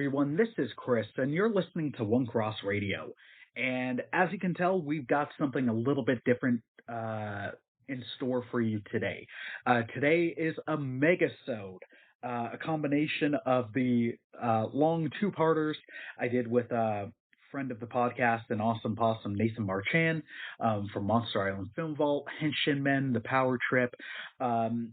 everyone. This is Chris, and you're listening to One Cross Radio. And as you can tell, we've got something a little bit different in store for you today. Today is a Megasode, a combination of the long two-parters I did with a friend of the podcast, an awesome possum, Nathan Marchand, from Monster Island Film Vault, Henshin Men, The Power Trip.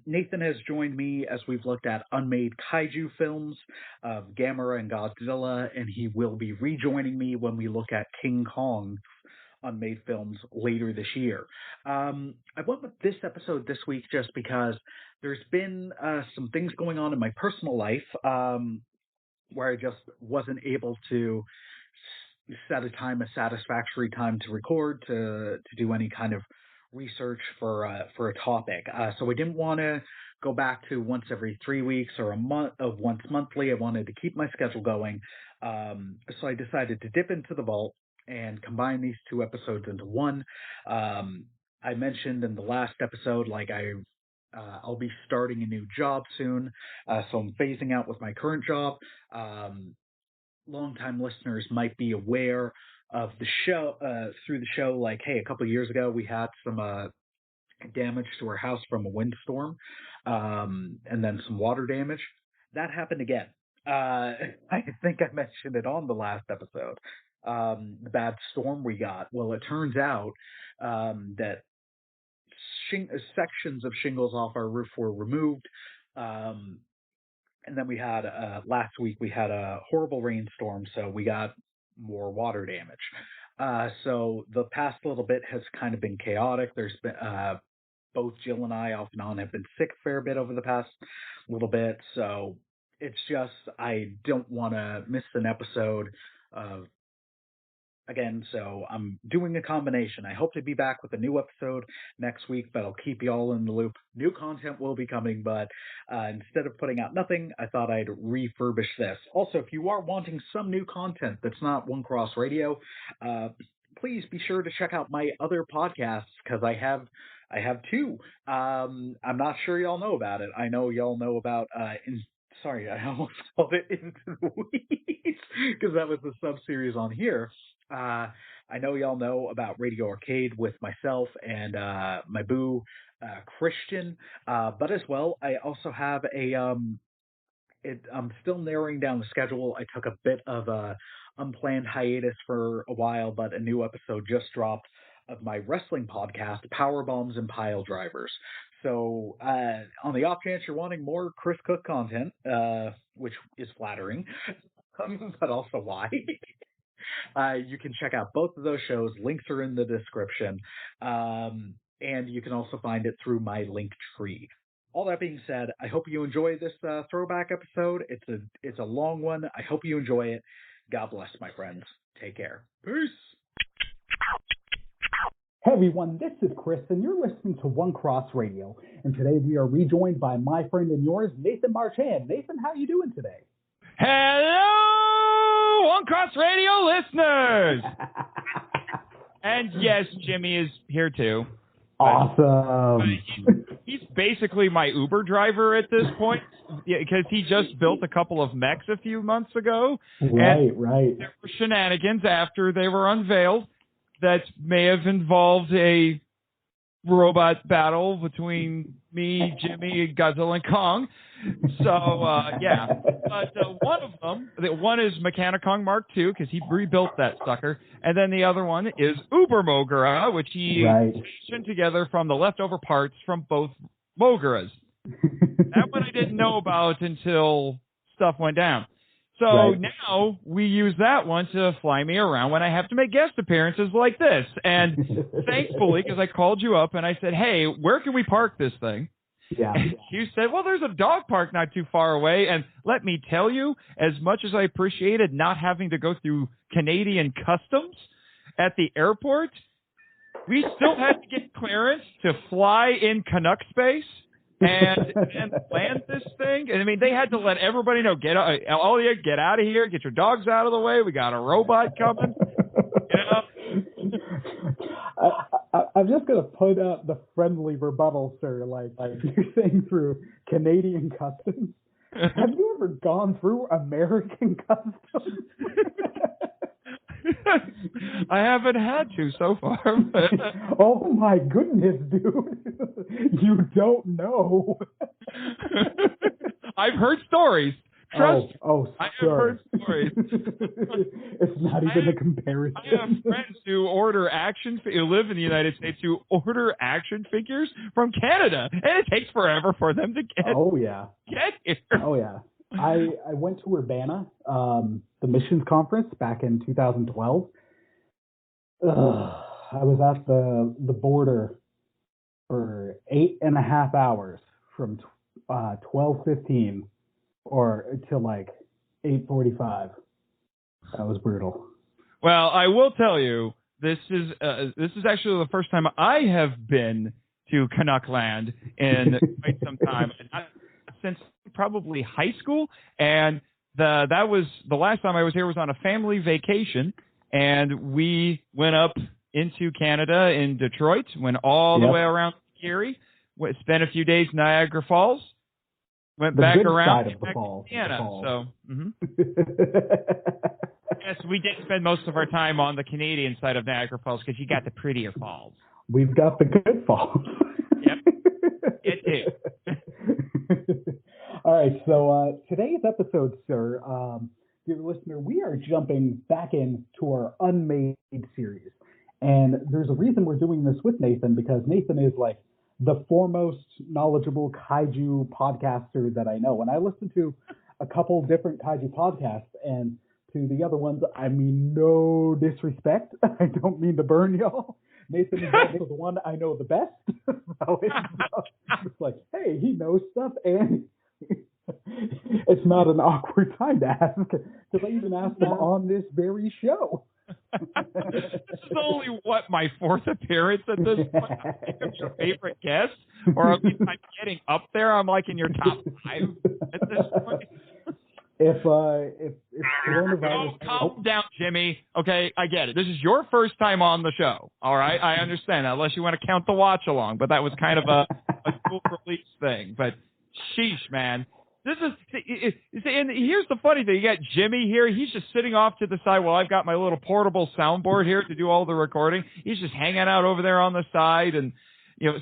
Nathan has joined me as we've looked at unmade kaiju films of Gamera and Godzilla, and he will be rejoining me when we look at King Kong's unmade films later this year. I went with this episode this week just because there's been some things going on in my personal life where I just wasn't able to set a satisfactory time to record, to do any kind of research for a topic. So I didn't want to go back to once every 3 weeks or a month of once monthly. I wanted to keep my schedule going. So I decided to dip into the vault and combine these two episodes into one. I mentioned in the last episode, I'll be starting a new job soon, so I'm phasing out with my current job. Longtime listeners might be aware of the show through the show. Like, hey, a couple of years ago, we had some damage to our house from a windstorm, and then some water damage. That happened again. I think I mentioned it on the last episode. The bad storm we got. Well, it turns out that sections of shingles off our roof were removed. And then we had, last week, we had a horrible rainstorm, so we got more water damage. So the past little bit has kind of been chaotic. There's been, both Jill and I off and on have been sick a fair bit over the past little bit. So it's just, I don't want to miss an episode again, so I'm doing a combination. I hope to be back with a new episode next week, but I'll keep you all in the loop. New content will be coming, but instead of putting out nothing, I thought I'd refurbish this. Also, if you are wanting some new content that's not One Cross Radio, please be sure to check out my other podcasts, because I have two. I'm not sure y'all know about it. I know y'all know about sorry, I almost called it Into the Weeds, because that was the sub-series on here. I know y'all know about Radio Arcade with myself and my boo, Christian, but as well, I also have I'm still narrowing down the schedule. I took a bit of a unplanned hiatus for a while, but a new episode just dropped of my wrestling podcast, Powerbombs and Piledrivers. So on the off chance you're wanting more Chris Cook content, which is flattering, but also why, you can check out both of those shows. Links are in the description, and you can also find it through my link tree. All that being said, I hope you enjoy this throwback episode. It's a long one. I hope you enjoy it. God bless, my friends. Take care. Peace. Hey everyone, this is Chris, and you're listening to One Cross Radio. And today we are rejoined by my friend and yours, Nathan Marchand. Nathan, how are you doing today? Hello, One Cross Radio listeners! And yes, Jimmy is here too. Awesome. He's basically my Uber driver at this point, because he just built a couple of mechs a few months ago. Right. There were shenanigans after they were unveiled that may have involved a robot battle between me, Jimmy, Godzilla, and Kong. So, yeah. But one of them, one is Mechanicong Mark II, because he rebuilt that sucker. And then the other one is Uber Mogura, which he stitched together from the leftover parts from both Moguras. That one I didn't know about until stuff went down. So now we use that one to fly me around when I have to make guest appearances like this. And thankfully, because I called you up and I said, hey, where can we park this thing? Yeah. And you said, well, there's a dog park not too far away. And let me tell you, as much as I appreciated not having to go through Canadian customs at the airport, we still had to get clearance to fly in Canuck space and land this thing. And I mean, they had to let everybody know, get out of here, get your dogs out of the way. We got a robot coming. I'm just going to put out the friendly rebuttal, sir. Like you're saying through Canadian customs. Have you ever gone through American customs? I haven't had to so far. Oh my goodness, dude. You don't know. I've heard stories. Trust me. I have sure. heard stories. It's not even a comparison. I have friends who order who live in the United States who order action figures from Canada, and it takes forever for them to get here. Oh yeah. I went to Urbana, the missions conference back in 2012. I was at the border for 8.5 hours from 12:15 or till like 8:45. That was brutal. Well, I will tell you, this is actually the first time I have been to Canuckland in quite some time, since probably high school. And that was the last time I was here was on a family vacation, and we went up into Canada in Detroit, went all the way around Erie, spent a few days in Niagara Falls. Went the back good around side of the falls. So, yes, we did spend most of our time on the Canadian side of Niagara Falls because you got the prettier falls. We've got the good falls. Yep, it too. All right, so today's episode, sir, dear listener, we are jumping back into our Unmade series. And there's a reason we're doing this with Nathan, because Nathan is like the foremost knowledgeable kaiju podcaster that I know. And I listen to a couple different kaiju podcasts, and to the other ones, I mean no disrespect. I don't mean to burn y'all. Nathan is also the one I know the best. So it's like, hey, he knows stuff, and it's not an awkward time to ask, because I even asked him on this very show. This is only my fourth appearance at this point. I'm your favorite guest, or at least I'm getting up there. I'm like in your top 5 at this point. If coronavirus, calm down, Jimmy. Okay, I get it. This is your first time on the show. All right, I understand that, unless you want to count the watch along. But that was kind of a cool release thing. But sheesh, man. This is, and here's the funny thing. You got Jimmy here. He's just sitting off to the side while I've got my little portable soundboard here to do all the recording. He's just hanging out over there on the side and,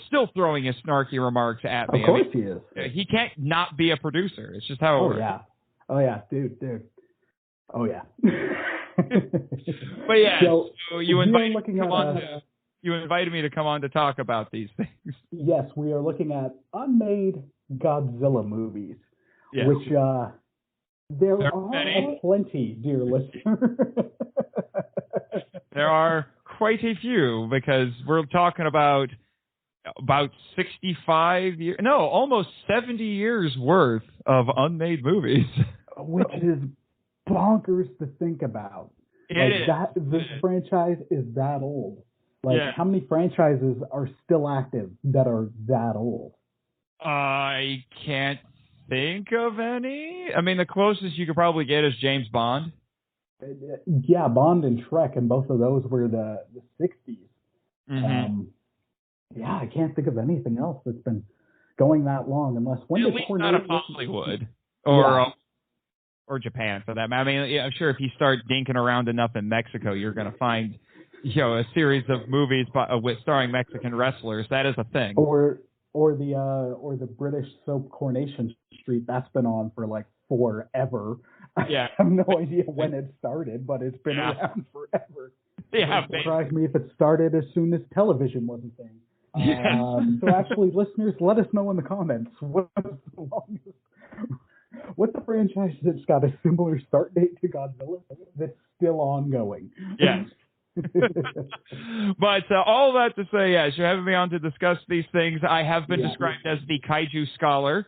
still throwing his snarky remarks at me. Of course he is. He can't not be a producer. It's just how it works. Oh, yeah, dude. Oh, yeah. But yeah, so you invited me to come on to talk about these things. Yes, we are looking at unmade Godzilla movies. Yes. Which there are plenty, dear listener. There are quite a few, because we're talking about 65 years, almost 70 years worth of unmade movies. Which is bonkers to think about. This franchise is that old. How many franchises are still active that are that old? I can't think of any. I mean, the closest you could probably get is James Bond. Yeah, Bond and Shrek, and both of those were the 60s. Mm-hmm. I can't think of anything else that's been going that long, unless when at least not of Hollywood or Japan, for that matter. I mean, I'm sure if you start dinking around enough in Mexico, you're going to find a series of movies with starring Mexican wrestlers. That is a thing. Or the British soap Coronation Street. That's been on for like forever. Yeah. I have no idea when it started, but it's been around forever. Yeah, it surprised me if it started as soon as television was a thing. So actually, listeners, let us know in the comments what's the franchise that's got a similar start date to Godzilla that's still ongoing. Yes. But all that to say, yes, you're having me on to discuss these things. I have been described as the kaiju scholar.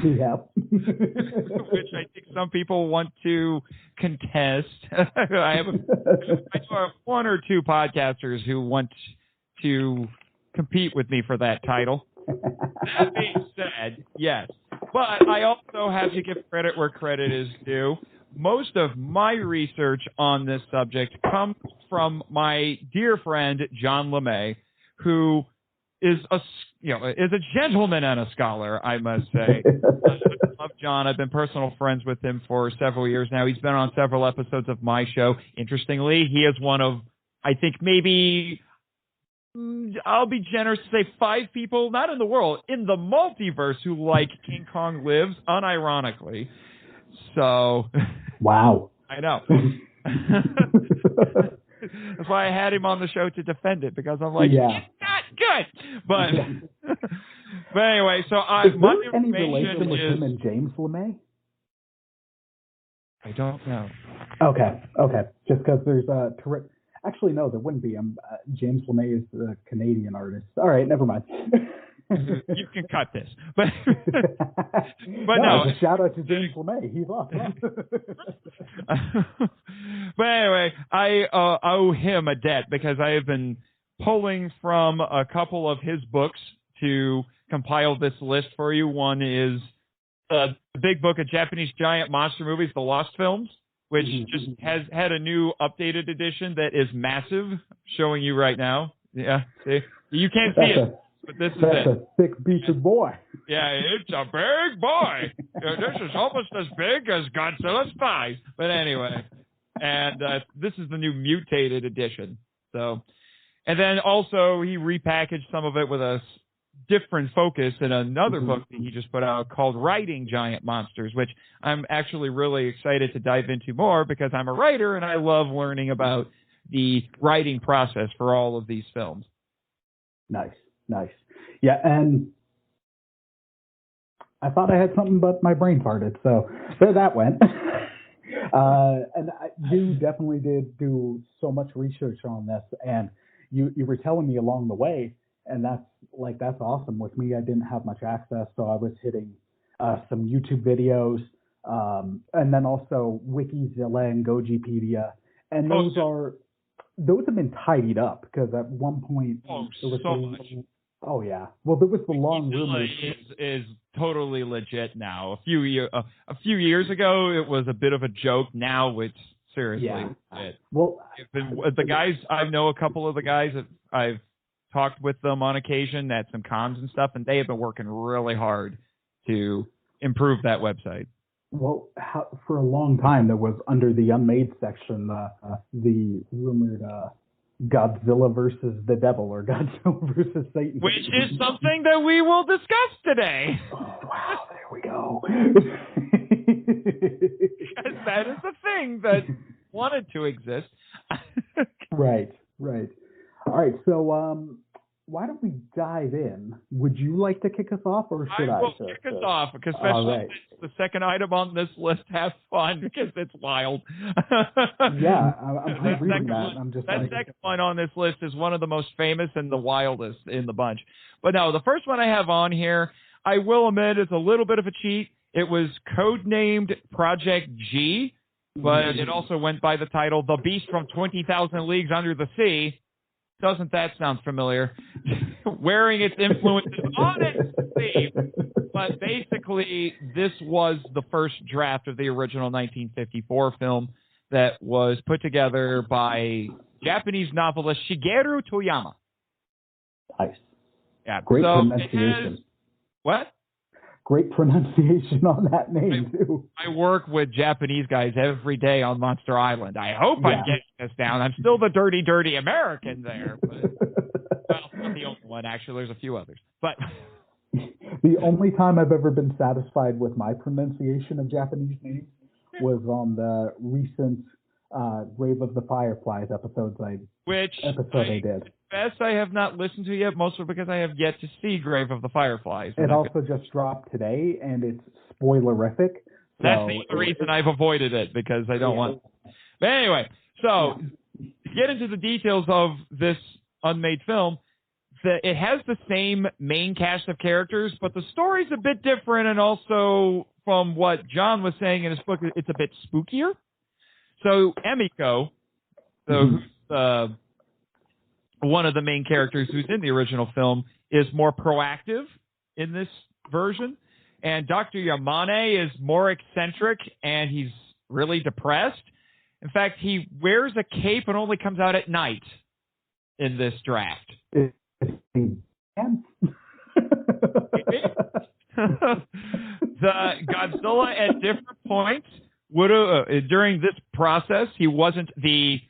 Yeah. Which I think some people want to contest. I have one or two podcasters who want to compete with me for that title. That being said, yes. But I also have to give credit where credit is due. Most of my research on this subject comes from my dear friend, John LeMay, who is a gentleman and a scholar, I must say. I love John. I've been personal friends with him for several years now. He's been on several episodes of my show. Interestingly, he is one of, I think, maybe, I'll be generous to say 5 people, not in the world, in the multiverse who like King Kong Lives, unironically. So. Wow. I know. That's why I had him on the show to defend it, because I'm like, yeah. It's not good. But but anyway, so is my there any relation with is, him and James LeMay? I don't know. Okay. Just because there's a actually, no, there wouldn't be. James LeMay is the Canadian artist. All right, never mind. You can cut this, but no. A shout out to James LeMay. He's awesome. But anyway, I owe him a debt, because I have been pulling from a couple of his books to compile this list for you. One is the big book of Japanese giant monster movies, The Lost Films, which just has had a new updated edition that is massive, showing you right now. Yeah, see? You can't see it. But this is That's a thick-beaked boy. Yeah, it's a big boy. This is almost as big as Godzilla's thighs. But anyway, and this is the new mutated edition. So, and then also he repackaged some of it with a different focus in another book that he just put out called Writing Giant Monsters, which I'm actually really excited to dive into more, because I'm a writer and I love learning about the writing process for all of these films. Nice. Yeah, and I thought I had something, but my brain farted, so there that went. And you definitely did do so much research on this, and you were telling me along the way, and that's awesome. With me, I didn't have much access, so I was hitting some YouTube videos, and then also Wikizilla and Gojipedia, and those have been tidied up, because at one point there was so much. Oh yeah. Well, there was the long rumor. Is totally legit now. A few years ago, it was a bit of a joke. Now it's seriously legit. Well, the guys, I know a couple of the guys that I've talked with them on occasion at some cons and stuff, and they have been working really hard to improve that website. Well, for a long time there was, under the Unmade section, the rumored Godzilla versus the Devil, or Godzilla versus Satan. Which is something that we will discuss today. Oh, wow, there we go. Because that is a thing that wanted to exist. Right. All right, so why don't we dive in? Would you like to kick us off, or should I? I will kick us off, because especially the second item on this list. Have fun, because it's wild. Yeah, I'm reading that. I'm just that second one on this list is one of the most famous and the wildest in the bunch. But no, the first one I have on here, I will admit, it's a little bit of a cheat. It was codenamed Project G, but it also went by the title The Beast from 20,000 Leagues Under the Sea. Doesn't that sound familiar? Wearing its influences on its sleeve. But basically, this was the first draft of the original 1954 film that was put together by Japanese novelist Shigeru Toyama. Nice. Yeah. Great pronunciation. What? Great pronunciation on that name, too. I work with Japanese guys every day on Monster Island. I hope I'm getting this down. I'm still the dirty American there. But, well, not the only one, actually. There's a few others. But the only time I've ever been satisfied with my pronunciation of Japanese names was on the recent Grave of the Fireflies episodes I did. Best I have not listened to yet, mostly because I have yet to see Grave of the Fireflies. It also just dropped today, and it's spoilerific. That's the other reason I've avoided it, because I don't want. But anyway, so to get into the details of this unmade film, it has the same main cast of characters, but the story's a bit different, and also from what John was saying in his book, it's a bit spookier. So Emiko, one of the main characters who's in the original film, is more proactive in this version. And Dr. Yamane is more eccentric, and he's really depressed. In fact, he wears a cape and only comes out at night in this draft. It's the The Godzilla at different points would have, during this process, he wasn't the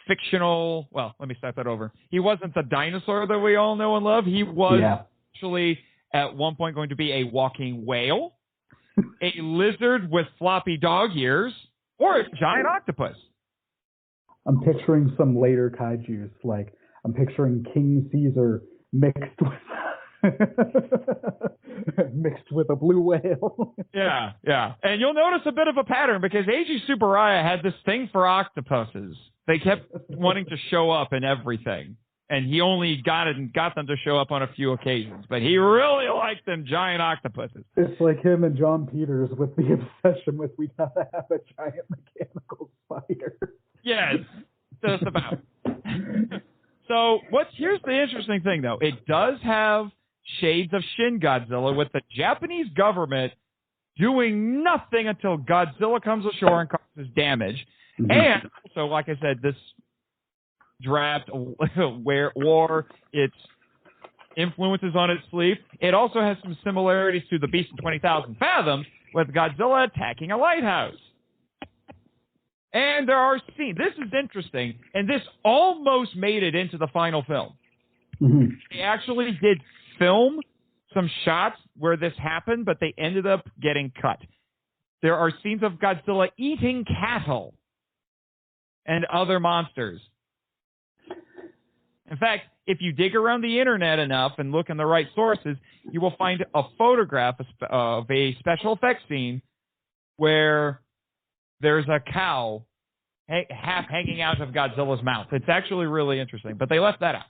fictional, well, let me start that over. He wasn't the dinosaur that we all know and love. He was actually at one point going to be a walking whale, a lizard with floppy dog ears, or a giant octopus. I'm picturing some later kaijus, like I'm picturing King Caesar mixed with mixed with a blue whale. Yeah. And you'll notice a bit of a pattern because Eiji Tsuburaya had this thing for octopuses. They kept wanting to show up in everything. And he only got them to show up on a few occasions. But he really liked them giant octopuses. It's like him and John Peters with the obsession with we gotta have a giant mechanical spider. Yes, just about. So here's the interesting thing, though. It does have shades of Shin Godzilla, with the Japanese government doing nothing until Godzilla comes ashore and causes damage. Mm-hmm. And also, like I said, this draft wore its influences on its sleeve. It also has some similarities to the Beast in 20,000 Fathoms, with Godzilla attacking a lighthouse. And there are scenes. This is interesting, and this almost made it into the final film. Mm-hmm. They actually did film some shots where this happened, but they ended up getting cut. There are scenes of Godzilla eating cattle and other monsters. In fact, if you dig around the internet enough and look in the right sources, you will find a photograph of a special effects scene where there's a cow half hanging out of Godzilla's mouth. It's actually really interesting, but they left that out.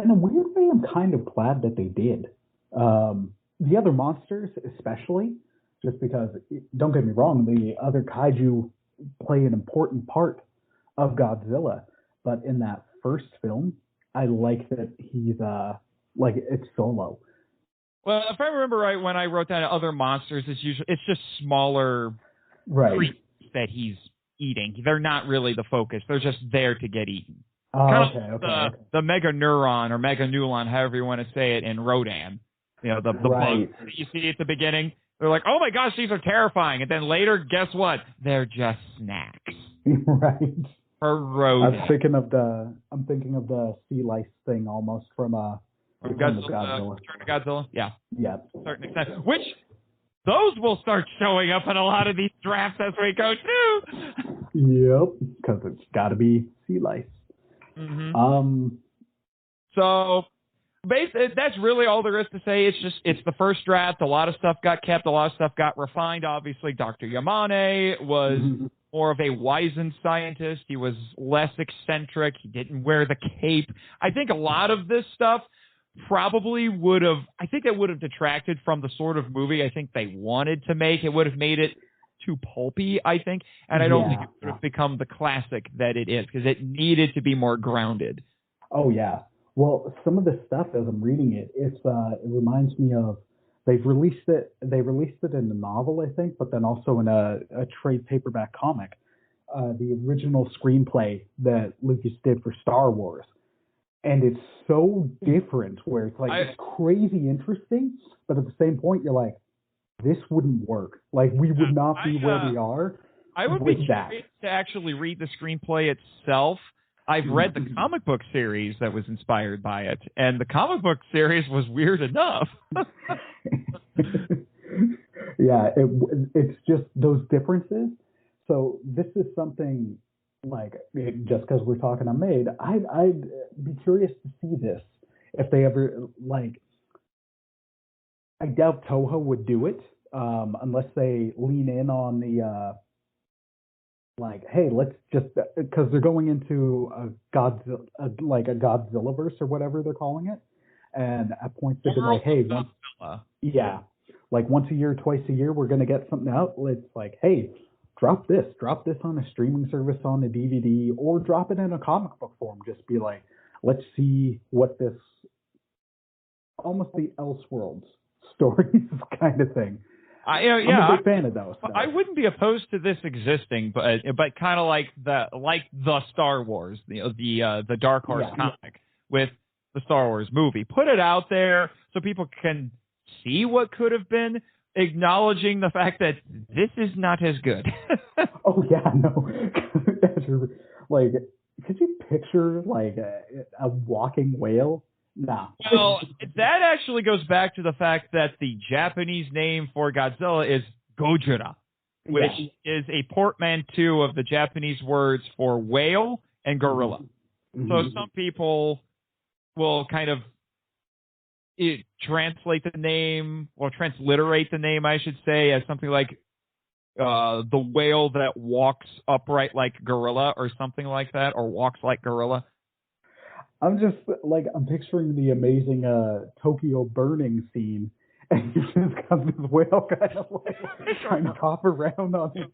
In a weird way, I'm kind of glad that they did. The other monsters, especially, just because, don't get me wrong, the other kaiju play an important part of Godzilla, but in that first film, I like that he's, it's solo. Well, if I remember right, when I wrote down other monsters, it's just smaller creatures that he's eating. They're not really the focus. They're just there to get eaten. Oh, okay. The Mega Neuron or Mega Nulon, however you want to say it, in Rodan. You know, the bugs that you see at the beginning. They're like, oh my gosh, these are terrifying. And then later, guess what? They're just snacks. Right. For Rodan. I'm thinking of the sea lice thing almost from Godzilla. Return to Godzilla? Yeah. Yeah. To a certain extent. Which, those will start showing up in a lot of these drafts as we go, too. Yep. Because it's got to be sea lice. Mm-hmm. So, that's really all there is to say. It's the first draft. A lot of stuff got kept. A lot of stuff got refined. Obviously, Dr. Yamane was more of a wizened scientist. He was less eccentric. He didn't wear the cape. I think a lot of this stuff probably would have detracted from the sort of movie I think they wanted to make. It would have made it too pulpy, I think, and I don't think it would have become the classic that it is, because it needed to be more grounded. Oh yeah. Well, some of the stuff as I'm reading it, it reminds me of they released it in the novel, I think, but then also in a trade paperback comic. The original screenplay that Lucas did for Star Wars. And it's so different where it's it's crazy interesting, but at the same point you're like, this wouldn't work. Like, we would not be where we are. I would be curious to actually read the screenplay itself. I've read the comic book series that was inspired by it, and the comic book series was weird enough. Yeah, it's just those differences. So this is something, just because we're talking Unmade, I'd be curious to see this. If they ever, I doubt Toho would do it, unless they lean in on the, hey, let's just, because they're going into a Godzillaverse or whatever they're calling it, and at points they've been hey, once a year, twice a year, we're going to get something out. It's hey, drop this on a streaming service, on a DVD, or drop it in a comic book form. Just be let's see what this, almost the Elseworlds stories kind of thing. I'm a big fan of those. I wouldn't be opposed to this existing, but kind of like the Star Wars, the Dark Horse comic with the Star Wars movie. Put it out there so people can see what could have been, acknowledging the fact that this is not as good. Oh yeah, no. Like, could you picture like a walking whale? Nah. Well, that actually goes back to the fact that the Japanese name for Godzilla is Gojira, which is a portmanteau of the Japanese words for whale and gorilla. Mm-hmm. So some people will kind of translate the name, or transliterate the name, I should say, as something like the whale that walks upright like gorilla, or something like that, or walks like gorilla. I'm just like, I'm picturing the amazing Tokyo burning scene, and you just got this whale kind of like trying to hop around on it.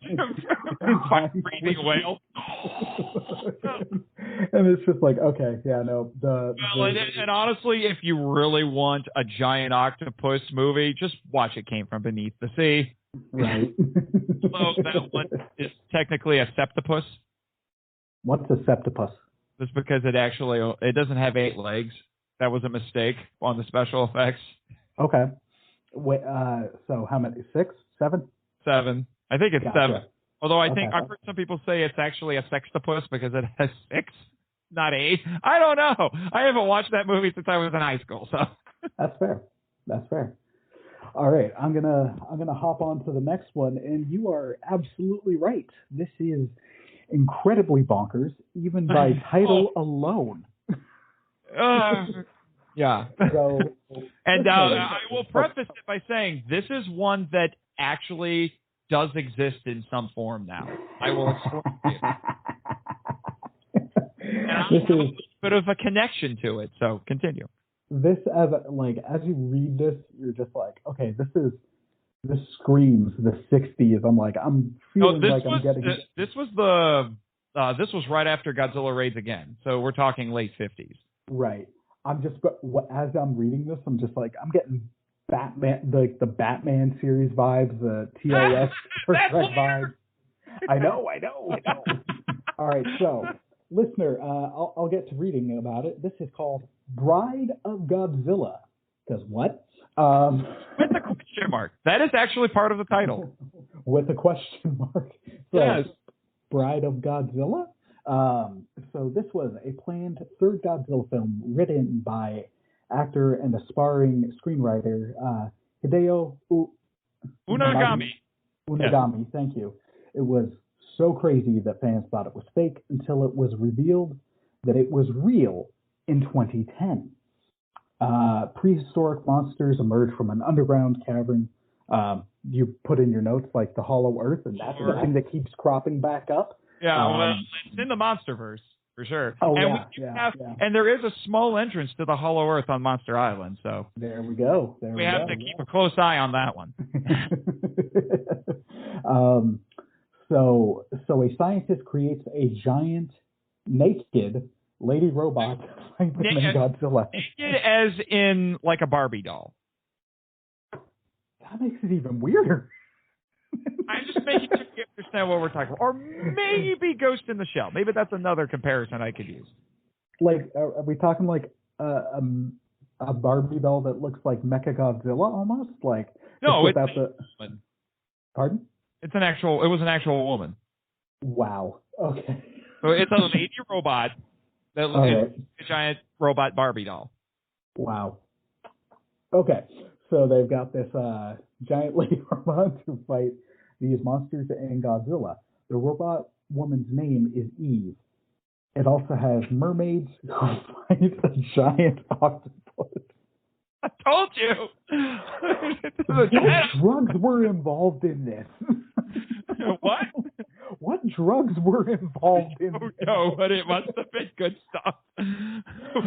Breathing whale. And it's just like, okay, yeah, no. And honestly, if you really want a giant octopus movie, just watch It Came From Beneath the Sea. Right. Although that one is technically a septopus. What's a septopus? Just because it doesn't have 8 legs. That was a mistake on the special effects. Okay. Wait, so how many? 6? 7? 7. I think it's Gotcha. 7. Although I think Okay. I've heard some people say it's actually a sextopus because it has 6, not 8. I don't know. I haven't watched that movie since I was in high school, so. That's fair. That's fair. All right, I'm gonna hop on to the next one, and you are absolutely right. This is incredibly bonkers, even by title alone. Yeah. So, and I will preface it by saying this is one that actually does exist in some form now. I will explain to you. And I have a bit of a connection to it, so continue. This, as you read this, you're just like, okay, this screams the 60s. I'm feeling I'm getting. This was right after Godzilla Raids Again, so we're talking late 50s. Right. As I'm reading this, I'm just like, I'm getting Batman, the Batman series vibes, the TOS vibes. I know. All right, so listener, I'll get to reading about it. This is called Bride of Godzilla. Because what? With a question mark. That is actually part of the title. With a question mark. So, yes. Bride of Godzilla. So this was a planned third Godzilla film written by actor and aspiring screenwriter Hideo Unagami. Unagami, Thank you. It was so crazy that fans thought it was fake until it was revealed that it was real in 2010. Prehistoric monsters emerged from an underground cavern. You put in your notes like the Hollow Earth, and that's the thing that keeps cropping back up. Yeah, well, it's in the Monsterverse, for sure. Oh, and there is a small entrance to the Hollow Earth on Monster Island, so... There we go. We have to keep a close eye on that one. So a scientist creates a giant, naked lady robot fighting Godzilla. Naked as in, like a Barbie doll. That makes it even weirder. I'm just making sure you understand what we're talking about. Or maybe Ghost in the Shell. Maybe that's another comparison I could use. Like, are we talking like a Barbie doll that looks like Mechagodzilla almost? Like, no, it's a woman. Pardon? It was an actual woman. Wow. Okay. So it's a lady robot that looks like a giant robot Barbie doll. Wow. Okay. So they've got this giant lady robot to fight these monsters and Godzilla. The robot woman's name is Eve. It also has mermaids who fight a giant octopus. I told you. What drugs were involved in this? What? What drugs were involved in this? No, but it must have been good stuff. By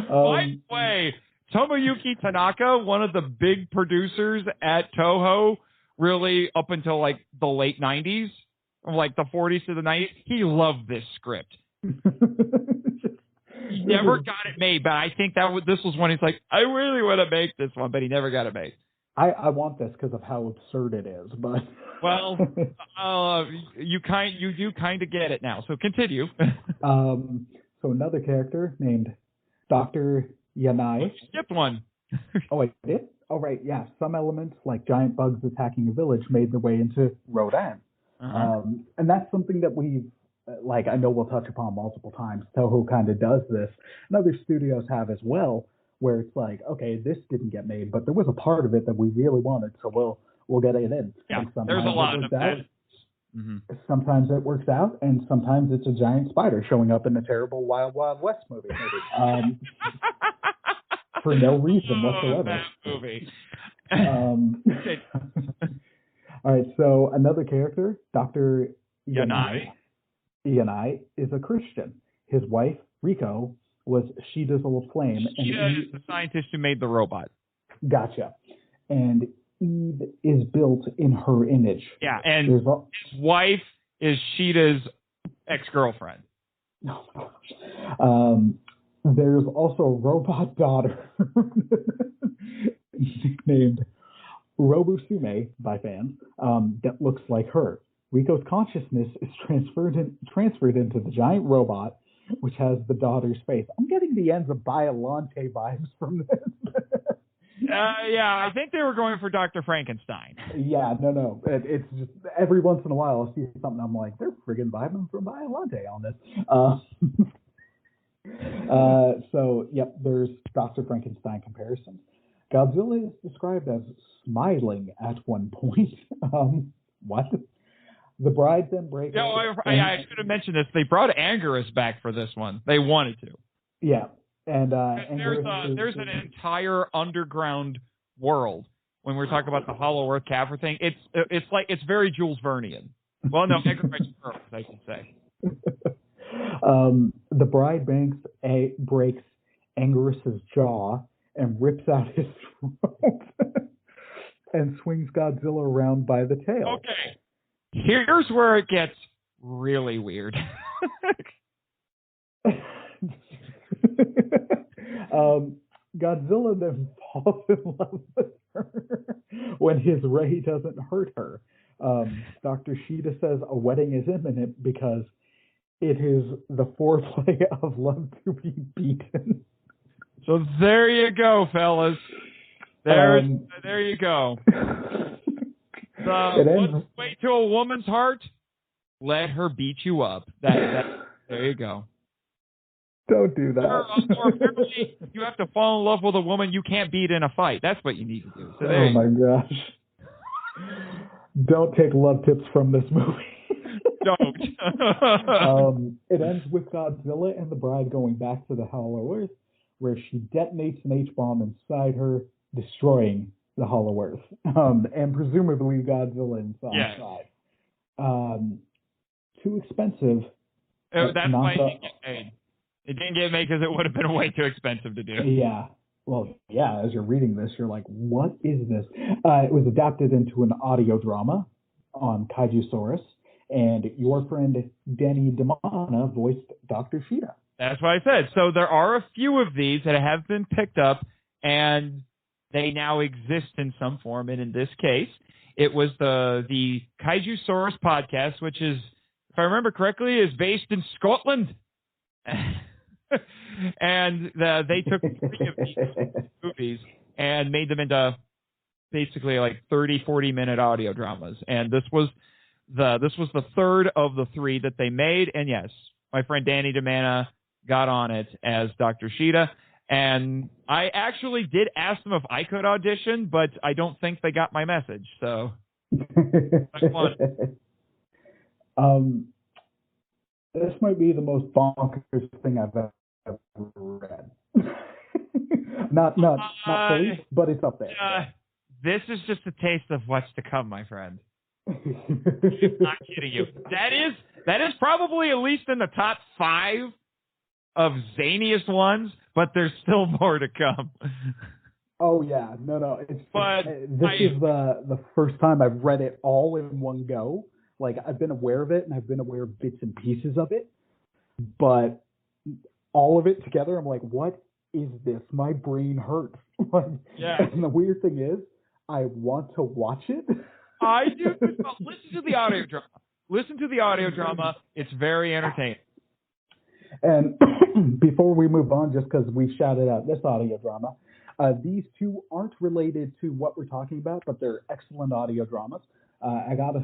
the way, Tomoyuki Tanaka, one of the big producers at Toho, really up until like the late 90s, from like the 40s to the 90s, he loved this script. He never got it made, but I think this was when he's like, I really want to make this one, but he never got it made. I want this because of how absurd it is, but well, you do kind of get it now. So continue. So another character named Dr. Yanai. Skipped one. Oh, I did? Oh, right, yeah. Some elements, like giant bugs attacking a village, made their way into Rodan. And that's something that we've, like, I know we'll touch upon multiple times. Toho kind of does this, and other studios have as well, where it's like, okay, this didn't get made, but there was a part of it that we really wanted, so we'll get it in. Yeah, and sometimes there's a lot it of works out. that. Sometimes it works out, and sometimes it's a giant spider showing up in a terrible Wild Wild West movie. For no reason whatsoever. That movie. All right, so another character, Dr. Yanai. Yanai is a Christian. His wife, Riko, was Shida's old flame. Shida is the scientist who made the robot. Gotcha. And Eve is built in her image. Yeah, and his wife is Shida's ex-girlfriend. There's also a robot daughter named Robosume by fans that looks like her. Riko's consciousness is transferred into the giant robot, which has the daughter's face. I'm getting the ends of Biollante vibes from this. Yeah, I think they were going for Dr. Frankenstein. Yeah, no. It's just every once in a while I'll see something, I'm like, they're friggin' vibing from Biollante on this. So, yep, there's Dr. Frankenstein comparisons. Godzilla is described as smiling at one point. What? The bride then breaks. No, I should have mentioned this. They brought Anguirus back for this one. They wanted to. Yeah, and there's an entire underground world when we're talking about the Hollow Earth Cavern thing. It's very Jules Vernean. Well, no, Anguirus Earth, I should say. The bride breaks Anguirus's jaw and rips out his throat and swings Godzilla around by the tail. Okay. Here's where it gets really weird. Godzilla then falls in love with her when his ray doesn't hurt her. Dr. Shida says a wedding is imminent because it is the foreplay of love to be beaten. So there you go, fellas. There you go. What's the way to a woman's heart? Let her beat you up. There you go. Don't do that. Or apparently you have to fall in love with a woman you can't beat in a fight. That's what you need to do. So oh my gosh. Don't take love tips from this movie. Don't. It ends with Godzilla and the bride going back to the Hollow Earth, where she detonates an H-bomb inside her, destroying the Hollow Earth, and presumably Godzilla inside. Yeah. Too expensive. That's why it didn't get made. It didn't get made because it would have been way too expensive to do. Yeah. Well, yeah, as you're reading this, you're like, what is this? It was adapted into an audio drama on Kaijusaurus, and your friend Danny DeMana voiced Dr. Shida. That's what I said. So there are a few of these that have been picked up, and they now exist in some form. And in this case, it was the Kaijusaurus podcast, which is, if I remember correctly, is based in Scotland. And they took 3 of these movies and made them into basically like 30, 40-minute audio dramas. And this was the third of the 3 that they made. And yes, my friend Danny DeMana got on it as Dr. Shida. And I actually did ask them if I could audition, but I don't think they got my message. So that's fun. This might be the most bonkers thing I've ever read. not fully, but it's up there. This is just a taste of what's to come, my friend. I'm not kidding you. That is probably at least in the top 5 of zaniest ones, but there's still more to come. Oh yeah, no. This is the first time I've read it all in one go. Like, I've been aware of it, and I've been aware of bits and pieces of it, but all of it together, I'm like, what is this? My brain hurts. Yeah. And the weird thing is, I want to watch it. I do. Listen to the audio drama. It's very entertaining. And before we move on, just because we shouted out this audio drama, these two aren't related to what we're talking about, but they're excellent audio dramas. I got to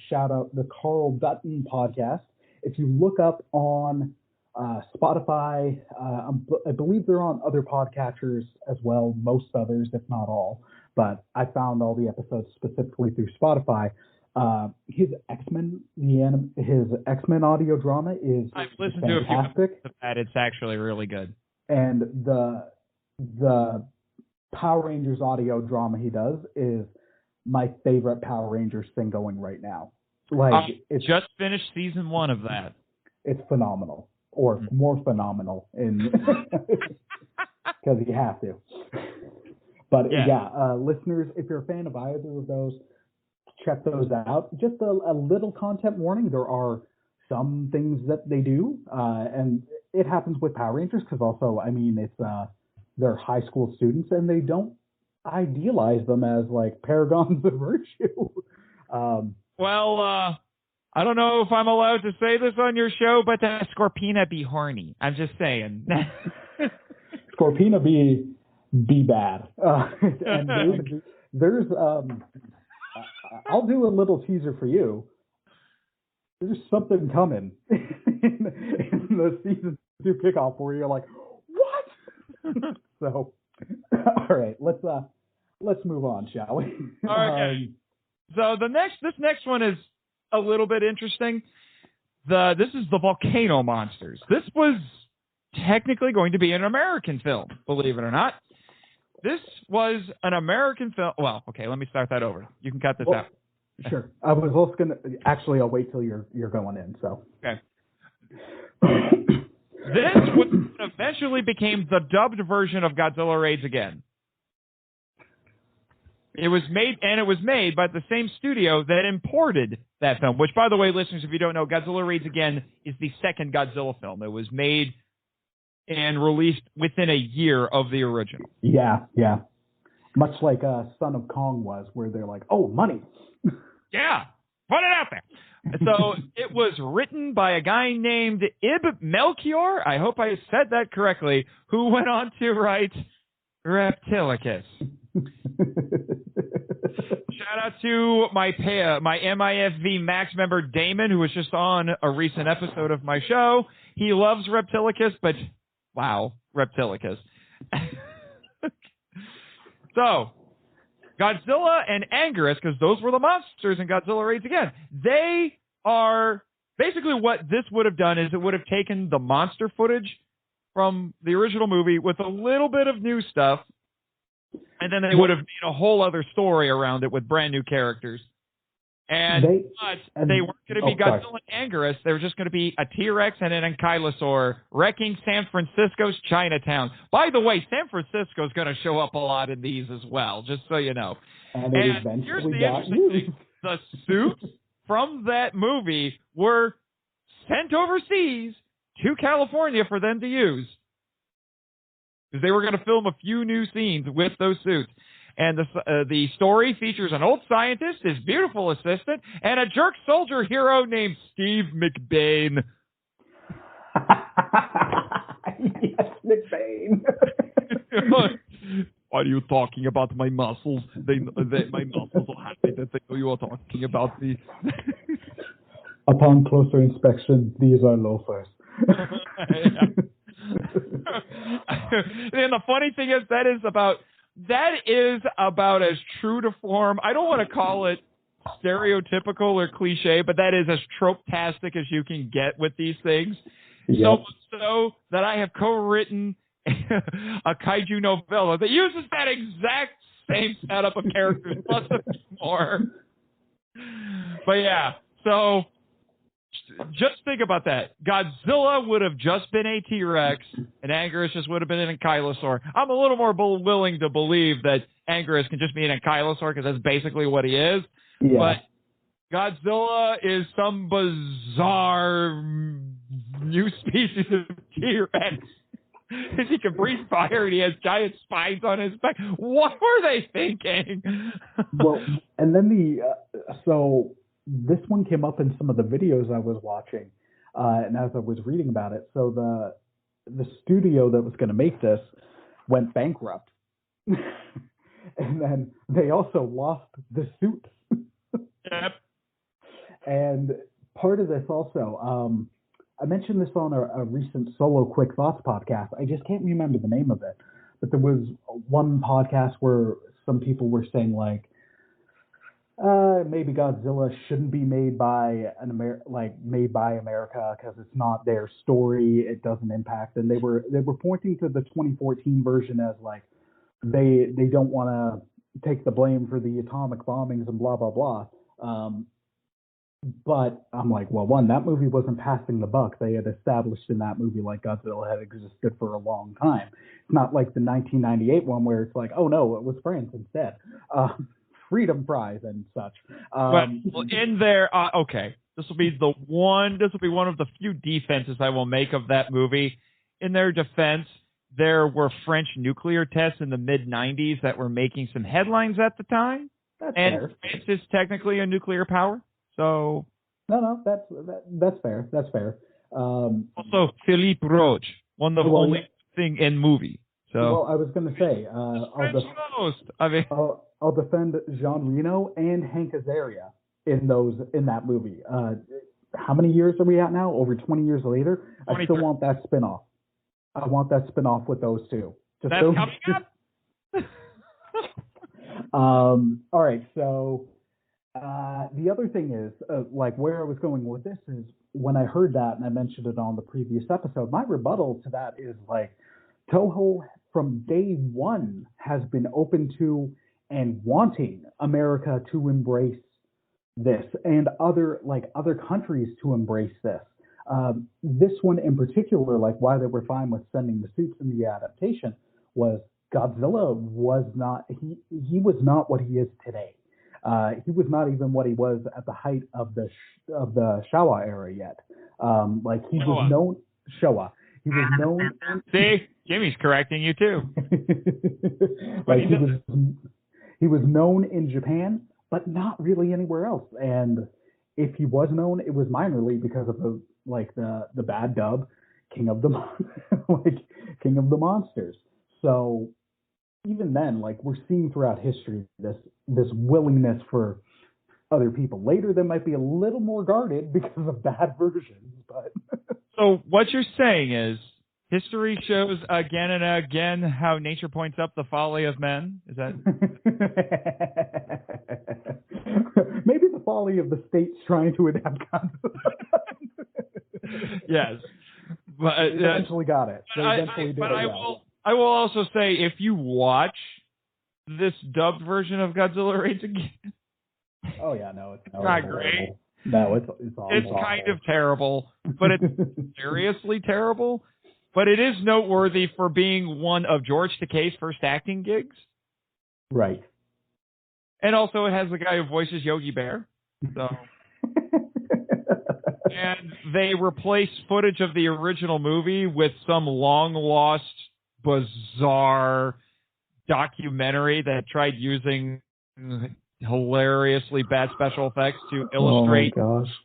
shout out the Carl Dutton podcast. If you look up on Spotify, I believe they're on other podcatchers as well, most others, if not all. But I found all the episodes specifically through Spotify. His X-Men audio drama is I've listened fantastic. to a few episodes of that. It's actually really good. And the Power Rangers audio drama he does is my favorite Power Rangers thing going right now. Like, it's just finished season 1 of that. It's phenomenal, or more phenomenal, because you have to. But listeners, if you're a fan of either of those, check those out. Just a little content warning: there are some things that they do, and it happens with Power Rangers because also, I mean, it's they're high school students and they don't idealize them as like paragons of virtue. I don't know if I'm allowed to say this on your show, but Scorpina be horny. I'm just saying. Scorpina be bad. And there's I'll do a little teaser for you. There's something coming in the season 2 kickoff where you're like, what? So, all right, let's move on, shall we? All right. So this next one is a little bit interesting. This is the Volcano Monsters. This was technically going to be an American film, believe it or not. This was an American film. Well, okay, let me start that over. You can cut this out. Sure. I was also gonna actually. I'll wait till you're going in. So. Okay. This eventually became the dubbed version of Godzilla Raids Again. It was made by the same studio that imported that film, which, by the way, listeners, if you don't know, Godzilla Raids Again is the second Godzilla film. It was made and released within a year of the original. Yeah. Much like Son of Kong was, where they're like, oh, money. Yeah, put it out there. So it was written by a guy named Ib Melchior. I hope I said that correctly. Who went on to write Reptilicus. Shout out to my MIFV Max member Damon, who was just on a recent episode of my show. He loves Reptilicus, but wow, Reptilicus. So, Godzilla and Anguirus, because those were the monsters in Godzilla Raids Again, they are basically what this would have done is it would have taken the monster footage from the original movie with a little bit of new stuff, and then they would have made a whole other story around it with brand new characters. And they weren't going to be Godzilla and Anguirus. They were just going to be a T-Rex and an Ankylosaur wrecking San Francisco's Chinatown. By the way, San Francisco's going to show up a lot in these as well, just so you know. And here's the interesting thing. The suits from that movie were sent overseas to California for them to use. Because they were going to film a few new scenes with those suits. And the story features an old scientist, his beautiful assistant, and a jerk soldier hero named Steve McBain. Yes, McBain. Why are you talking about my muscles? My muscles are happy that they know you are talking about me. Upon closer inspection, these are loafers. And the funny thing is, that is about as true to form. I don't want to call it stereotypical or cliche, but that is as trope-tastic as you can get with these things. Yep. So much so that I have co-written a kaiju novella that uses that exact same setup of characters plus a few more. But yeah, so just think about that. Godzilla would have just been a T-Rex, and Anguirus just would have been an Ankylosaur. I'm a little more willing to believe that Anguirus can just be an Ankylosaur because that's basically what he is. Yeah. But Godzilla is some bizarre new species of T-Rex. He can breathe fire, and he has giant spines on his back. What were they thinking? Well, and then so this one came up in some of the videos I was watching. And as I was reading about it, so the studio that was going to make this went bankrupt. And then they also lost the suits. Yep. And part of this also, I mentioned this on a recent Solo Quick Thoughts podcast. I just can't remember the name of it. But there was one podcast where some people were saying, like, maybe Godzilla shouldn't be made by made by America because it's not their story. It doesn't impact. And they were pointing to the 2014 version as like they don't want to take the blame for the atomic bombings and blah blah blah. But I'm like, well, one, that movie wasn't passing the buck. They had established in that movie like Godzilla had existed for a long time. It's not like the 1998 one where it's like, oh no, it was France instead. Freedom Prize and such. Well, in there, okay, this will be one of the few defenses I will make of that movie. In their defense, there were French nuclear tests in the mid-90s that were making some headlines at the time. That's and fair. France is technically a nuclear power, so... No, that's fair. That's fair. Also, Philippe Roche, one of the only thing in movie. So, well, I was going to say, I'll defend Jean Reno and Hank Azaria in that movie. How many years are we at now? Over 20 years later, I still want that spinoff. I want that spinoff with those two. That's coming up. All right, so the other thing is, like where I was going with this is when I heard that, and I mentioned it on the previous episode, my rebuttal to that is like Toho from day one has been open to and wanting America to embrace this and other countries to embrace this. This one in particular, like why they were fine with sending the suits in the adaptation was Godzilla was not he was not what he is today. He was not even what he was at the height of the Showa era yet. Like he was known Showa. He was known. See, Jimmy's correcting you too. Like he was known in Japan, but not really anywhere else. And if he was known, it was minorly because of the bad dub, King of the Monsters. So even then, like we're seeing throughout history this willingness for other people. Later, they might be a little more guarded because of bad versions. But so what you're saying is history shows again and again how nature points up the folly of men. Is that maybe the folly of the states trying to adapt concepts? Yes, but they eventually got it. They eventually did it. But I will also say if you watch this dubbed version of Godzilla Raids Again. Oh yeah, no, it's not great. No, it's awful. It's kind of terrible, but it's seriously terrible. But it is noteworthy for being one of George Takei's first acting gigs. Right. And also it has the guy who voices Yogi Bear. So and they replaced footage of the original movie with some long-lost, bizarre documentary that tried using hilariously bad special effects to illustrate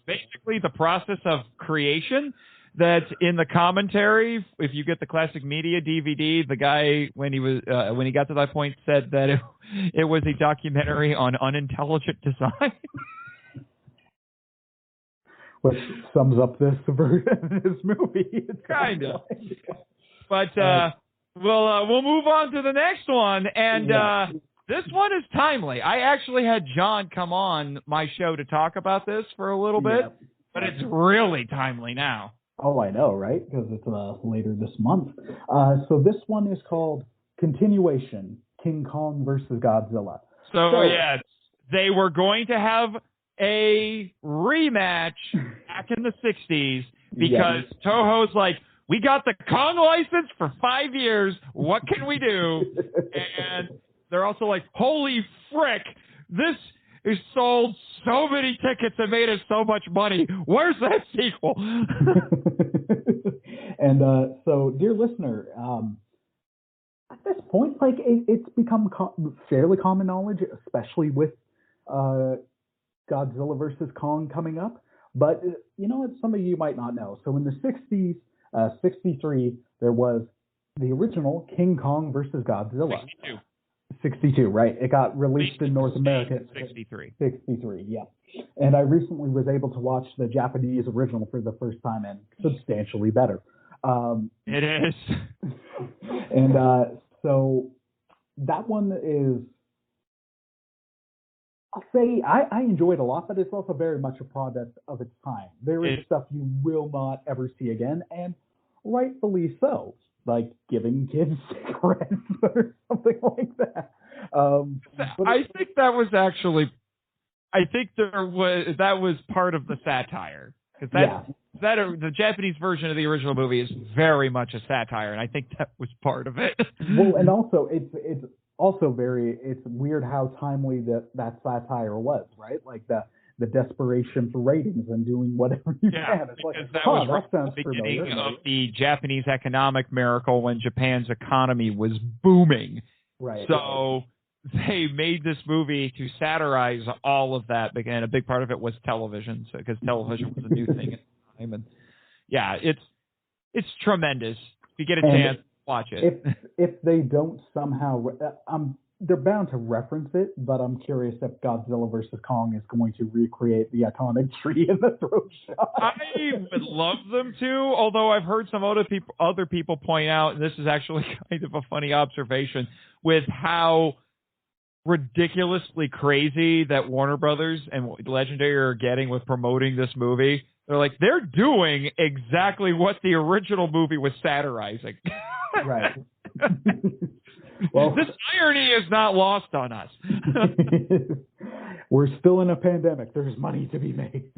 basically the process of creation. That in the commentary, if you get the classic media DVD, the guy when he got to that point said that it was a documentary on unintelligent design. Which sums up this movie. Kind of. But we'll move on to the next one, and this one is timely. I actually had John come on my show to talk about this for a little bit, but it's really timely now. Oh, I know, right? Because it's later this month. So this one is called Continuation, King Kong versus Godzilla. So yes, they were going to have a rematch back in the 60s because Toho's like, we got the Kong license for 5 years. What can we do? And they're also like, holy frick, this is sold so many tickets and made us so much money. Where's that sequel? And so, dear listener, at this point, like it's become fairly common knowledge, especially with Godzilla versus Kong coming up. But you know what? Some of you might not know. So in the 60s, 63, there was the original King Kong versus Godzilla. 62. 62, right? It got released in North America. 63. 63, yeah. And I recently was able to watch the Japanese original for the first time, and substantially better. It is. And so that one is, I'll say, I enjoyed a lot, but it's also very much a product of its time. There is stuff you will not ever see again, and rightfully so, like giving kids cigarettes or something like that. I think that was actually, that was part of the satire. Because the Japanese version of the original movie is very much a satire, and I think that was part of it. Well, and also it's also it's weird how timely that satire was, right? Like the desperation for ratings and doing whatever you can. It's like, that was that sounds the beginning familiar, of the Japanese economic miracle when Japan's economy was booming. Right. So they made this movie to satirize all of that, and a big part of it was television, because television was a new thing at the time. And yeah, it's tremendous. If you get a chance, watch it. If they don't somehow, they're bound to reference it, but I'm curious if Godzilla versus Kong is going to recreate the iconic tree in the throat shot. I would love them to, although I've heard some other people point out, and this is actually kind of a funny observation, with how ridiculously crazy that Warner Brothers and Legendary are getting with promoting this movie. They're doing exactly what the original movie was satirizing. Right. Well, this irony is not lost on us. We're still in a pandemic. There's money to be made.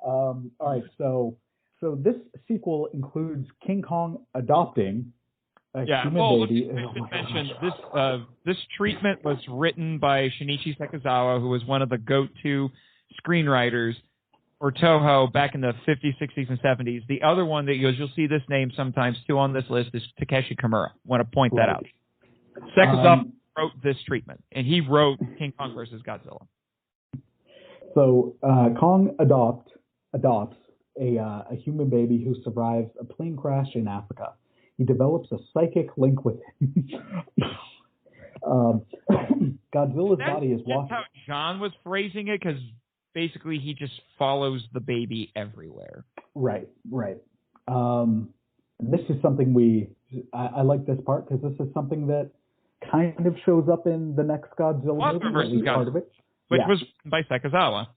All right, so this sequel includes King Kong adopting a human baby. This treatment was written by Shinichi Sekizawa, who was one of the go-to screenwriters for Toho back in the 50s, 60s, and 70s. The other one that you'll see this name sometimes too on this list is Takeshi Kimura. I want to point that out. Sekizawa wrote this treatment, and he wrote King Kong versus Godzilla. So Kong adopts a human baby who survives a plane crash in Africa. He develops a psychic link with him. Godzilla's body is washed. That's how John was phrasing it, because basically he just follows the baby everywhere. Right. This is something I like this part, because this is something that kind of shows up in the next Godzilla movie, at least part of it. Which was by Sekizawa.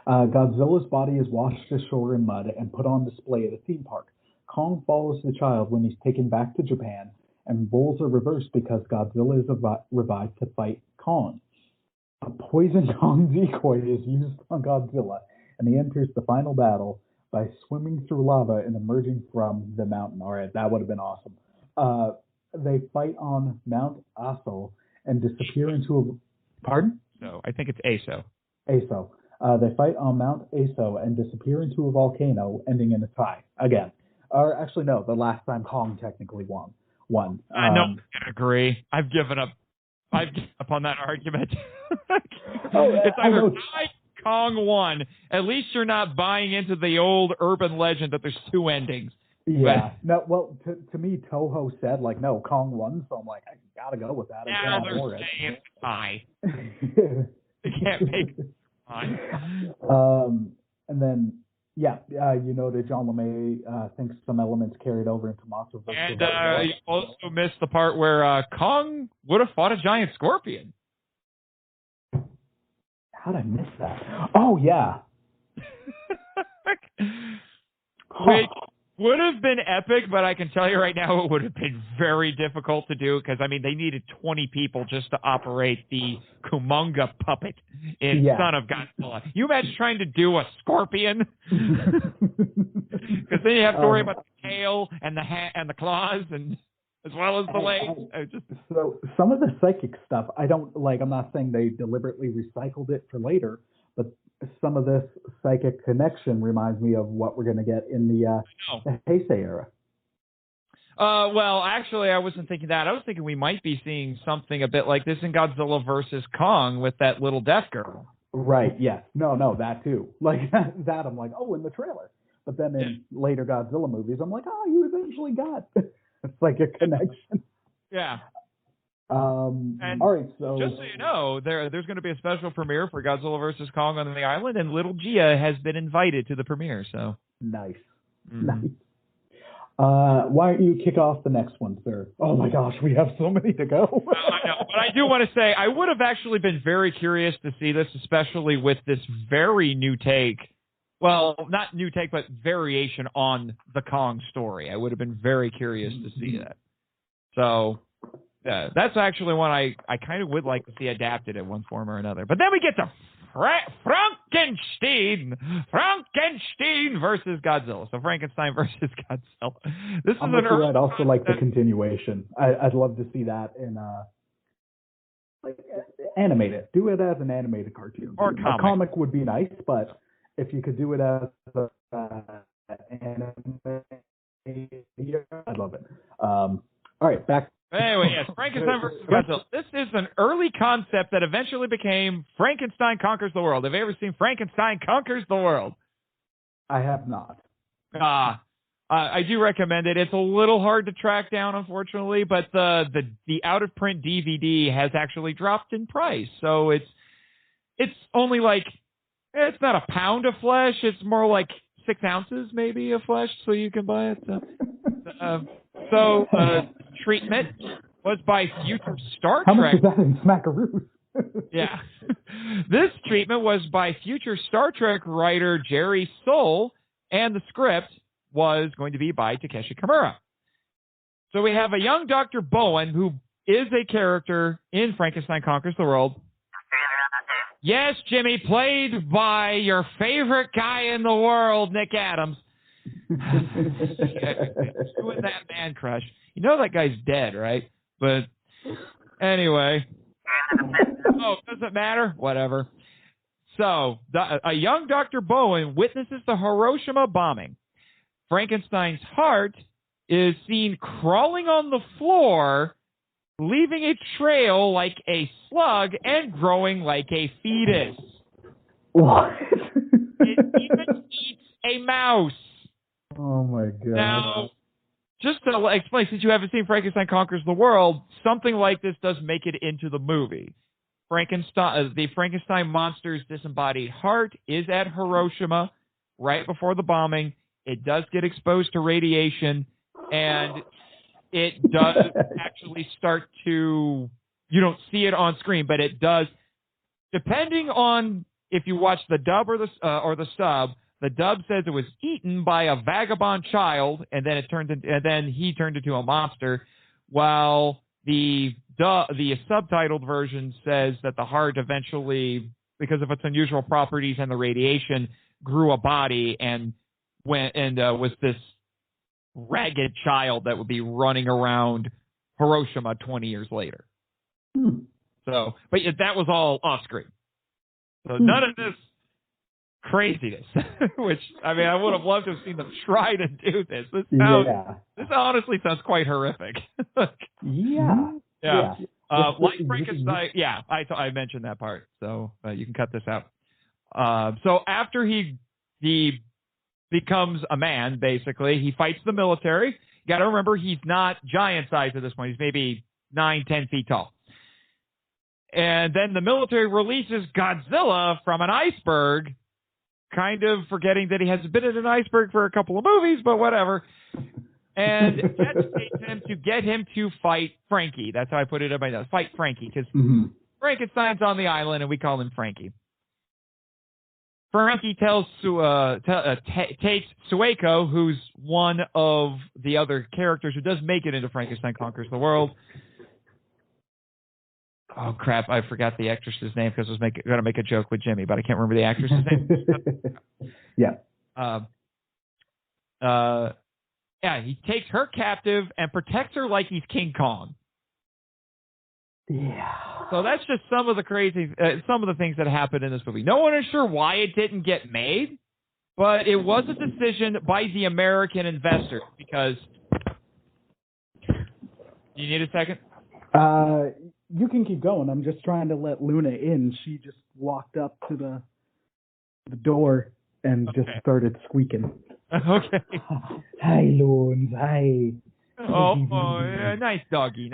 Godzilla's body is washed ashore in mud and put on display at a theme park. Kong follows the child when he's taken back to Japan, and roles are reversed because Godzilla is revived to fight Kong. A poison Kong decoy is used on Godzilla, and he enters the final battle by swimming through lava and emerging from the mountain. All right, that would have been awesome. They fight on Mount Aso and disappear into a... Pardon? No, I think it's Aso. Aso. They fight on Mount Aso and disappear into a volcano, ending in a tie. Again. Or actually, no, the last time Kong technically won. I don't agree. I've given up on that argument. It's either Kong won. At least you're not buying into the old urban legend that there's two endings. Yeah. No. Well, to me, Toho said no, Kong won. So I'm like, I gotta go with that. Now they're saying it's a tie. They can't make it a tie. And then. Yeah, you noted John LeMay thinks some elements carried over into Monster vs. And you also missed the part where Kong would have fought a giant scorpion. How did I miss that? Oh, yeah. Which would have been epic, but I can tell you right now it would have been very difficult to do because, they needed 20 people just to operate the Kumonga puppet in Son of Godzilla. You imagine trying to do a scorpion? Because then you have to worry about the tail and the and the claws and as well as the legs. So some of the psychic stuff, I'm not saying they deliberately recycled it for later, but some of this psychic connection reminds me of what we're going to get in the Heisei era. Well, actually, I wasn't thinking that. I was thinking we might be seeing something a bit like this in Godzilla versus Kong with that little deaf girl. Right, yes. No, that too. Like, that I'm like, oh, in the trailer. But then in later Godzilla movies, I'm like, oh, you eventually got. It's like a connection. Yeah. All right, so. Just so you know, there's going to be a special premiere for Godzilla vs. Kong on the island, and little Gia has been invited to the premiere, so. Nice. Mm-hmm. Nice. Why don't you kick off the next one, sir? Oh my gosh, we have so many to go. I know, but I do want to say I would have actually been very curious to see this, especially with this very new take. Well, not new take, but variation on the Kong story. I would have been very curious to see that. So that's actually one I kind of would like to see adapted in one form or another. But then we get to Frankenstein versus Godzilla. So Frankenstein versus Godzilla. This is I'd also like the continuation. I'd love to see that in like animate it. Do it as an animated cartoon. Or comic. A comic would be nice, but if you could do it as anime, I'd love it. All right, back. Anyway, yes, Frankenstein versus Godzilla. This is an early concept that eventually became Frankenstein Conquers the World. Have you ever seen Frankenstein Conquers the World? I have not. I do recommend it. It's a little hard to track down, unfortunately, but the out-of-print DVD has actually dropped in price. So it's only like, it's not a pound of flesh. It's more like 6 ounces maybe of flesh, so you can buy it. So treatment was by future Star Trek. How much is that in Smackaroos? Yeah. This treatment was by future Star Trek writer Jerry Soule, and the script was going to be by Takeshi Kimura. So we have a young Dr. Bowen, who is a character in Frankenstein Conquers the World. Yes, Jimmy, played by your favorite guy in the world, Nick Adams. Doing that man crush. You know that guy's dead, right? But anyway. Oh, doesn't matter? Whatever. So, a young Dr. Bowen witnesses the Hiroshima bombing. Frankenstein's heart is seen crawling on the floor, leaving a trail like a slug and growing like a fetus. What? It even eats a mouse. Oh my god. Now, just to explain, since you haven't seen Frankenstein Conquers the World, something like this does make it into the movie. The Frankenstein monster's disembodied heart is at Hiroshima right before the bombing. It does get exposed to radiation, and it does actually start to, you don't see it on screen, but it does, depending on if you watch the dub or the sub. The dub says it was eaten by a vagabond child, and then he turned into a monster, while the subtitled version says that the heart eventually, because of its unusual properties and the radiation, grew a body and was this ragged child that would be running around Hiroshima 20 years later. So, but that was all off screen. So none of this craziness, which, I mean, I would have loved to have seen them try to do this. This honestly sounds quite horrific. Yeah. Like Frankenstein, I mentioned that part, so you can cut this out. So after he becomes a man, basically, he fights the military. You got to remember, he's not giant size at this point. He's maybe 9-10 feet tall. And then the military releases Godzilla from an iceberg, kind of forgetting that he has been in an iceberg for a couple of movies, but whatever. And agitates him to get him to fight Frankie. That's how I put it in my notes. Fight Frankie, because Frankenstein's on the island, and we call him Frankie. Frankie takes Sueko, who's one of the other characters who does make it into Frankenstein Conquers the World. Oh, crap. I forgot the actress's name because I was going to make a joke with Jimmy, but I can't remember the actress's name. He takes her captive and protects her like he's King Kong. Yeah. So that's just some of the things that happened in this movie. No one is sure why it didn't get made, but it was a decision by the American investors because... Do you need a second? You can keep going. I'm just trying to let Luna in. She just walked up to the door and just started squeaking. Okay. Hi, Loons. Hi. Oh, yeah, nice doggy.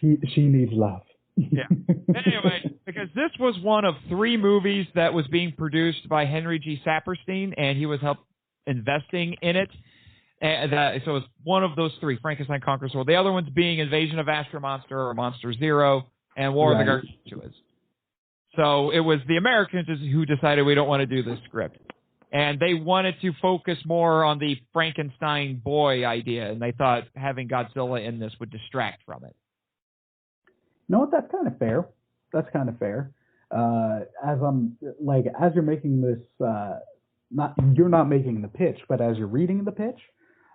She needs love. Yeah. Anyway, because this was one of 3 movies that was being produced by Henry G. Saperstein, and he was investing in it. And so it's one of those 3, Frankenstein Conquers the World. The other ones being Invasion of Astro Monster or Monster Zero and War of the Gargantuas. So it was the Americans who decided we don't want to do this script. And they wanted to focus more on the Frankenstein boy idea, and they thought having Godzilla in this would distract from it. No, that's kind of fair. As you're making this, you're not making the pitch, but as you're reading the pitch,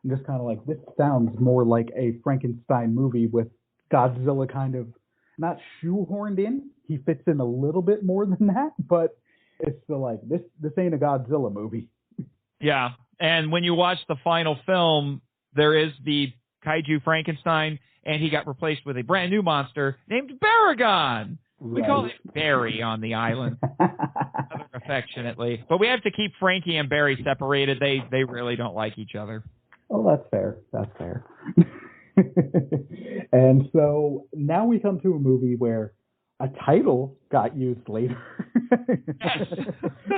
I'm just kind of like, this sounds more like a Frankenstein movie with Godzilla kind of not shoehorned in. He fits in a little bit more than that, but it's still like, this ain't a Godzilla movie. Yeah, and when you watch the final film, there is the Kaiju Frankenstein, and he got replaced with a brand new monster named Baragon. We call him Barry on the island, affectionately. But we have to keep Frankie and Barry separated. They really don't like each other. Oh, that's fair. And so now we come to a movie where a title got used later. Yes.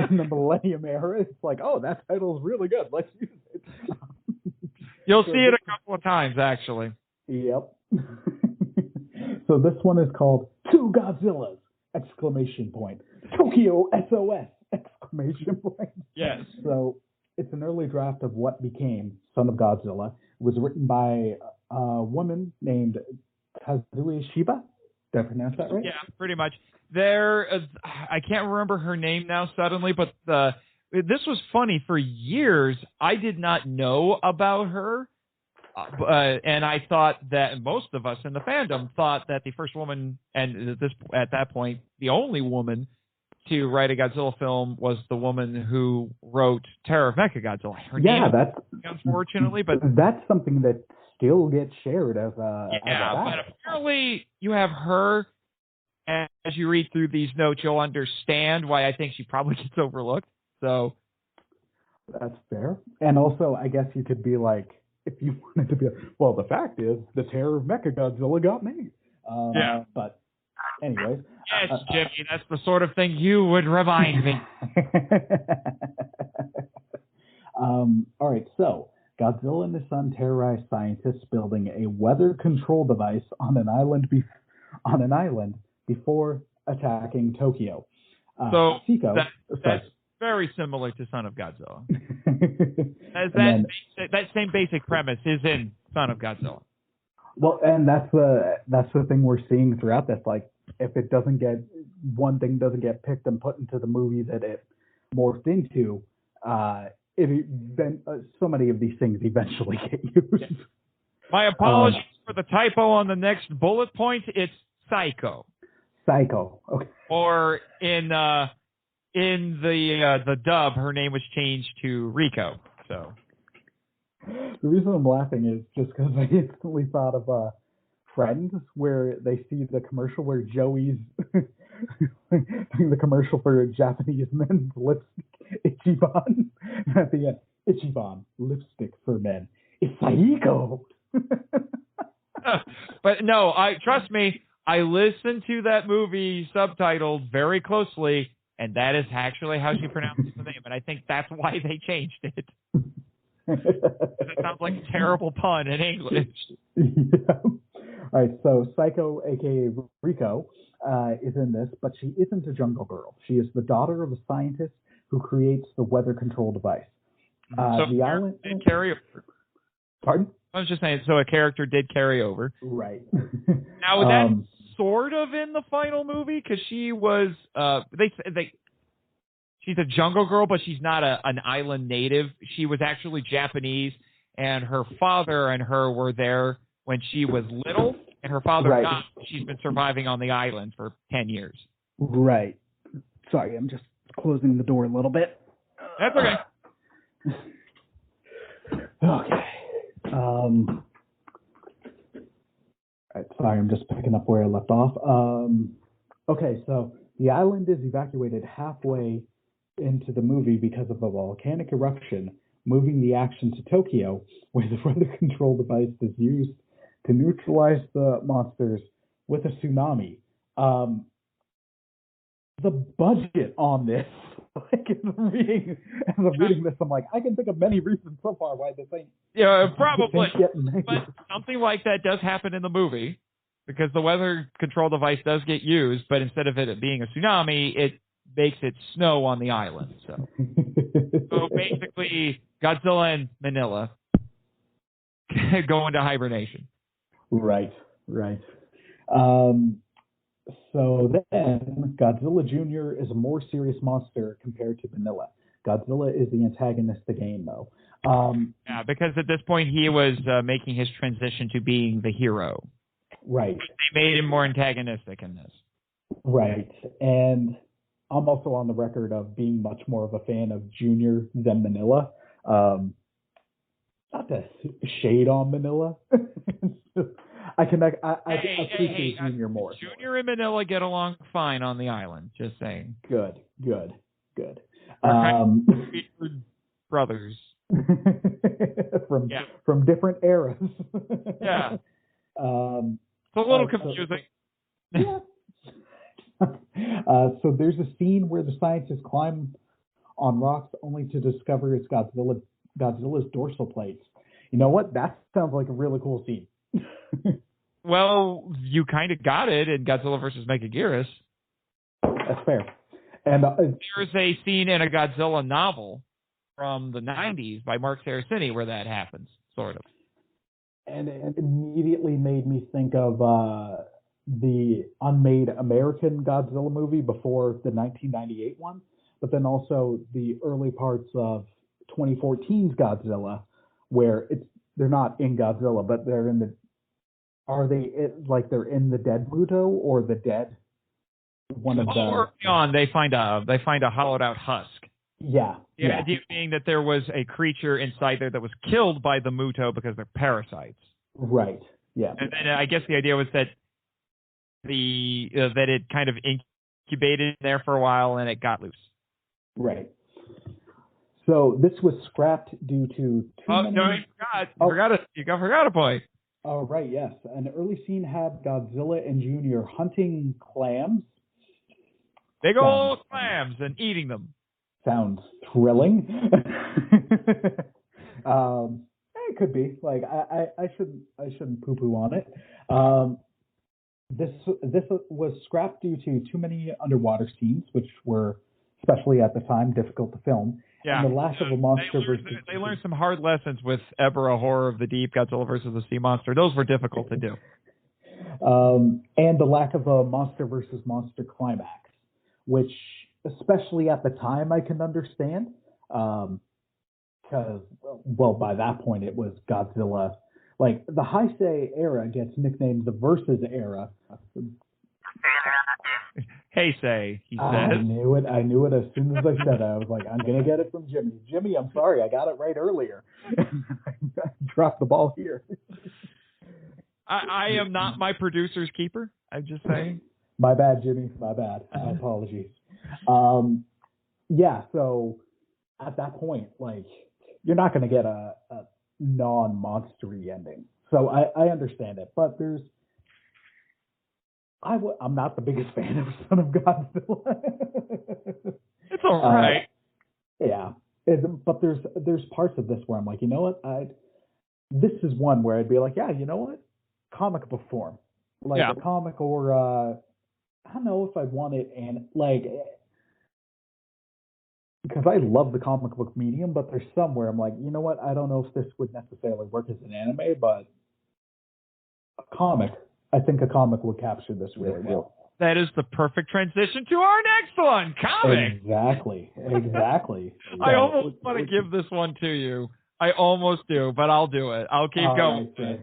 In the Millennium era. It's like, oh, that title's really good. Let's use it. You'll see it a couple of times, actually. Yep. So this one is called Two Godzillas! Exclamation point. Tokyo SOS! Exclamation point. Yes. So it's an early draft of what became Son of Godzilla. It was written by a woman named Kazue Shiba. Did I pronounce that right? Yeah, pretty much. I can't remember her name now suddenly, but this was funny. For years, I did not know about her. And I thought that most of us in the fandom thought that the first woman, and at that point, the only woman to write a Godzilla film was the woman who wrote Terror of Mechagodzilla. Her name, unfortunately, but that's something that still gets shared as a but apparently you have her. And as you read through these notes, you'll understand why I think she probably gets overlooked. So that's fair. And also, I guess you could be like, if you wanted to be, well, the fact is, the Terror of Mechagodzilla got made. But anyways. Yes, Jimmy, that's the sort of thing you would remind me. All right, so Godzilla and his son terrorize scientists building a weather control device on an island before attacking Tokyo. That's very similar to Son of Godzilla. That same basic premise is in Son of Godzilla. Well, and that's the thing we're seeing throughout this. Like, if one thing doesn't get picked and put into the movie that it morphed into, then so many of these things eventually get used. My apologies for the typo on the next bullet point. It's Psycho. Psycho. Okay. Or in the dub, her name was changed to Rico. So the reason I'm laughing is just because I instantly thought of Friends, where they see the commercial where Joey's doing the commercial for Japanese men's lipstick, Ichiban. And at the end, Ichiban, lipstick for men. It's Psycho. But no, trust me, I listened to that movie subtitled very closely, and that is actually how she pronounces the name, and I think that's why they changed it. It sounds like a terrible pun in English. Yeah. All right, so Psycho, a.k.a. Rico, is in this, but she isn't a jungle girl. She is the daughter of a scientist who creates the weather control device. So the island did carry over. Pardon? I was just saying, so a character did carry over. Right. Now, that's sort of in the final movie, because she was, she's a jungle girl, but she's not an island native. She was actually Japanese, and her father and her were there when she was little, and her father died. She's been surviving on the island for 10 years. Right. Sorry, I'm just closing the door a little bit. That's okay. Okay. Right, sorry, I'm just picking up where I left off. Okay, so the island is evacuated halfway into the movie because of a volcanic eruption, moving the action to Tokyo, where the weather control device is used to neutralize the monsters with a tsunami. The budget on this, like as I'm reading this, I'm like, I can think of many reasons so far why this ain't. Yeah, probably. But something like that does happen in the movie because the weather control device does get used, but instead of it being a tsunami, it makes it snow on the island. So basically, Godzilla and Manila go into hibernation. Right. So then, Godzilla Jr. is a more serious monster compared to Manila. Godzilla is the antagonist of the game, though. Yeah, because at this point he was making his transition to being the hero. Right. They made him more antagonistic in this. Right. And I'm also on the record of being much more of a fan of Junior than Manila. Not to shade on Manila. I appreciate Junior more. Junior and Manila get along fine on the island. Just saying. Good. Brothers. from different eras. Yeah. It's a little confusing. Yeah. So there's a scene where the scientists climb on rocks only to discover it's Godzilla's dorsal plates. You know what? That sounds like a really cool scene. Well, you kind of got it in Godzilla versus Megaguirus. That's fair. And there's a scene in a Godzilla novel from the 90s by Mark Saraceni where that happens, sort of. And it immediately made me think of the unmade American Godzilla movie before the 1998 one, but then also the early parts of 2014's Godzilla, where they're not in Godzilla, but they're in the. Are they they're in the dead Muto or the dead one of the? Early on, they find a hollowed out husk. Yeah. The idea being that there was a creature inside there that was killed by the Muto because they're parasites. Right. Yeah. And then I guess the idea was that that it kind of incubated there for a while and it got loose. Right. So this was scrapped due to too many... No, you forgot a point. Oh, right, yes. An early scene had Godzilla and Junior hunting clams. Big old clams and eating them. Sounds thrilling. It could be. Like I shouldn't poo-poo on it. This was scrapped due to too many underwater scenes, which were, especially at the time, difficult to film. Yeah. And the lack of a monster they learned some hard lessons with Ebra, Horror of the Deep, Godzilla versus the Sea Monster. Those were difficult to do. And the lack of a monster versus monster climax, which, especially at the time, I can understand. Because, by that point, it was Godzilla. Like, the Heisei era gets nicknamed the Versus era. Heisei, he says. I knew it as soon as I said it. I was like, I'm going to get it from Jimmy. Jimmy, I'm sorry, I got it right earlier. I dropped the ball here. I am not my producer's keeper. I'm just saying. My bad, Jimmy. My bad. Apologies. So at that point, like, you're not going to get a non-monstery ending. So I understand it, but I'm not the biggest fan of Son of Godzilla. It's all right. But there's parts of this where I'm like, you know what? This is one where I'd be like, yeah, you know what? Comic book form, like a comic, or I don't know if I'd want it, and like, because I love the comic book medium, but there's some where I'm like, you know what? I don't know if this would necessarily work as an anime, but a comic. I think a comic would capture this really well. That is the perfect transition to our next one, comic. Exactly. I almost want to give this one to you. I almost do, but I'll do it. I'll keep going. Right.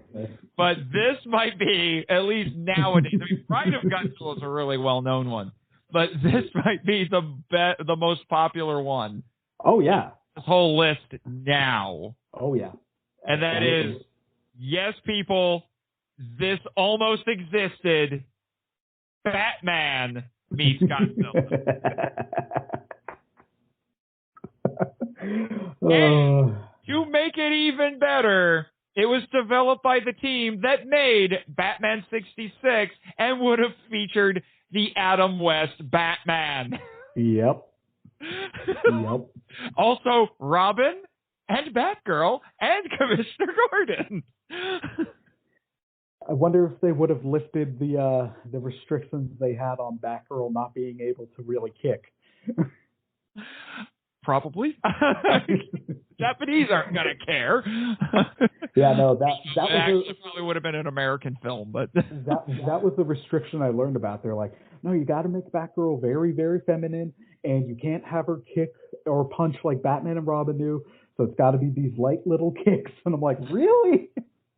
But this might be, at least nowadays, Pride of Godzilla is a really well-known one, but this might be the most popular one. Oh, yeah. This whole list now. Oh, yeah. And that is, yes, people, this almost existed. Batman meets Godzilla. And to make it even better, it was developed by the team that made Batman 66 and would have featured the Adam West Batman. Yep. Also, Robin and Batgirl and Commissioner Gordon. I wonder if they would have lifted the restrictions they had on Batgirl not being able to really kick. Probably. Japanese aren't gonna care. Yeah, no, that was probably would have been an American film, but that was the restriction I learned about. They're like, no, you got to make Batgirl very, very feminine, and you can't have her kick or punch like Batman and Robin do. So it's got to be these light little kicks. And I'm like, really?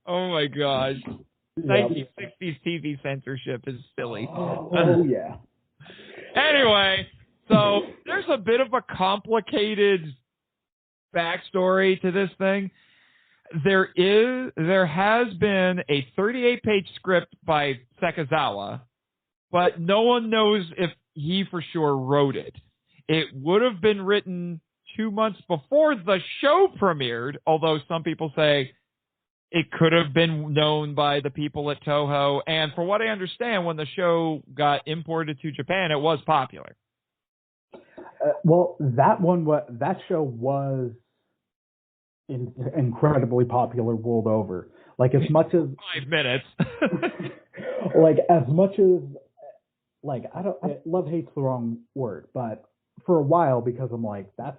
Oh my gosh. Yep. 1960s TV censorship is silly. Oh yeah. Anyway, so there's a bit of a complicated backstory to this thing. There has been a 38-page script by Sekizawa, but no one knows if he for sure wrote it. It would have been written 2 months before the show premiered, although some people say it could have been known by the people at Toho. And for what I understand, when the show got imported to Japan, it was popular. Well, that show was incredibly popular world over. Like as much as 5 minutes. like as much as like love hate's the wrong word, but for a while because I'm like that's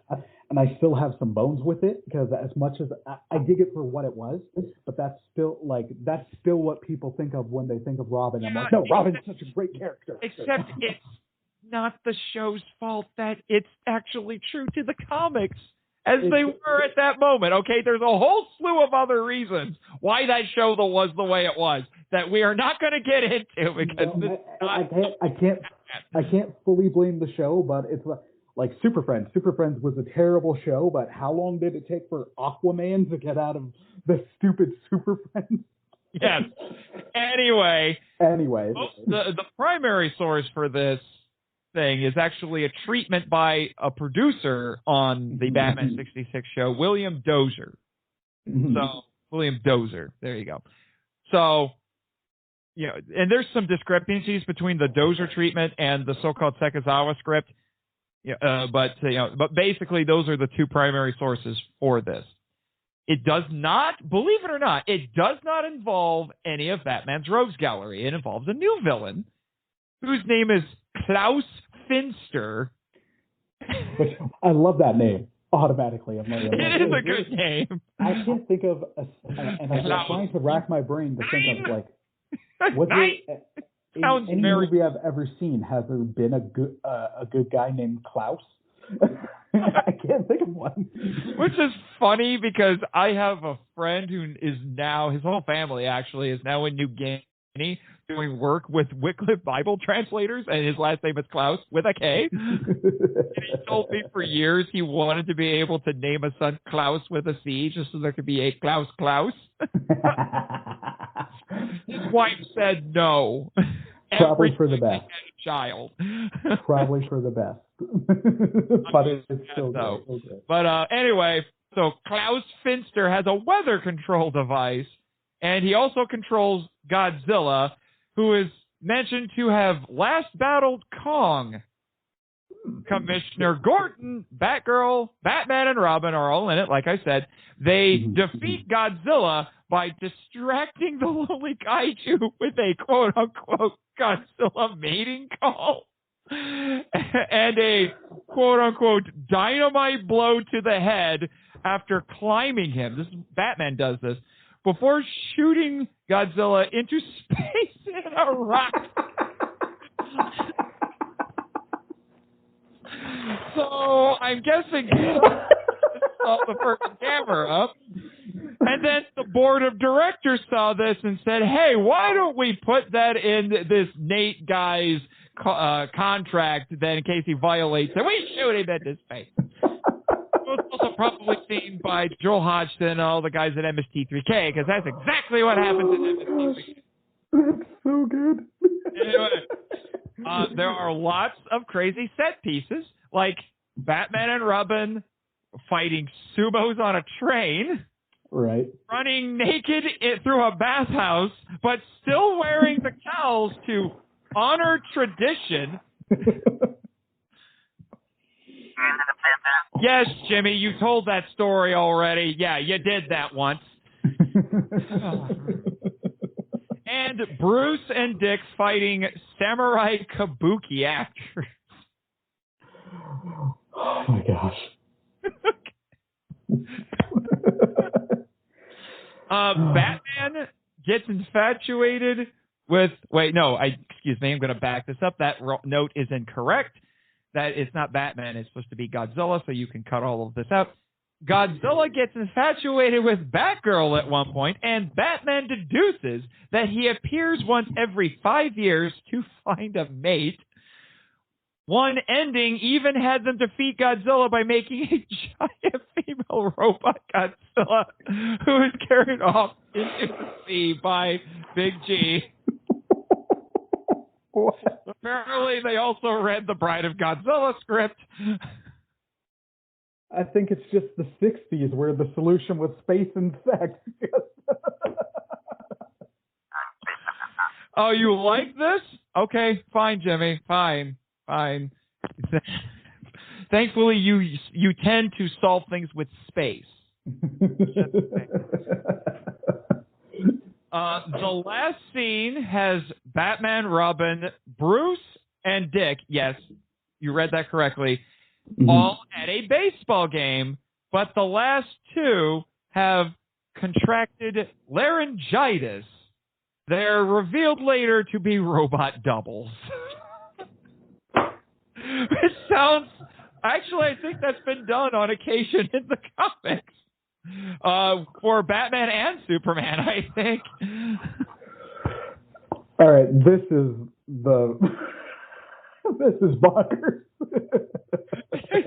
and I still have some bones with it because as much as I dig it for what it was, but that's still what people think of when they think of Robin. I'm like, no, Robin's such a great character. Except it's not the show's fault that it's actually true to the comics as they were at that moment. Okay, there's a whole slew of other reasons why that show was the way it was that we are not going to get into because I can't fully blame the show, but it's like Super Friends. Super Friends was a terrible show, but how long did it take for Aquaman to get out of the stupid Super Friends? Yes. Anyway, the primary source for this thing is actually a treatment by a producer on the Batman 66 show, William Dozier. So, William Dozier. There you go. So, you know, and there's some discrepancies between the Dozier treatment and the so-called Sekizawa script. But basically those are the two primary sources for this. It does not, believe it or not, it does not involve any of Batman's rogues gallery. It involves a new villain whose name is Klaus Finster. Which I love that name automatically. I'm like, it is a good name. I can't think of and I'm trying to rack my brain to think of like was it in any movie I've ever seen, has there been a good guy named Klaus? I can't think of one. Which is funny because I have a friend who is now, his whole family actually is now in New Guinea doing work with Wycliffe Bible translators, and his last name is Klaus with a K. And he told me for years he wanted to be able to name a son Klaus with a C just so there could be a Klaus. His wife said no. Probably for the best. Child. Probably for the best. But it's still good. But anyway, so Klaus Finster has a weather control device, and he also controls Godzilla, who is mentioned to have last battled Kong. Commissioner Gordon, Batgirl, Batman, and Robin are all in it, like I said. They defeat Godzilla by distracting the lonely kaiju with a quote-unquote Godzilla mating call and a quote-unquote dynamite blow to the head after climbing him. Batman does this before shooting Godzilla into space in a rocket. So I'm guessing saw the first camera up, and then the board of directors saw this and said, "Hey, why don't we put that in this Nate guy's contract? Then in case he violates it, we shoot him into space." It was also probably seen by Joel Hodgson and all the guys at MST3K, because that's exactly what happens in MST3K. That's so good. Anyway, there are lots of crazy set pieces, like Batman and Robin fighting sumos on a train. Right. Running naked through a bathhouse, but still wearing the cowls to honor tradition. Yes, Jimmy, you told that story already. Yeah, you did that once. And Bruce and Dick fighting samurai kabuki actors. Oh my gosh. Batman gets infatuated with. Excuse me. I'm going to back this up. That note is incorrect. That it's not Batman. It's supposed to be Godzilla. So you can cut all of this out. Godzilla gets infatuated with Batgirl at one point, and Batman deduces that he appears once every 5 years to find a mate. One ending even had them defeat Godzilla by making a giant female robot Godzilla who is carried off into the sea by Big G. What? Apparently, they also read the Bride of Godzilla script. I think it's just the 60s where the solution was space and sex. Oh, you like this? Okay, fine, Jimmy. Fine. Thankfully, you tend to solve things with space. The last scene has Batman, Robin, Bruce, and Dick. Yes, you read that correctly. All at a baseball game, but the last two have contracted laryngitis. They're revealed later to be robot doubles. It sounds... Actually, I think that's been done on occasion in the comics. For Batman and Superman, I think. All right, this is bonkers.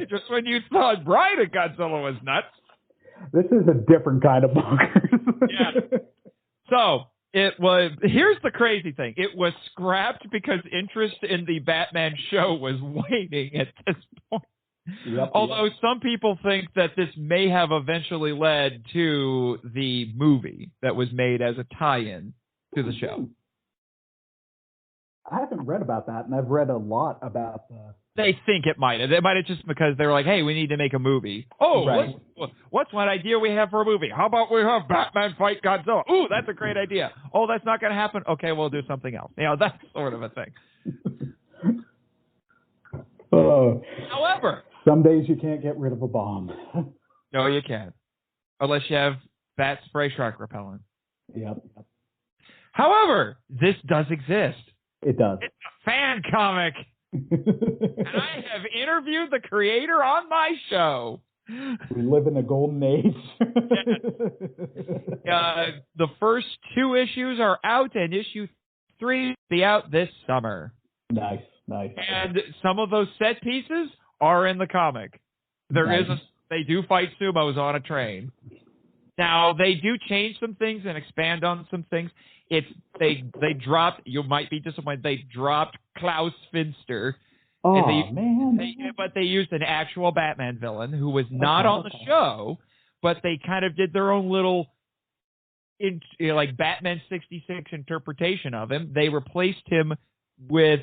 Just when you thought Bride of Godzilla was nuts. This is a different kind of bonkers. Yeah. So, here's the crazy thing. It was scrapped because interest in the Batman show was waning at this point. Although some people think that this may have eventually led to the movie that was made as a tie-in to the show. I haven't read about that, and I've read a lot about the... They think it might have. It might have just because they were like, hey, we need to make a movie. Oh, right. What's one idea we have for a movie? How about we have Batman fight Godzilla? Ooh, that's a great idea. Oh, that's not going to happen? Okay, we'll do something else. That sort of a thing. However... Some days you can't get rid of a bomb. No, you can't. Unless you have bat spray shark repellent. Yep. However, this does exist. It does. It's a fan comic. And I have interviewed the creator on my show. We live in a golden age. The first 2 issues are out, and issue 3 will be out this summer. Nice. And some of those set pieces are in the comic. They do fight sumos on a train. Now, they do change some things and expand on some things. They dropped, you might be disappointed, they dropped Klaus Finster. Oh, man. But they used an actual Batman villain who was not on the show, but they kind of did their own little, like Batman 66 interpretation of him. They replaced him with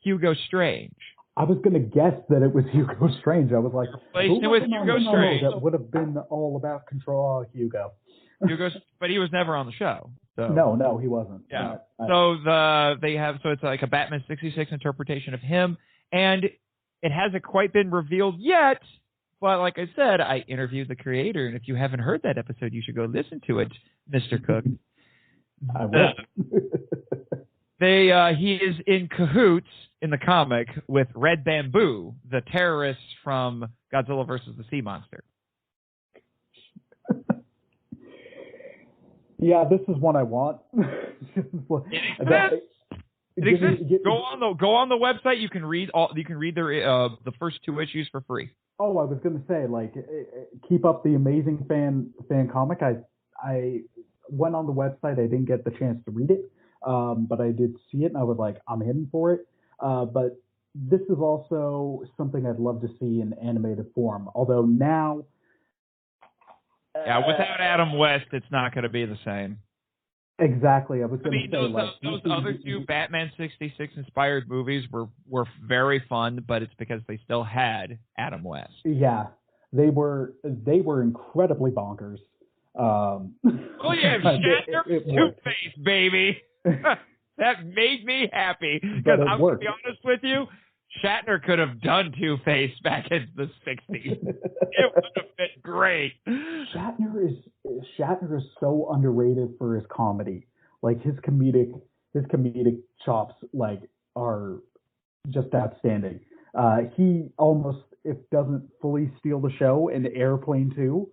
Hugo Strange. I was going to guess that it was Hugo Strange. I was like, replaced him with Hugo Strange. That would have been all about control of Hugo. But he was never on the show. So. No, he wasn't. Yeah. So it's like a Batman 66 interpretation of him, and it hasn't quite been revealed yet. But like I said, I interviewed the creator, and if you haven't heard that episode, you should go listen to it, Mr. Cook. I will. He is in cahoots in the comic with Red Bamboo, the terrorists from Godzilla versus the Sea Monster. Yeah, this is one I want. It exists. Go on the website. You can read the first 2 issues for free. Oh, I was going to say, like, keep up the amazing fan comic. I went on the website. I didn't get the chance to read it. but I did see it and I was like, I'm in for it. But this is also something I'd love to see in animated form. Although now, Yeah, without Adam West, it's not going to be the same. exactly. I was going to say those other two Batman 66 inspired movies were very fun, but it's because they still had Adam West. Yeah, they were incredibly bonkers. Oh yeah, Shatner Two-Face, baby. That made me happy because I'm going to be honest with you, Shatner could have done Two-Face back in the 60s. It would have been great. Shatner is so underrated for his comedy. Like his comedic chops are just outstanding. He almost, if doesn't fully steal the show in Airplane 2,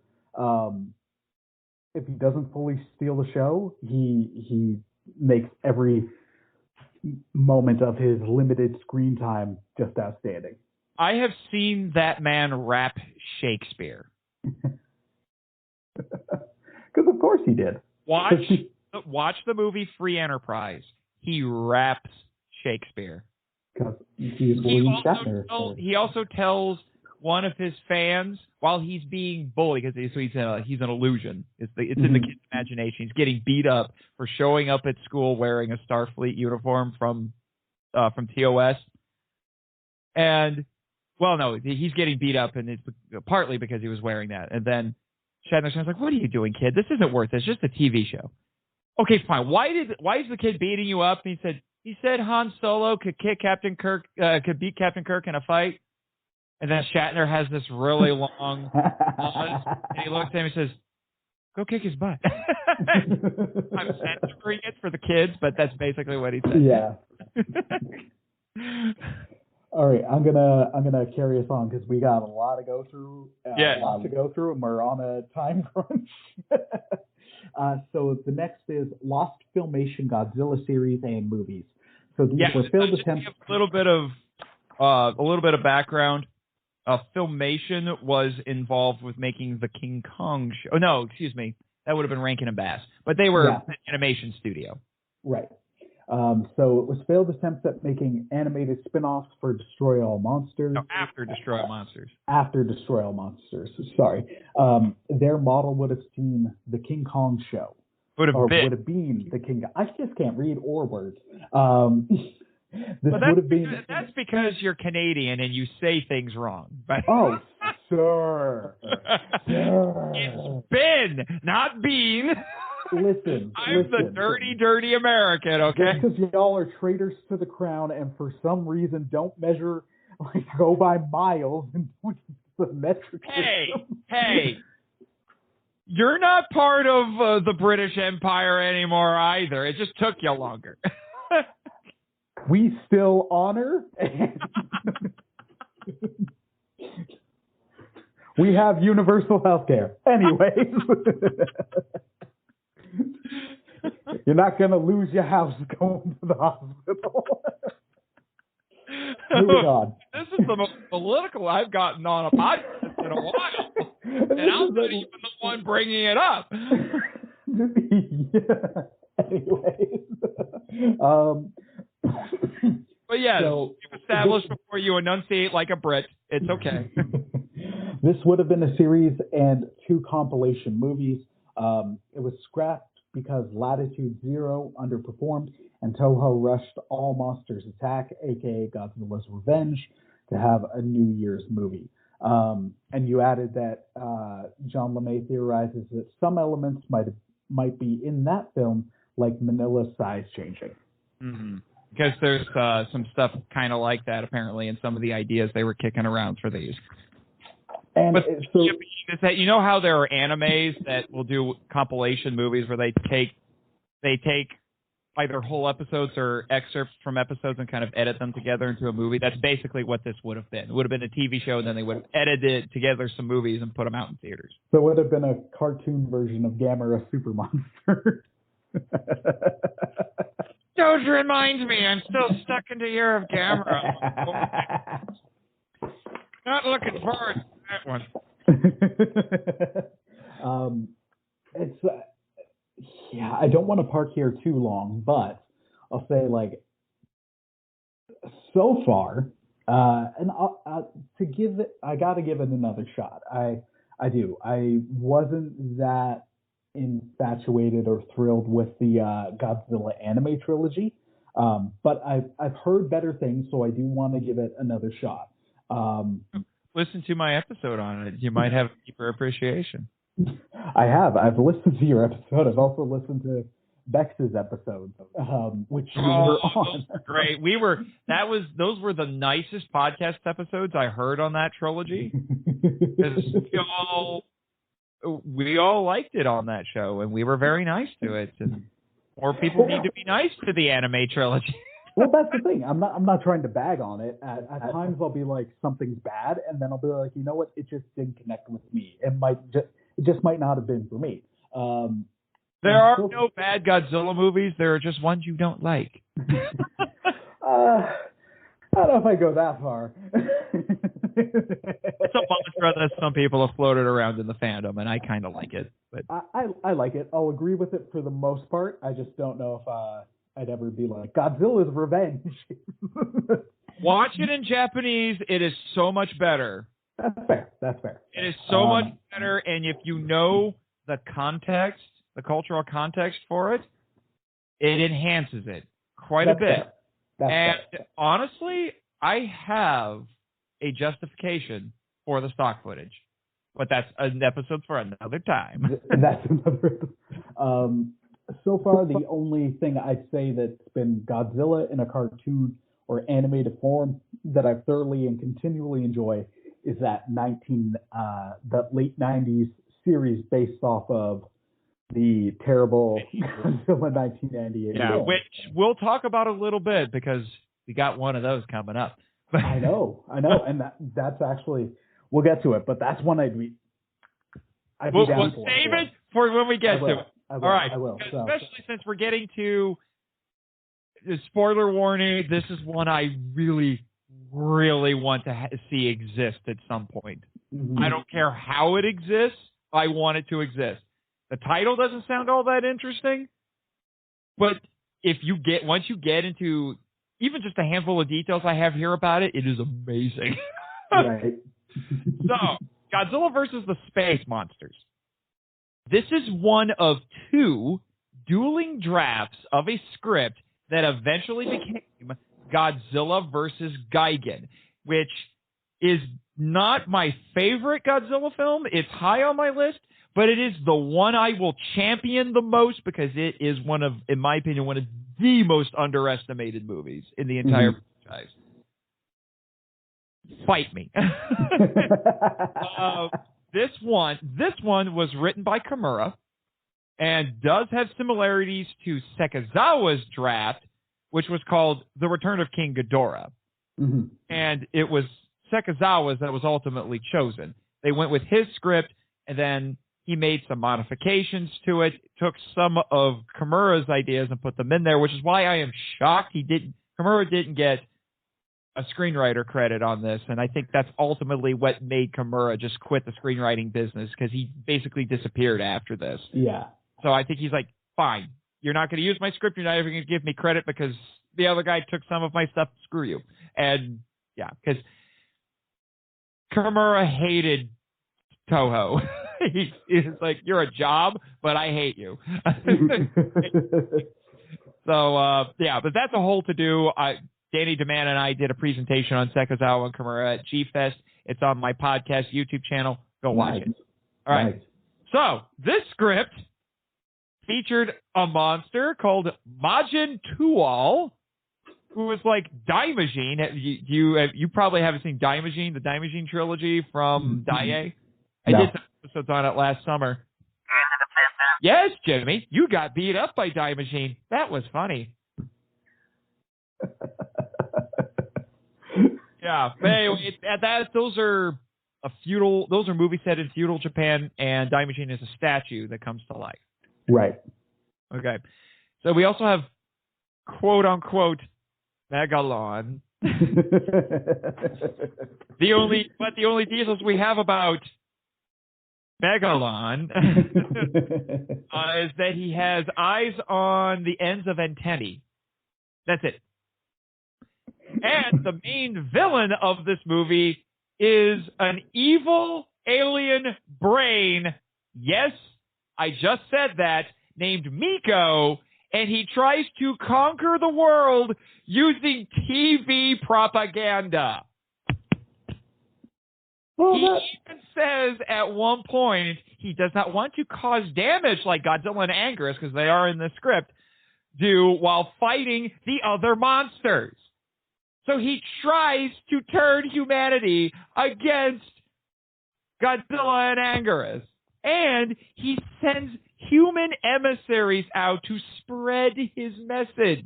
if he doesn't fully steal the show, he makes every moment of his limited screen time just outstanding. I have seen that man rap Shakespeare. Because of course he did. Watch the movie Free Enterprise. He raps Shakespeare. Because he's William Shatner. He also tells one of his fans while he's being bullied, because he's an illusion. It's in the kid's imagination. He's getting beat up for showing up at school wearing a Starfleet uniform from TOS. And well, no, he's getting beat up, and it's partly because he was wearing that. And then Shatner's like, "What are you doing, kid? This isn't worth it. It's just a TV show." Okay, fine. Why is the kid beating you up? And he said Han Solo could beat Captain Kirk in a fight. And then Shatner has this really long pause, and he looks at him and says, "Go kick his butt." I'm censoring it for the kids, but that's basically what he said. Yeah. All right, I'm gonna carry us on because we got a lot to go through. A lot to go through, and we're on a time crunch. So the next is Lost Filmation Godzilla series and movies. So these were failed attempts. A little bit of background. Filmation was involved with making the King Kong show. Oh no, excuse me, that would have been Rankin and Bass, but they were an animation studio. Right. So it was failed attempts at making animated spin-offs for Destroy All Monsters. No, after Destroy All Monsters. After Destroy All Monsters. Sorry. Their model would have seen the King Kong show. Would have been the King. I just can't read or words. That's because you're Canadian and you say things wrong. But oh, sir. It's been, not been. Listen. I'm the dirty American, okay? Just because y'all are traitors to the crown and for some reason don't go by miles and the metric system. Hey. You're not part of the British Empire anymore either. It just took you longer. We still honor. We have universal health care. Anyways. You're not going to lose your house going to the hospital. Moving on. This is the most political I've gotten on a podcast in a while. And I'm not even the one bringing it up. Anyways. But yeah, you establish before you enunciate like a Brit. It's okay. This would have been a series and 2 compilation movies. It was scrapped because Latitude Zero underperformed, and Toho rushed All Monsters Attack, aka Godzilla's Revenge, to have a New Year's movie. And you added that John LeMay theorizes that some elements might be in that film, like Manila's size changing. Mm-hmm. Because there's some stuff kind of like that, apparently, in some of the ideas they were kicking around for these. And but is that, you know how there are animes that will do compilation movies where they take either whole episodes or excerpts from episodes and kind of edit them together into a movie? That's basically what this would have been. It would have been a TV show, and then they would have edited together some movies and put them out in theaters. So it would have been a cartoon version of Gamera Super Monster. Don't remind me. I'm still stuck in the year of Gamera. Not looking forward to that one. I don't want to park here too long, but I'll say like so far, and I got to give it another shot. I do. I wasn't that infatuated or thrilled with the Godzilla anime trilogy, but I've heard better things, so I do want to give it another shot. Listen to my episode on it. You might have a deeper appreciation. I have. I've listened to your episode. I've also listened to Bex's episode, which you were on. Great. Those were the nicest podcast episodes I heard on that trilogy. Because we all liked it on that show, and we were very nice to it. And more people need to be nice to the anime trilogy. Well, that's the thing. I'm not trying to bag on it. At times, I'll be like, something's bad, and then I'll be like, you know what? It just didn't connect with me. It just might not have been for me. There are no bad Godzilla movies. There are just ones you don't like. I don't know if I go that far. It's a mantra that some people have floated around in the fandom, and I kind of like it. But I like it. I'll agree with it for the most part. I just don't know if I'd ever be like, Godzilla's revenge. Watch it in Japanese. It is so much better. That's fair. It is so much better, and if you know the context, the cultural context for it, it enhances it quite a bit. And honestly, I have a justification for the stock footage, but that's an episode for another time. That's another. So far, the only thing I'd say that's been Godzilla in a cartoon or animated form that I thoroughly and continually enjoy is that that late '90s series based off of the terrible Godzilla 1998. Yeah, which we'll talk about a little bit because we got one of those coming up. I know, and that's actually we'll get to it, but that's one I'd be we'll down for. Save it for when we get to it. All right, I will. Especially since we're getting to the spoiler warning. This is one I really, really want to see exist at some point. Mm-hmm. I don't care how it exists. I want it to exist. The title doesn't sound all that interesting, but once you get into even just a handful of details I have here about it, it is amazing. Right. So, Godzilla versus the Space Monsters. This is one of two dueling drafts of a script that eventually became Godzilla versus Gigan, which is not my favorite Godzilla film. It's high on my list, but it is the one I will champion the most because it is in my opinion, one of the most underestimated movies in the entire franchise. Fight me. This one was written by Kimura and does have similarities to Sekizawa's draft, which was called The Return of King Ghidorah. Mm-hmm. And it was Sekizawa's that was ultimately chosen. They went with his script, and then he made some modifications to it, took some of Kimura's ideas and put them in there, which is why I am shocked Kimura didn't get a screenwriter credit on this, and I think that's ultimately what made Kimura just quit the screenwriting business because he basically disappeared after this. Yeah. So I think he's like, fine, you're not going to use my script, you're not even going to give me credit because the other guy took some of my stuff, screw you. And yeah, because Kimura hated Toho. He's like, you're a job, but I hate you. So, yeah, but that's a whole to-do. Danny DeMann and I did a presentation on Sekizawa and Kimura at G-Fest. It's on my podcast YouTube channel. Go watch it. All right. Nice. So this script featured a monster called Majin Tuol, who was like Daimajin. You probably haven't seen Daimajin, the Daimajin trilogy from Daiei. I did some episodes on it last summer. Yes, Jimmy, you got beat up by Daimajin. That was funny. Yeah, but anyway, those are movies set in feudal Japan, and Daimajin is a statue that comes to life. Right. Okay. So we also have quote unquote Megalon. The only details we have about Megalon is that he has eyes on the ends of antennae. That's it. And the main villain of this movie is an evil alien brain. Yes, I just said that, named Miko, and he tries to conquer the world using TV propaganda. Well, He even says at one point he does not want to cause damage like Godzilla and Anguirus, because they are in the script, do while fighting the other monsters. So he tries to turn humanity against Godzilla and Anguirus. And he sends human emissaries out to spread his message.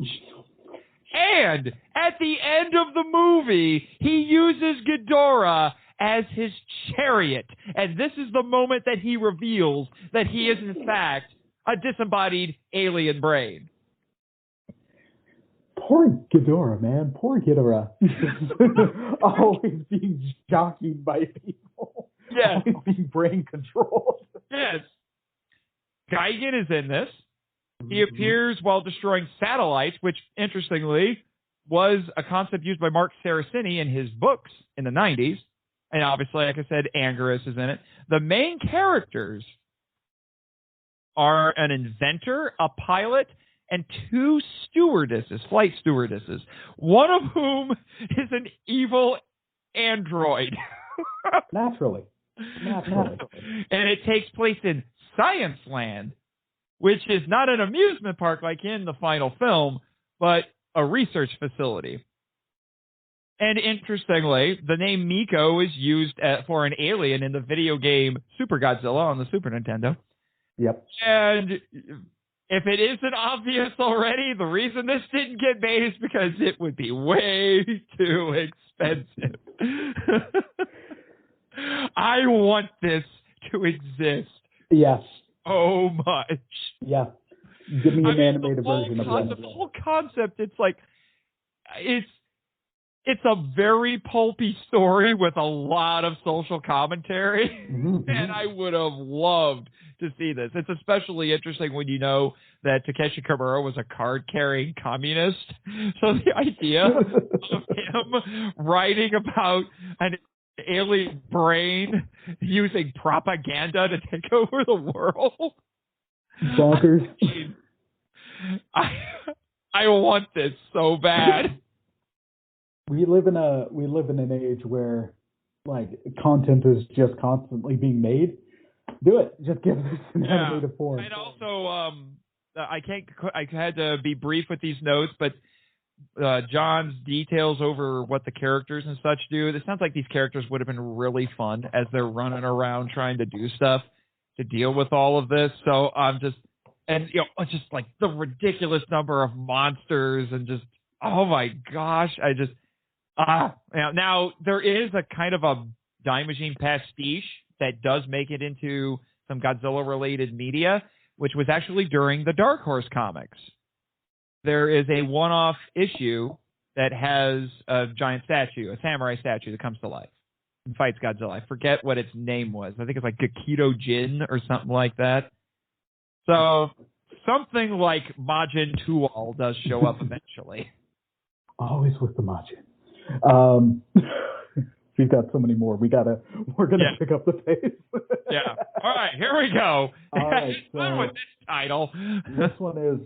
And at the end of the movie, he uses Ghidorah as his chariot. And this is the moment that he reveals that he is, in fact, a disembodied alien brain. Poor Ghidorah, man. Poor Ghidorah. Always being jockeyed by people. Yes. Always being brain controlled. Yes. Gigan is in this. He appears while destroying satellites, which, interestingly, was a concept used by Mark Saraceni in his books in the 90s. And obviously, like I said, Anguirus is in it. The main characters are an inventor, a pilot, and two stewardesses, flight stewardesses, one of whom is an evil android. Naturally. And it takes place in Science Land, which is not an amusement park like in the final film, but a research facility. And interestingly, the name Miko is used for an alien in the video game Super Godzilla on the Super Nintendo. Yep. And if it isn't obvious already, the reason this didn't get made is because it would be way too expensive. I want this to exist. Yes. So much. Yeah. Give me an animated version of that. The whole concept, it's like, it's a very pulpy story with a lot of social commentary, and I would have loved to see this. It's especially interesting when you know that Takeshi Kimura was a card-carrying communist. So the idea of him writing about an alien brain using propaganda to take over the world. Bonkers. I want this so bad. We live in an age where like content is just constantly being made. Do it. Just give this an animated form. And also, I had to be brief with these notes, but John's details over what the characters and such do. It sounds like these characters would have been really fun as they're running around trying to do stuff to deal with all of this. So I'm just like the ridiculous number of monsters and just, oh my gosh, now there is a kind of a Time Machine pastiche that does make it into some Godzilla-related media, which was actually during the Dark Horse comics. There is a one-off issue that has a giant statue, a samurai statue that comes to life and fights Godzilla. I forget what its name was. I think it's like Gakido Jin or something like that. So something like Majin Tuol does show up eventually. Always with the Majin. We've got so many more. We're gonna pick up the pace. Yeah. All right, here we go. All right. So with this title. This one is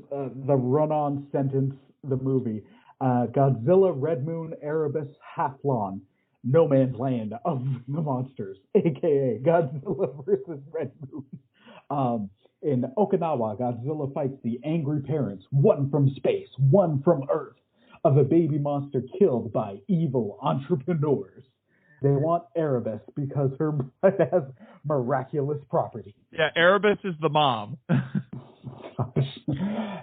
the run-on sentence. The movie Godzilla, Red Moon, Erebus, Hathlon, No Man's Land of the Monsters, aka Godzilla versus Red Moon. In Okinawa, Godzilla fights the angry parents, one from space, one from Earth, of a baby monster killed by evil entrepreneurs. They want Erebus because her blood has miraculous properties. Yeah, Erebus is the mom.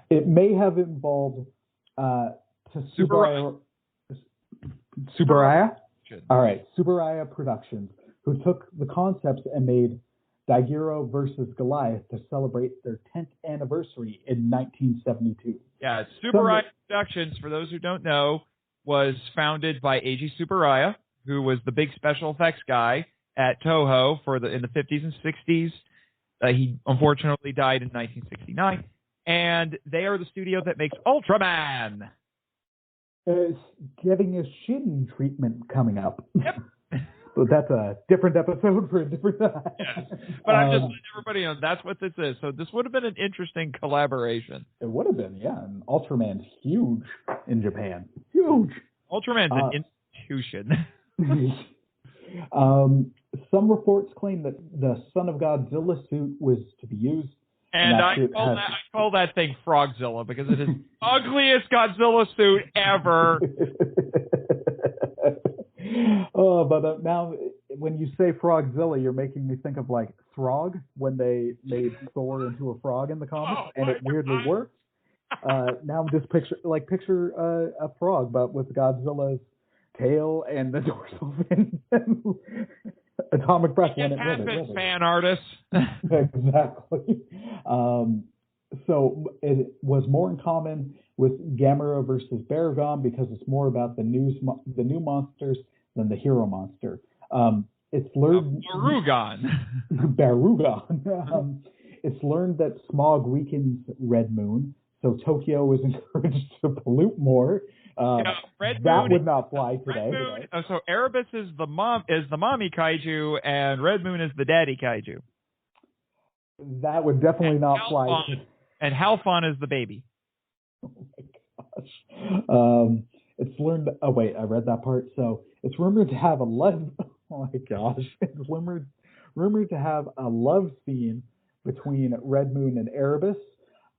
It may have involved Tsuburaya. All right, Tsuburaya Productions, who took the concepts and made Daigoro versus Goliath to celebrate their 10th anniversary in 1972. Yeah, Tsuburaya Productions, for those who don't know, was founded by Eiji Tsuburaya, who was the big special effects guy at Toho in the 50s and 60s. He unfortunately died in 1969. And they are the studio that makes Ultraman. Getting a shin treatment coming up. Yep. But that's a different episode for a different time. Yes. But I'm just letting everybody know that's what this is. So this would have been an interesting collaboration. It would have been, yeah. And Ultraman's huge in Japan. Huge. Ultraman's an institution. Some reports claim that the Son of Godzilla suit was to be used. And I call that thing Frogzilla because it is the ugliest Godzilla suit ever. But now when you say Frogzilla, you're making me think of like Throg when they made Thor into a frog in the comics, and it weirdly worked. Now I'm just picture a frog, but with Godzilla's tail and the dorsal fin. Atomic breath when it happens, fan artists. Exactly. So it was more in common with Gamera versus Baragon because it's more about the new monsters than the hero monster. It's learned Barugon. It's learned that smog weakens Red Moon, so Tokyo is encouraged to pollute more. That would not fly today. So Erebus is the mommy kaiju, and Red Moon is the daddy kaiju. That would definitely not fly. And Halfon is the baby. Oh my gosh. It's learned. Oh wait, I read that part. So it's rumored to have a love. Oh my gosh! It's rumored to have a love scene between Red Moon and Erebus.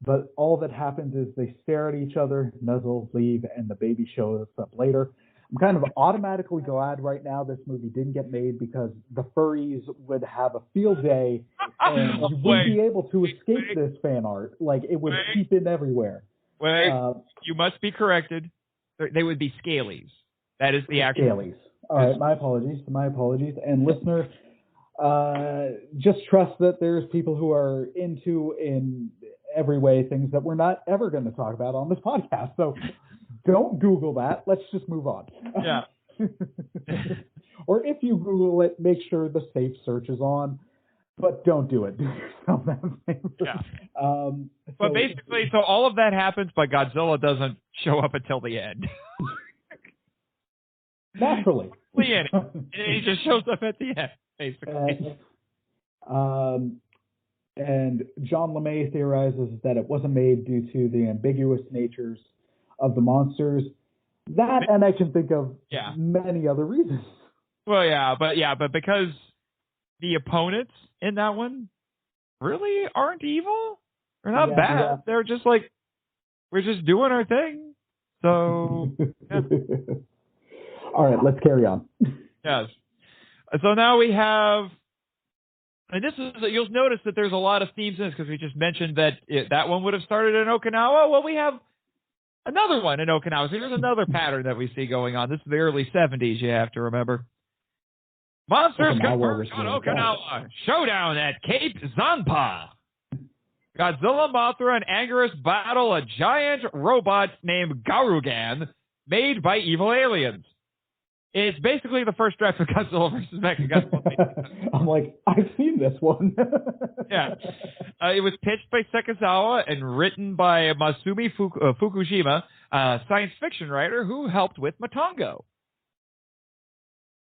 But all that happens is they stare at each other, nuzzle, leave, and the baby shows up later. I'm kind of automatically glad right now this movie didn't get made because the furries would have a field day and you wouldn't be able to escape this fan art. Like, it would seep in everywhere. You must be corrected. They would be scalies. That is the actual... Scalies. All right, my apologies. And listener, just trust that there's people who are into in every way things that we're not ever going to talk about on this podcast. So don't Google that. Let's just move on. Yeah. Or if you Google it, make sure the safe search is on, but don't do it. Do yourself that favor. Yeah. But basically, so all of that happens, but Godzilla doesn't show up until the end. Naturally. He just shows up at the end, basically. And John LeMay theorizes that it wasn't made due to the ambiguous natures of the monsters. That, and I can think of many other reasons. Well, but because the opponents in that one really aren't evil. They're not bad. Yeah. They're just like, we're just doing our thing. So, yeah. All right, let's carry on. Yes. So now we have... And this is, you'll notice that there's a lot of themes in this because we just mentioned that that one would have started in Okinawa. Well, we have another one in Okinawa. So here's another pattern that we see going on. This is the early 70s, you have to remember. Monsters converge on Okinawa. Showdown at Cape Zanpa. Godzilla, Mothra, and Anguirus battle a giant robot named Garugan made by evil aliens. It's basically the first draft of Godzilla versus Mechagodzilla. I'm like, I've seen this one. Yeah. It was pitched by Sekizawa and written by Masumi Fukushima, a science fiction writer who helped with Matango.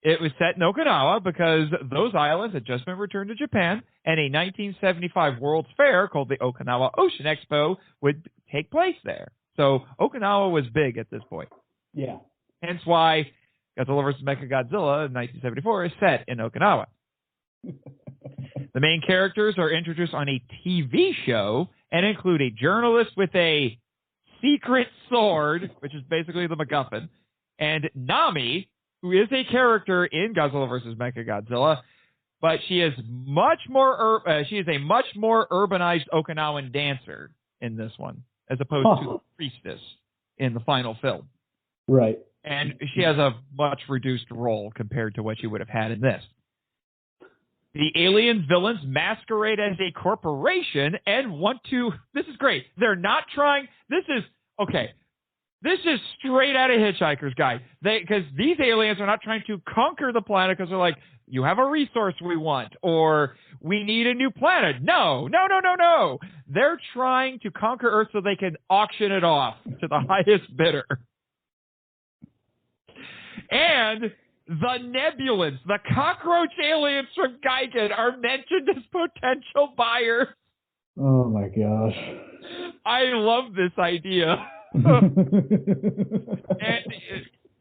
It was set in Okinawa because those islands had just been returned to Japan, and a 1975 World's Fair called the Okinawa Ocean Expo would take place there. So Okinawa was big at this point. Yeah. Hence why Godzilla vs. Mechagodzilla in 1974 is set in Okinawa. The main characters are introduced on a TV show and include a journalist with a secret sword, which is basically the MacGuffin, and Nami, who is a character in Godzilla vs. Mechagodzilla, but she is much more she is a much more urbanized Okinawan dancer in this one, as opposed to the priestess in the final film. Right. And she has a much reduced role compared to what she would have had in this. The alien villains masquerade as a corporation and want to... This is great. They're not trying... This is straight out of Hitchhiker's Guide. Because these aliens are not trying to conquer the planet because they're like, you have a resource we want, or we need a new planet. No. They're trying to conquer Earth so they can auction it off to the highest bidder. And the Nebulans, the cockroach aliens from Gigan, are mentioned as potential buyers. Oh my gosh. I love this idea. And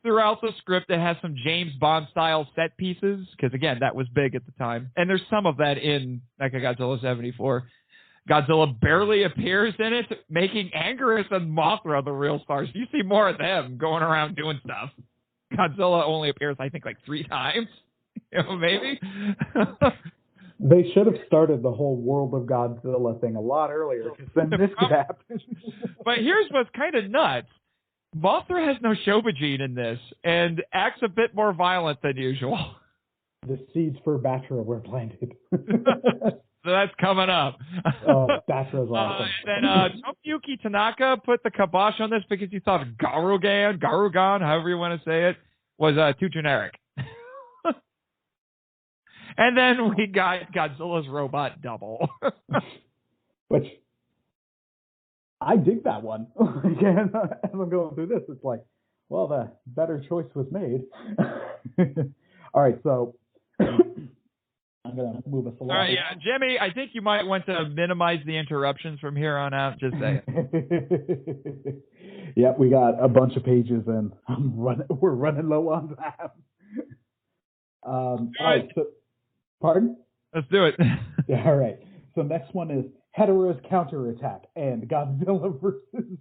throughout the script, it has some James Bond-style set pieces, because, again, that was big at the time. And there's some of that in Mechagodzilla 74. Godzilla barely appears in it, making Anguirus and Mothra the real stars. You see more of them going around doing stuff. Godzilla only appears, I think, like 3 times. Maybe. They should have started the whole World of Godzilla thing a lot earlier, because then this could happen. But here's what's kind of nuts. Mothra has no Shobajin in this, and acts a bit more violent than usual. The seeds for Batra were planted. So that's coming up. Oh, Batra's awesome. And then Tokiyuki Tanaka put the kibosh on this because he thought Garugan, however you want to say it, was too generic. And then we got Godzilla's robot double. Which, I dig that one. Again, as I'm going through this, it's like, well, the better choice was made. All right, so I'm going to move us along. All right, yeah. Jimmy, I think you might want to minimize the interruptions from here on out. Just say it. Yep, we got a bunch of pages, and we're running low on time. All right, so, pardon? Let's do it. Yeah, all right. So next one is Hedorah's Counterattack and Godzilla versus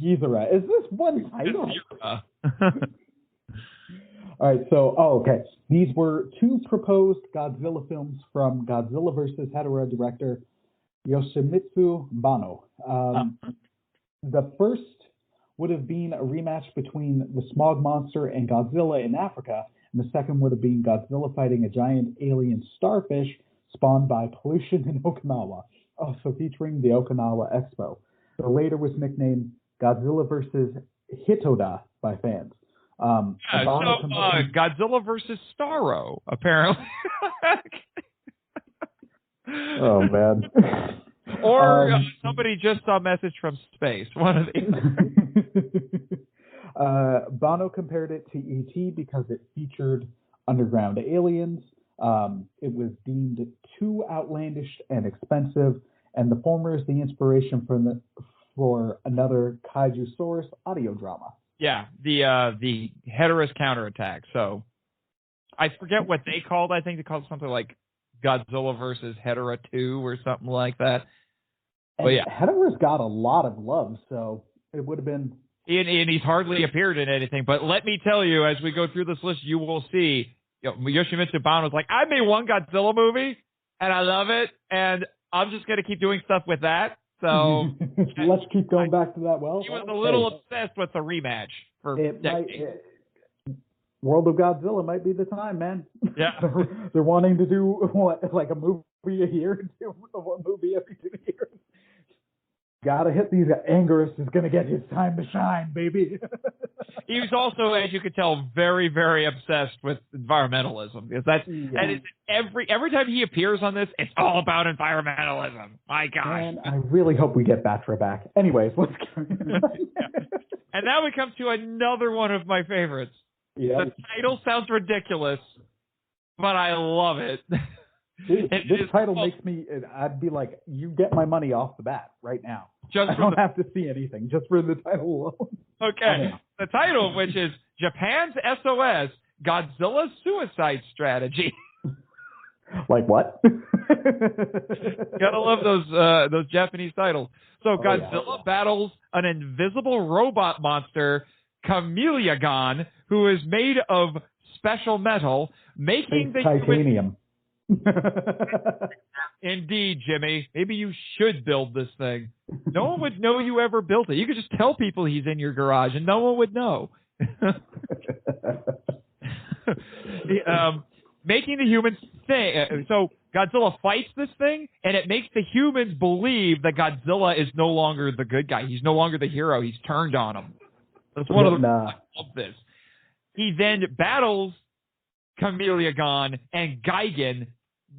Ghidorah. Is this one title? All right, so, okay. These were 2 proposed Godzilla films from Godzilla vs. Hedorah director Yoshimitsu Banno. The first would have been a rematch between the Smog Monster and Godzilla in Africa, and the second would have been Godzilla fighting a giant alien starfish spawned by pollution in Okinawa, also featuring the Okinawa Expo. The later was nicknamed Godzilla vs. Hitoda by fans. Godzilla versus Starro, apparently. Oh, man. Or somebody just saw a message from space. One of these. Banno compared it to E.T. because it featured underground aliens. It was deemed too outlandish and expensive, and the former is the inspiration for another Kaiju-saurus audio drama. Yeah, the Hedorah's Counterattack. So I forget what they called. I think they called it something like Godzilla versus Hedorah 2 or something like that. But yeah, Hedorah's got a lot of love, so it would have been. And he's hardly appeared in anything. But let me tell you, as we go through this list, you will see. Yoshimitsu Banno's like, I made one Godzilla movie, and I love it, and I'm just going to keep doing stuff with that. So let's keep going back to that. Well, he was a little obsessed with the rematch for decades. World of Godzilla might be the time, man. Yeah, they're wanting to do like a movie a year, one movie every 2 years. Gotta hit these. Anguirus is gonna get his time to shine, baby. He was also, as you could tell, very, very obsessed with environmentalism, because that's and it's every time he appears on this, it's all about environmentalism. My gosh! Man, I really hope we get Batra back. Anyways, let's go. And now we come to another one of my favorites. Yeah. The title sounds ridiculous, but I love it. Dude, this title makes me. I'd be like, you get my money off the bat right now. I don't have to see anything, just for the title alone. Okay. The title of which is Japan's SOS, Godzilla's Suicide Strategy. Like what? Gotta love those Japanese titles. So Godzilla battles an invisible robot monster, Chameleon, who is made of special metal, making the titanium. Indeed, Jimmy. Maybe you should build this thing. No one would know you ever built it. You could just tell people he's in your garage and no one would know. Making the humans think. So Godzilla fights this thing, and it makes the humans believe that Godzilla is no longer the good guy. He's no longer the hero. He's turned on him. That's one of the reasons I love this. He then battles Chameleon and Gigan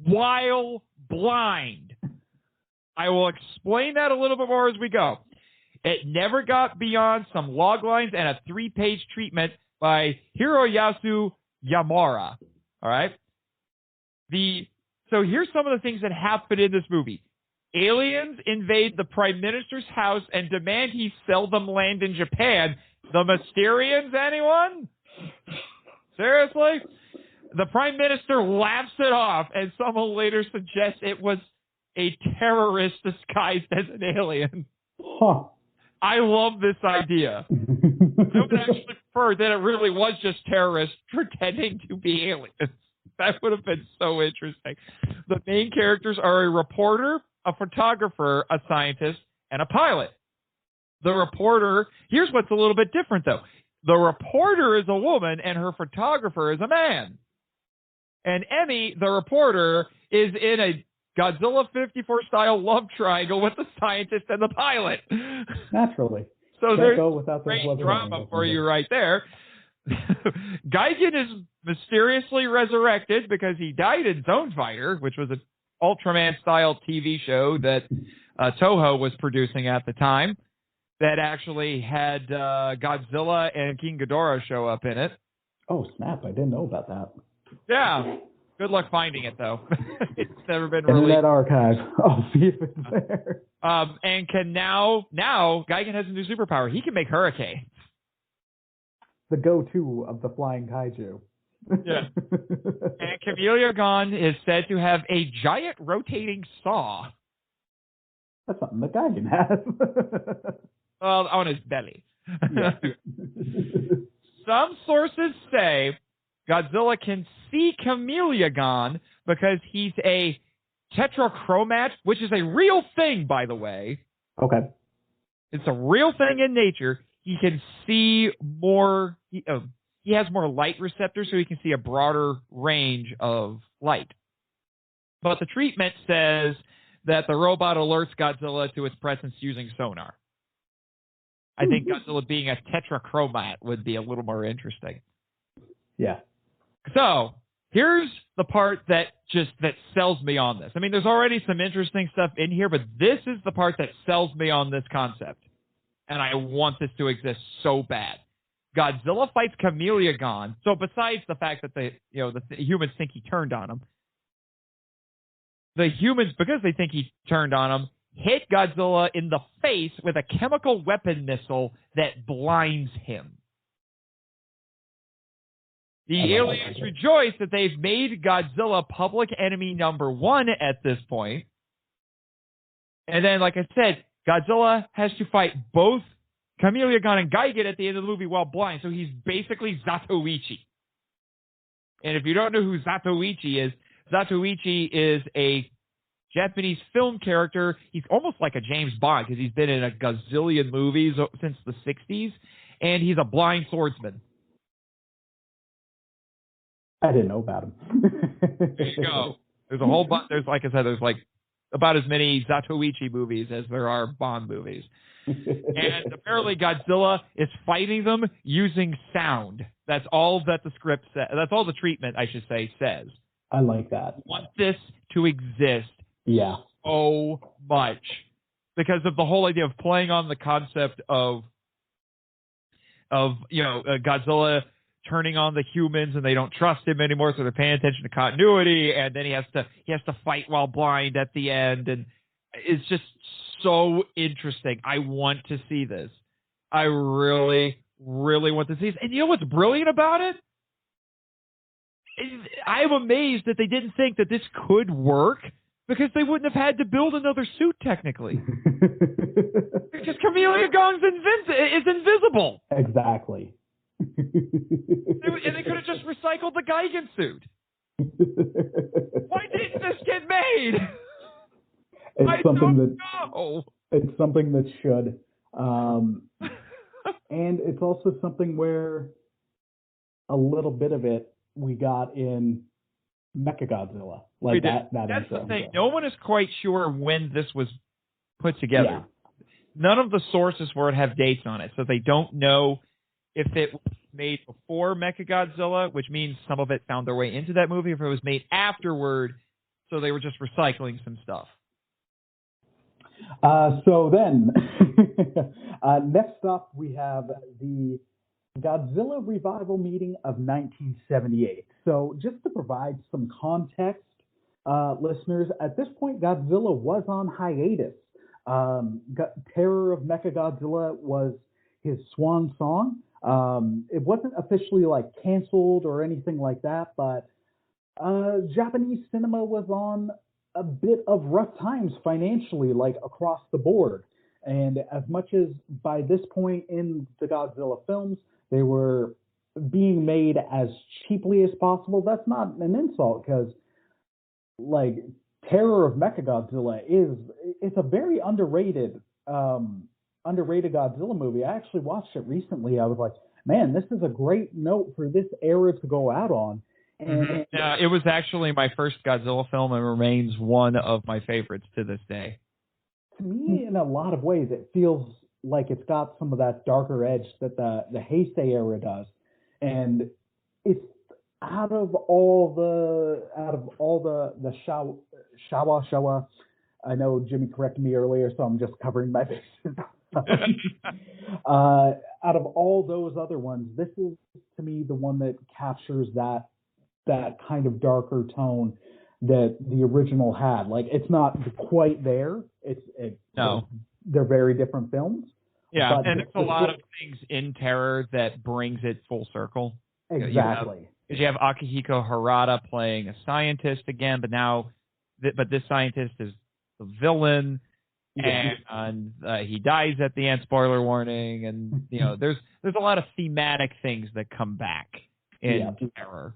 while blind. I will explain that a little bit more as we go. It never got beyond some log lines and a 3-page treatment by Hiroyasu Yamura. All right. So here's some of the things that happen in this movie. Aliens invade the Prime Minister's house and demand he sell them land in Japan. The Mysterians, anyone? Seriously? The Prime Minister laughs it off, and someone later suggests it was a terrorist disguised as an alien. Huh. I love this idea. I would actually prefer that it really was just terrorists pretending to be aliens. That would have been so interesting. The main characters are a reporter, a photographer, a scientist, and a pilot. The reporter, here's what's a little bit different, though. The reporter is a woman, and her photographer is a man. And Emmy, the reporter, is in a Godzilla 54 style love triangle with the scientist and the pilot. Naturally. So Can't there's go without great those drama for you right there. Gigan is mysteriously resurrected because he died in Zone Fighter, which was an Ultraman-style TV show that Toho was producing at the time that actually had Godzilla and King Ghidorah show up in it. Oh, snap. I didn't know about that. Yeah. Good luck finding it, though. It's never been released. Internet Archive. I'll see if it's there. And can now Gigan has a new superpower. He can make hurricanes. The go-to of the flying kaiju. Yeah. And Camellia Gon is said to have a giant rotating saw. That's something that Gigan has. Well, on his belly. Yeah. Some sources say Godzilla can see Camellia Gon because he's a tetrachromat, which is a real thing, by the way. Okay. It's a real thing in nature. He can see more. He has more light receptors, so he can see a broader range of light. But the treatment says that the robot alerts Godzilla to its presence using sonar. I think Godzilla being a tetrachromat would be a little more interesting. Yeah. So here's the part that sells me on this. I mean, there's already some interesting stuff in here, but this is the part that sells me on this concept. And I want this to exist so bad. Godzilla fights Camellia Gon. So besides the fact that the humans think he turned on him, the humans, because they think he turned on him, hit Godzilla in the face with a chemical weapon missile that blinds him. The aliens rejoice that they've made Godzilla public enemy number one at this point. And then, like I said, Godzilla has to fight both Camellia Gon and Gigan at the end of the movie while blind. So he's basically Zatoichi. And if you don't know who Zatoichi is a Japanese film character. He's almost like a James Bond because he's been in a gazillion movies since the 60s. And he's a blind swordsman. I didn't know about him. There you go. There's a whole bunch. There's, like I said, there's like about as many Zatoichi movies as there are Bond movies. And apparently Godzilla is fighting them using sound. That's all that the script says. That's all the treatment, I should say, says. I like that. I want this to exist so much because of the whole idea of playing on the concept of Godzilla turning on the humans and they don't trust him anymore, so they're paying attention to continuity, and then he has to fight while blind at the end, and it's just so interesting. I want to see this. I really, really want to see this. And you know what's brilliant about it? I'm amazed that they didn't think that this could work because they wouldn't have had to build another suit technically. Because Camellia Gon is invisible. Exactly. And they could have just recycled the Gigan suit. Why didn't this get made? It's something that should. And it's also something where a little bit of it we got in Mechagodzilla. Like that's the thing. No one is quite sure when this was put together. Yeah. None of the sources for it have dates on it, so they don't know if it was made before Mechagodzilla, which means some of it found their way into that movie, if it was made afterward, so they were just recycling some stuff. So then, next up we have the Godzilla revival meeting of 1978. So just to provide some context, listeners, at this point, Godzilla was on hiatus. Terror of Mechagodzilla was his swan song. It wasn't officially like canceled or anything like that, but Japanese cinema was on a bit of rough times financially, like across the board. And as much as by this point in the Godzilla films, they were being made as cheaply as possible, that's not an insult because, like, Terror of Mechagodzilla it's a very underrated Godzilla movie. I actually watched it recently. I was like, man, this is a great note for this era to go out on. And it was actually my first Godzilla film and remains one of my favorites to this day. To me, in a lot of ways, it feels like it's got some of that darker edge that the Heisei era does. And it's out of all the Showa. I know Jimmy corrected me earlier, so I'm just covering my bases. Out of all those other ones, this is to me the one that captures that kind of darker tone that the original had. Like, it's not quite there. No, they're very different films. Yeah, and there's a lot of things in Terror that brings it full circle. Exactly. Because you have Akihiko Harada playing a scientist again, but this scientist is the villain, and he dies at the end. Spoiler warning, and there's a lot of thematic things that come back in Terror.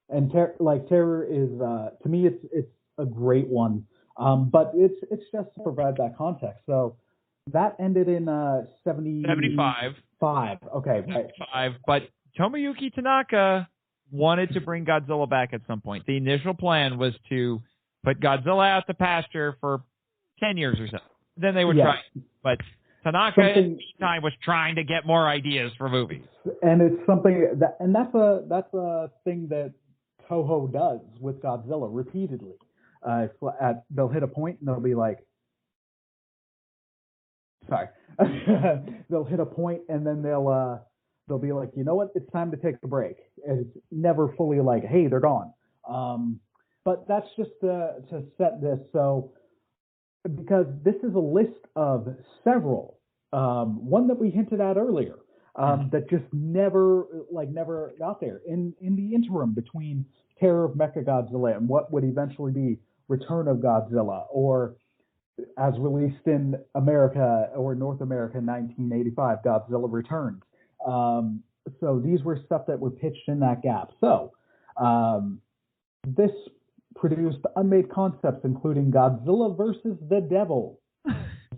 And Terror is to me it's a great one, but it's just to provide that context. So that ended in 75. Okay, right. 75. But Tomoyuki Tanaka wanted to bring Godzilla back at some point. The initial plan was to put Godzilla out to pasture for 10 years or so. Then they would try. But Tanaka in the meantime was trying to get more ideas for movies. And it's something that's a thing that Toho does with Godzilla repeatedly. They'll hit a point and they'll be like, sorry. They'll hit a point and then they'll be like, you know what? It's time to take a break. And it's never fully like, hey, they're gone. But that's just to set this. So, because this is a list of several, one that we hinted at earlier, that just never got there. In the interim between Terror of Mechagodzilla and what would eventually be Return of Godzilla, or as released in America or North America in 1985, Godzilla Returns. So these were stuff that were pitched in that gap. So this produced unmade concepts including Godzilla versus the Devil.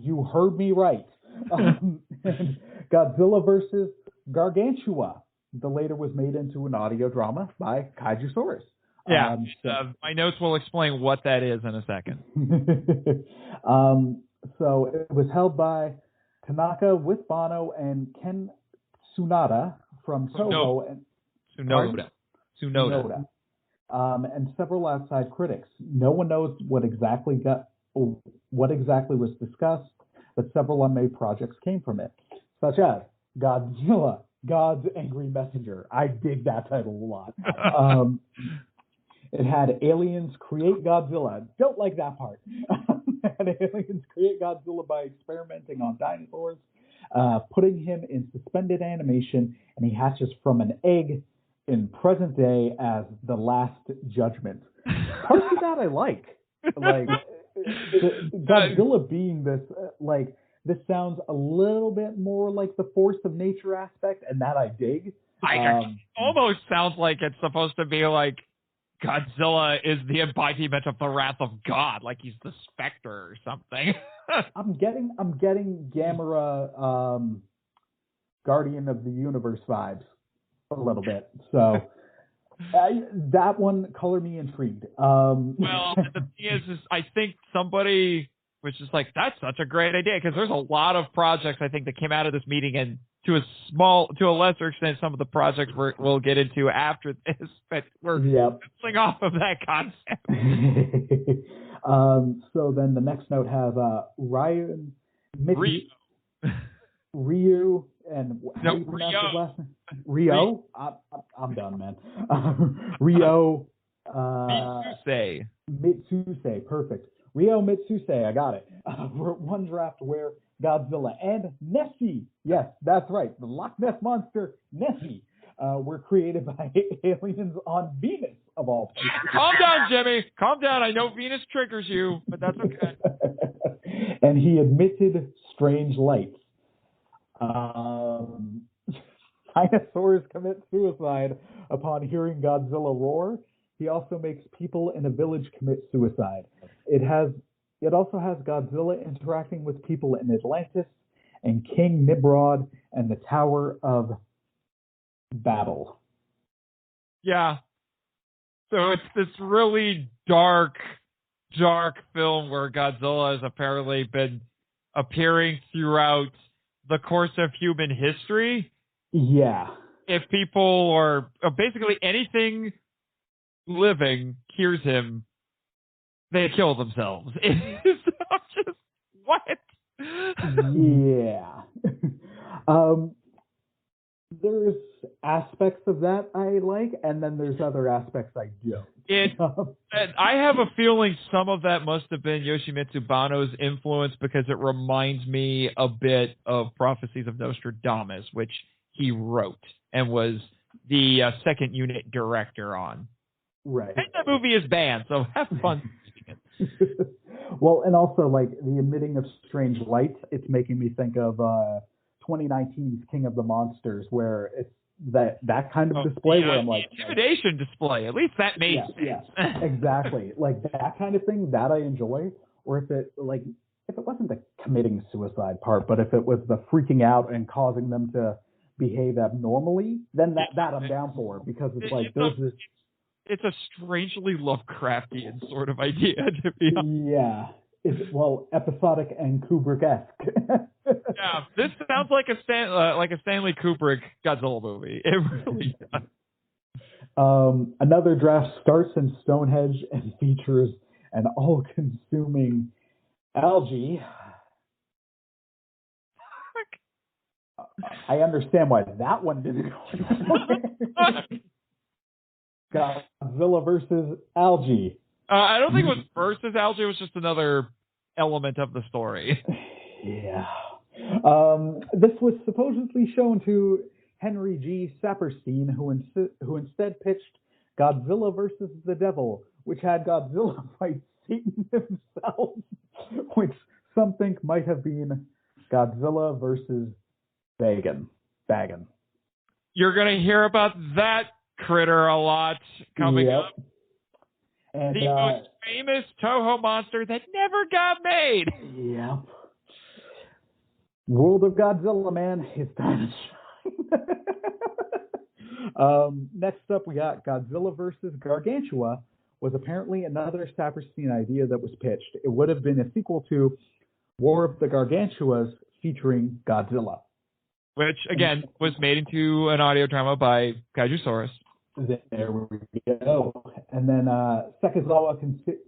You heard me right. And Godzilla versus Gargantua. The later was made into an audio drama by Kaijusaurus. Yeah, my notes will explain what that is in a second. So it was held by Tanaka with Bono and Ken Tsunada from Toho. Tsunoda. And several outside critics. No one knows what exactly was discussed, but several unmade projects came from it, such as Godzilla, God's Angry Messenger. I dig that title a lot. It had aliens create Godzilla. Don't like that part. It had aliens create Godzilla by experimenting on dinosaurs, putting him in suspended animation, and he hatches from an egg in present day as the Last Judgment. Parts of that I like. Like, Godzilla being this, this sounds a little bit more like the force of nature aspect, and that I dig. It almost sounds like it's supposed to be like Godzilla is the embodiment of the wrath of God, like he's the Spectre or something. I'm getting Gamera, Guardian of the Universe vibes a little bit. So that one color me intrigued. Well, the thing is I think somebody was just like, that's such a great idea, because there's a lot of projects I think that came out of this meeting, and to a lesser extent, some of the projects we'll get into after this, but we're bouncing off of that concept. So then the next note has Ryu, and how No, do you pronounce his Rio. last name? Rio? I'm done, man. Rio. Mitsuse. Mitsuse, perfect. Rio Mitsuse, I got it. Wrote one draft where Godzilla and Nessie, yes, that's right, the Loch Ness Monster, Nessie, were created by aliens on Venus, of all places. Calm down, Jimmy. Calm down. I know Venus triggers you, but that's okay. And he emitted strange lights. Dinosaurs commit suicide upon hearing Godzilla roar. He also makes people in a village commit suicide. It also has Godzilla interacting with people in Atlantis and King Nimrod and the Tower of Babel. Yeah. So it's this really dark film where Godzilla has apparently been appearing throughout the course of human history. Yeah. If people or basically anything living hears him, they kill themselves. It's just what? Yeah. There's aspects of that I like, and then there's other aspects I don't. I have a feeling some of that must have been Yoshimitsu Banno's influence because it reminds me a bit of Prophecies of Nostradamus, which he wrote and was the second unit director on. Right. And that movie is banned, so have fun watching it. Well, and also, like, the emitting of strange lights, it's making me think of 2019's King of the Monsters, where it's that kind of display where I'm like... intimidation display. At least that made sense. Yeah, exactly. Like, that kind of thing, that I enjoy. Or if it wasn't the committing suicide part, but if it was the freaking out and causing them to behave abnormally, then that I'm down for, because it's like there's this... It's a strangely Lovecraftian sort of idea, to be honest. Yeah. It's, well, episodic and Kubrick-esque. Yeah, this sounds like a Stanley Kubrick Godzilla movie. It really does. Another draft starts in Stonehenge and features an all-consuming algae. I understand why that one didn't go. Godzilla versus algae. I don't think it was versus algae. It was just another element of the story. Yeah. This was supposedly shown to Henry G. Saperstein, who instead pitched Godzilla versus the Devil, which had Godzilla fight Satan himself, which some think might have been Godzilla versus Bagan. You're going to hear about that critter a lot coming up. And, the most famous Toho monster that never got made. Yep. World of Godzilla, man. It's time to shine. Next up, we got Godzilla versus Gargantua, was apparently another Saperstein idea that was pitched. It would have been a sequel to War of the Gargantuas featuring Godzilla. Which, again, was made into an audio drama by Kaijusaurus. There we go. And then Sekizawa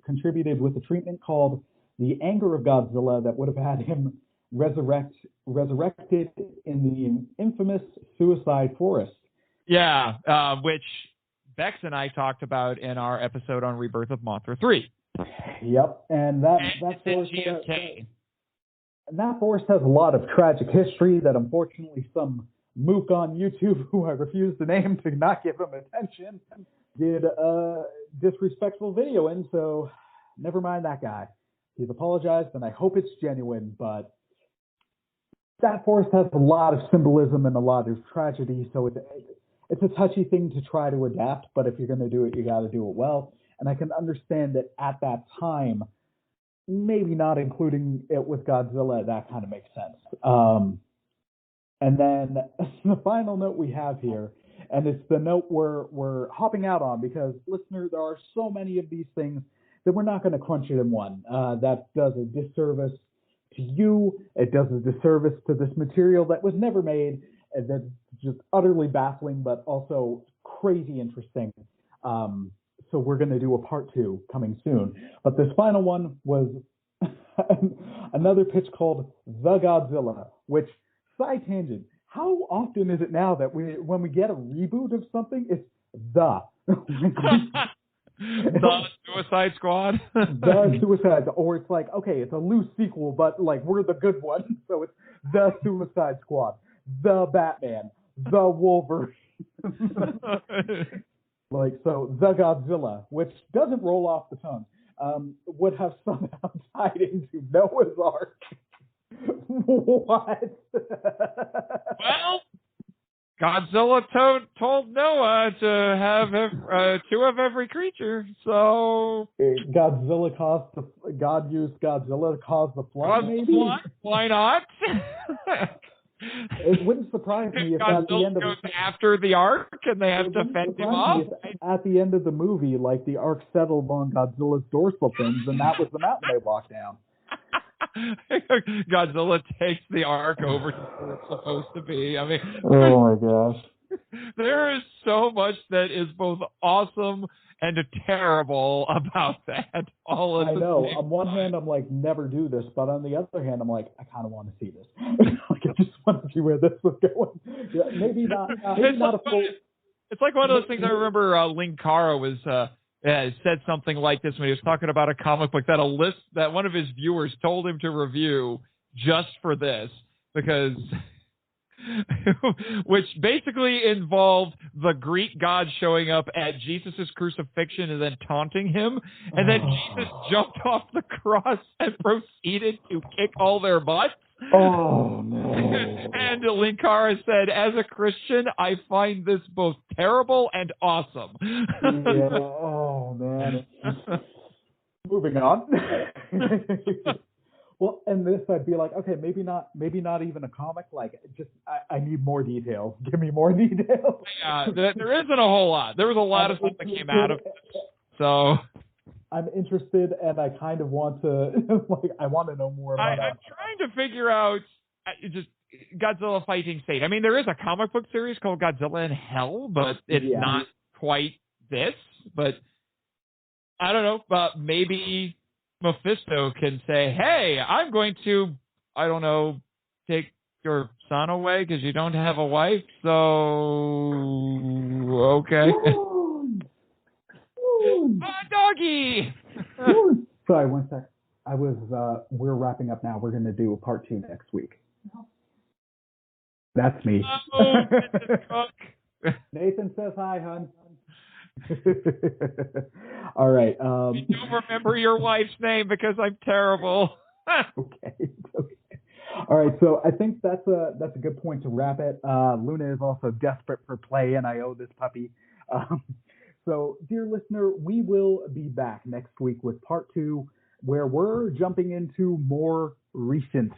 contributed with a treatment called The Anger of Godzilla that would have had him resurrected in the infamous Suicide Forest. Yeah, which Bex and I talked about in our episode on Rebirth of Mothra 3. Yep, and that forest has a lot of tragic history that unfortunately some mook on YouTube, who I refuse to name to not give him attention, did a disrespectful video in, so never mind that guy. He's apologized, and I hope it's genuine, but that forest has a lot of symbolism and a lot of tragedy, so it's a touchy thing to try to adapt, but if you're going to do it, you got to do it well. And I can understand that at that time, maybe not including it with Godzilla, that kind of makes sense. And then the final note we have here, and it's the note we're hopping out on because, listener, there are so many of these things that we're not going to crunch it in one. That does a disservice to you. It does a disservice to this material that was never made, and that's just utterly baffling, but also crazy interesting. So we're going to do a part 2 coming soon. But this final one was another pitch called The Godzilla, which, side tangent, how often is it now that when we get a reboot of something, it's the The Suicide Squad. the Suicide, or it's like, okay, it's a loose sequel, but like we're the good one, so it's the Suicide Squad, the Batman, the Wolverine. Like, so the Godzilla, which doesn't roll off the tongue, would have somehow tied into Noah's Ark. What? Well, Godzilla told Noah to have 2 of every creature, so God used Godzilla to cause the flood, maybe? Why not? It wouldn't surprise me if at the end of goes after the Ark and they have to fend him off. At the end of the movie, like the Ark settled on Godzilla's dorsal fins, and that was the mountain they walked down. Godzilla takes the Ark over to where it's supposed to be. I mean, oh my gosh. There is so much that is both awesome and terrible about that. All at I the know. same On one time. hand, I'm like, never do this, but on the other hand, I'm like, I kind of want to see this. Like, I just want to see where this was going. Yeah, maybe not. Maybe not a full. It's like one of those things. I remember Linkara was said something like this when he was talking about a comic book that one of his viewers told him to review just for this, because which basically involved the Greek god showing up at Jesus' crucifixion and then taunting him, and then Jesus jumped off the cross and proceeded to kick all their butts. Oh, no. And Linkara said, as a Christian, I find this both terrible and awesome. Yeah. Oh, man. Moving on. Well, and this, I'd be like, okay, maybe not even a comic. Like, just, I need more details. Give me more details. Yeah, there isn't a whole lot. There was a lot of stuff that came out of this. So I'm interested, and I kind of want to, like, I want to know more about it. I'm trying to figure out just Godzilla fighting Satan. I mean, there is a comic book series called Godzilla in Hell, but it's not quite this. But I don't know, but maybe Mephisto can say, hey, I'm going to, I don't know, take your son away because you don't have a wife, so okay. Doggy! Sorry, one sec. We're wrapping up now. We're going to do part 2 next week. That's me. Oh, Nathan says hi, hon. All right. I don't remember your wife's name because I'm terrible. Okay. All right. So I think that's a good point to wrap it. Luna is also desperate for play, and I owe this puppy. So, dear listener, we will be back next week with part 2, where we're jumping into more recent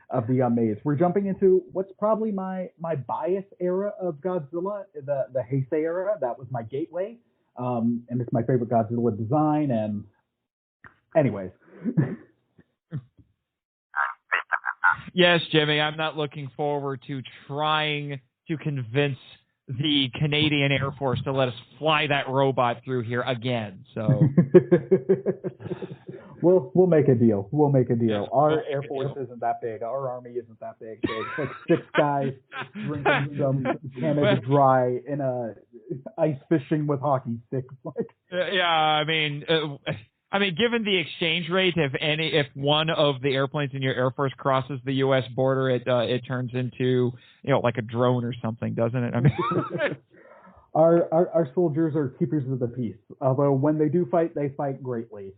of the Unmades. We're jumping into what's probably my bias era of Godzilla, the Heisei era. That was my gateway, and it's my favorite Godzilla design. And anyways. Yes, Jimmy, I'm not looking forward to trying to convince the Canadian Air Force to let us fly that robot through here again. So we'll make a deal. We'll make a deal. Our Air Force isn't that big. Our Army isn't that big. It's like 6 guys drinking some Canada Dry in a ice fishing with hockey sticks. Yeah, I mean, given the exchange rate, if one of the airplanes in your Air Force crosses the U.S. border, it turns into like a drone or something, doesn't it? I mean, our soldiers are keepers of the peace. Although when they do fight, they fight greatly.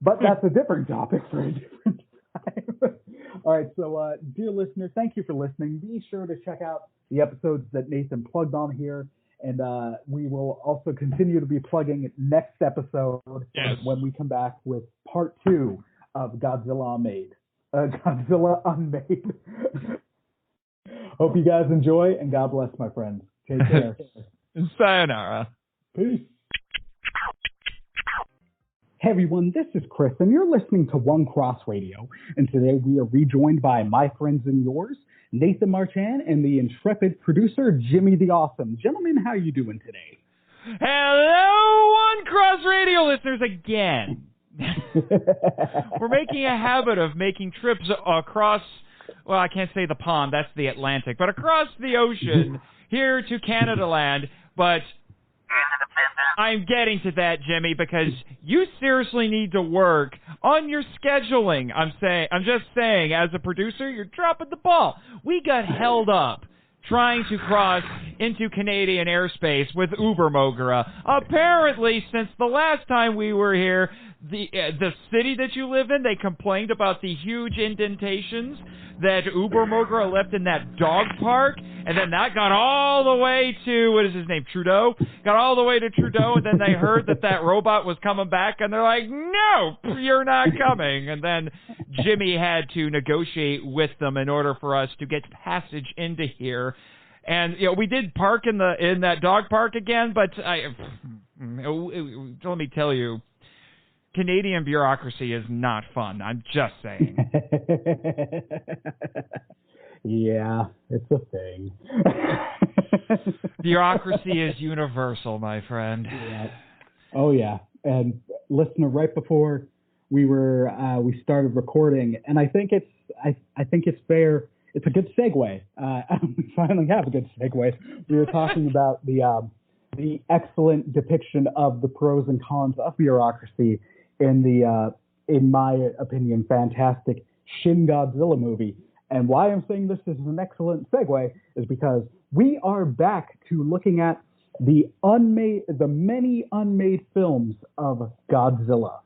But that's a different topic for a different time. All right, so dear listener, thank you for listening. Be sure to check out the episodes that Nathan plugged on here. And we will also continue to be plugging next episode when we come back with part 2 of Godzilla Unmade. Godzilla Unmade. Hope you guys enjoy, and God bless, my friends. Take care. Sayonara. Peace. Hey everyone, this is Chris, and you're listening to One Cross Radio. And today we are rejoined by my friends and yours, Nathan Marchand, and the intrepid producer, Jimmy the Awesome. Gentlemen, how are you doing today? Hello, One Cross Radio listeners again. We're making a habit of making trips across well, I can't say the pond, that's the Atlantic, but across the ocean here to Canada land. But I'm getting to that, Jimmy, because you seriously need to work on your scheduling. I'm just saying, as a producer, you're dropping the ball. We got held up trying to cross into Canadian airspace with Uber Mogra. Apparently, since the last time we were here, the city that you live in, they complained about the huge indentations that Uber Mogra left in that dog park, and then that got all the way to, what is his name, Trudeau? Got all the way to Trudeau, and then they heard that robot was coming back, and they're like, no, you're not coming. And then Jimmy had to negotiate with them in order for us to get passage into here. And, we did park in that dog park again, but let me tell you, Canadian bureaucracy is not fun. I'm just saying. Yeah, it's a thing. Bureaucracy is universal, my friend. Yeah. Oh yeah. And listener, right before we started recording, and I think it's fair. It's a good segue. We finally have a good segue. We were talking about the excellent depiction of the pros and cons of bureaucracy in my opinion, fantastic Shin Godzilla movie. And why I'm saying this is an excellent segue is because we are back to looking at the many unmade films of Godzilla.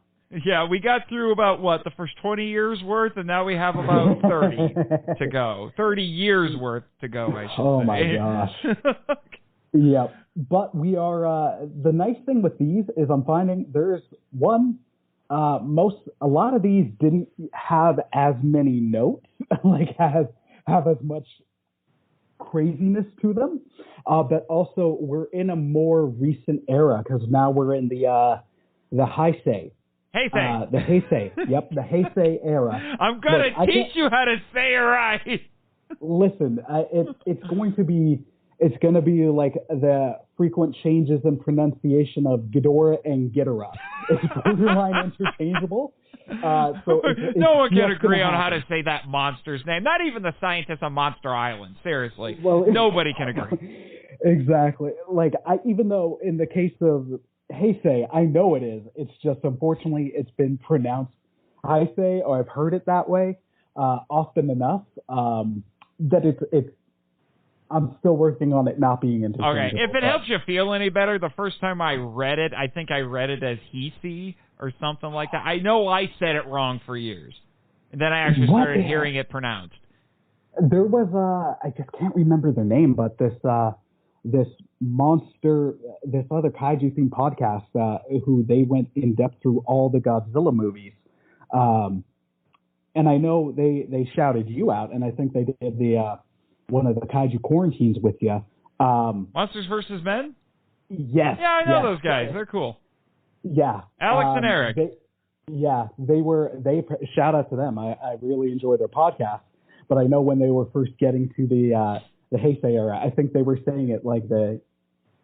Yeah, we got through about, the first 20 years worth, and now we have about 30 to go. 30 years worth to go, I should say. Oh, my gosh. Yep. But we are, the nice thing with these is I'm finding there's one, a lot of these didn't have as many notes, have as much craziness to them, but also we're in a more recent era because now we're in the Heisei. Heisei. The Heisei. Yep, the Heisei era. I'm going to teach you how to say it right. Listen, it's going to be like the frequent changes in pronunciation of Ghidorah and Ghidorah. It's borderline interchangeable. So no one can agree on how to say that monster's name. Not even the scientists on Monster Island. Seriously. Well, nobody can agree. Exactly. Even though in the case of Heisei, I know it is. It's just, unfortunately, it's been pronounced Heisei, or I've heard it that way often enough that it's I'm still working on it not being interchangeable. Okay, if it helps you feel any better, the first time I read it, I think I read it as Heisei or something like that. I know I said it wrong for years. And then I actually started hearing it pronounced. There was I just can't remember their name, but this other kaiju themed podcast who they went in depth through all the Godzilla movies. And I know they shouted you out, and I think they did the one of the kaiju quarantines with you. Monsters vs. Men? Yes. Yeah, I know those guys. They're cool. Yeah. Alex and Eric. They shout out to them. I really enjoy their podcast. But I know when they were first getting to the Heisei era, I think they were saying it like the...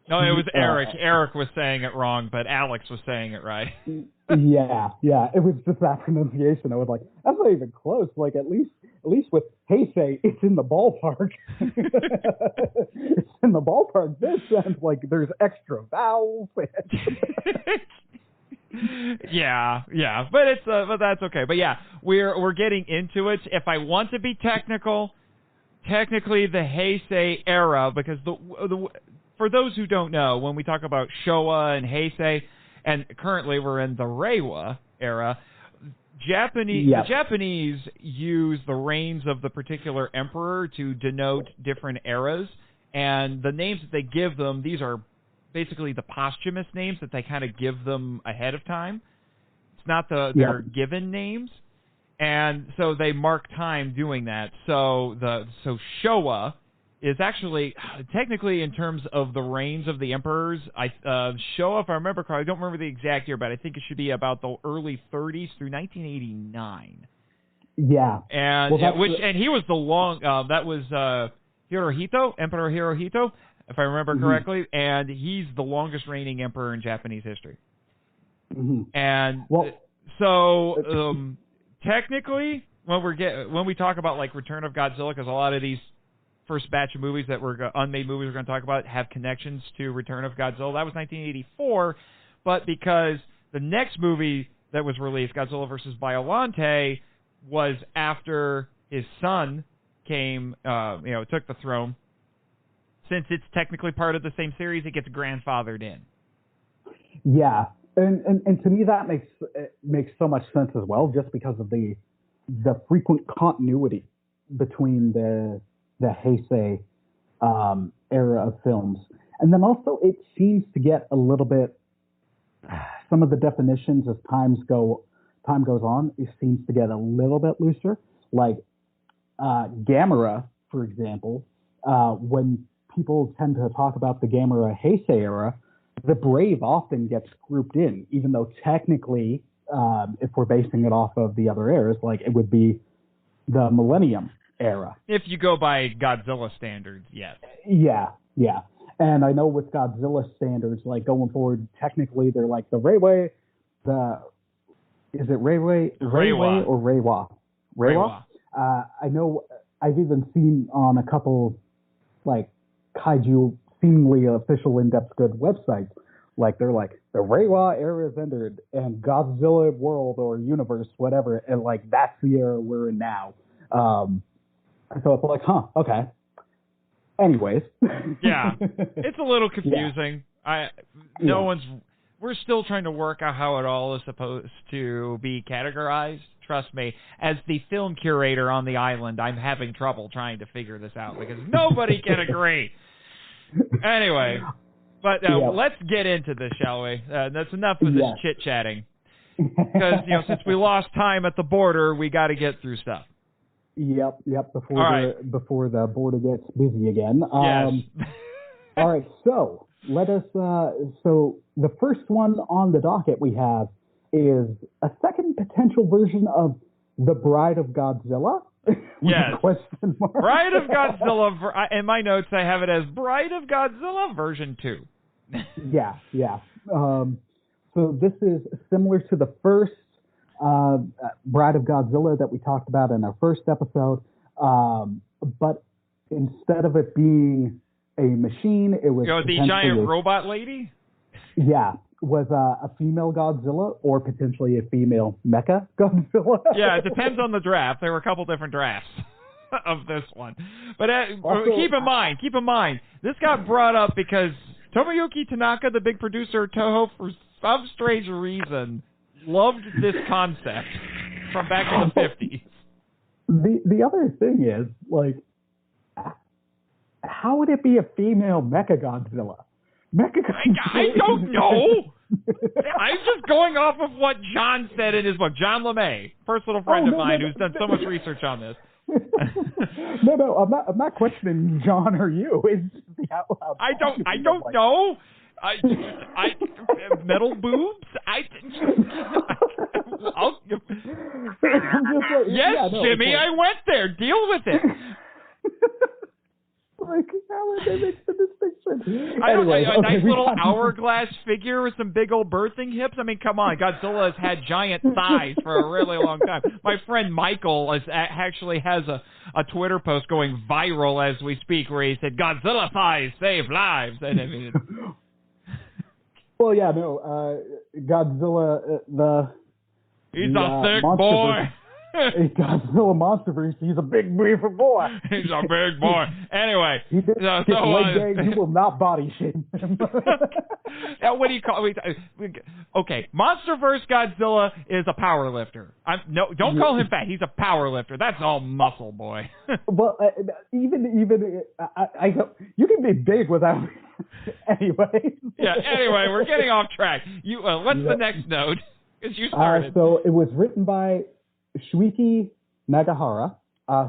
No, it was Eric. Eric was saying it wrong, but Alex was saying it right. Yeah. It was just that pronunciation. I was like, that's not even close. Like, at least with Heisei, it's in the ballpark. It's in the ballpark. This sounds like there's extra vowels. Yeah, but that's okay. But yeah, we're getting into it. If I want to be technically the Heisei era, because the for those who don't know, when we talk about Showa and Heisei, and currently we're in the Reiwa era, the Japanese use the reigns of the particular emperor to denote different eras, and the names that they give them, these are basically the posthumous names that they kind of give them ahead of time. It's not their given names, and so they mark time doing that. So Showa is actually, technically in terms of the reigns of the emperors, Showa, if I remember correctly, I don't remember the exact year, but I think it should be about the early 30s through 1989. Yeah. And and he was that was Hirohito, Emperor Hirohito, if I remember correctly, and he's the longest reigning emperor in Japanese history. Mm-hmm. And so technically, when we talk about like Return of Godzilla, because a lot of these first batch of movies that were unmade movies we're going to talk about have connections to Return of Godzilla. That was 1984, but because the next movie that was released, Godzilla vs. Biollante, was after his son came, took the throne. Since it's technically part of the same series, it gets grandfathered in. Yeah, and to me that makes so much sense as well, just because of the frequent continuity between the Heisei era of films, and then also it seems to get a little bit. Some of the definitions as time goes on, it seems to get a little bit looser. Like Gamera, for example, when people tend to talk about the Gamera Heisei era, the Brave often gets grouped in, even though technically, if we're basing it off of the other eras, like it would be the Millennium era. If you go by Godzilla standards, yes. Yeah. And I know with Godzilla standards, like going forward, technically they're like the Reiwa, is it Reiwa or Reiwa? Reiwa. I know I've even seen on a couple like kaiju seemingly official in-depth good websites, like they're like the Reiwa era has ended and Godzilla world or universe, whatever, and like that's the era we're in now. So it's like, okay. Anyways. Yeah, it's a little confusing. Yeah. We're still trying to work out how it all is supposed to be categorized. Trust me, as the film curator on the island, I'm having trouble trying to figure this out because nobody can agree. Anyway, but let's get into this, shall we? That's enough of this chit-chatting. Because, since we lost time at the border, we got to get through stuff. Yep. Before the border gets busy again. Yes. All right. So let us. So the first one on the docket we have is a second potential version of The Bride of Godzilla. Yes. Question mark. Bride of Godzilla. In my notes, I have it as Bride of Godzilla version 2. Yeah. So this is similar to the first Bride of Godzilla that we talked about in our first episode, but instead of it being a machine, it was the giant robot lady. Yeah, was a female Godzilla or potentially a female mecha Godzilla. Yeah, it depends on the draft. There were a couple different drafts of this one, but also, keep in mind, this got brought up because Tomoyuki Tanaka, the big producer of Toho, for some strange reason, loved this concept from back in the 50s. The other thing is, like, how would it be a female Mecha Godzilla? I don't know. I'm just going off of what John said in his book. John LeMay, personal friend of mine who's done so much research on this. No, I'm not questioning John or you. It's just the out loud. I don't know. I metal boobs. Jimmy, I went there. Deal with it. Like, how would they make the distinction? A nice little hourglass figure with some big old birthing hips. I mean, come on. Godzilla has had giant thighs for a really long time. My friend Michael actually has a Twitter post going viral as we speak where he said, Godzilla thighs save lives. And I mean... Well, yeah, no, Godzilla, he's a thick boy. Godzilla Monsterverse, he's a big beaver boy. He's a big boy. Anyway. He did leg day, you will not body shame him. Now, what do you call it? Okay, Monsterverse Godzilla is a power lifter. Don't call him fat. He's a power lifter. That's all muscle, boy. Well, even you can be big without... Anyway. Yeah, anyway, we're getting off track. What's the next note? Because you started. So it was written by Shuichi Nagahara,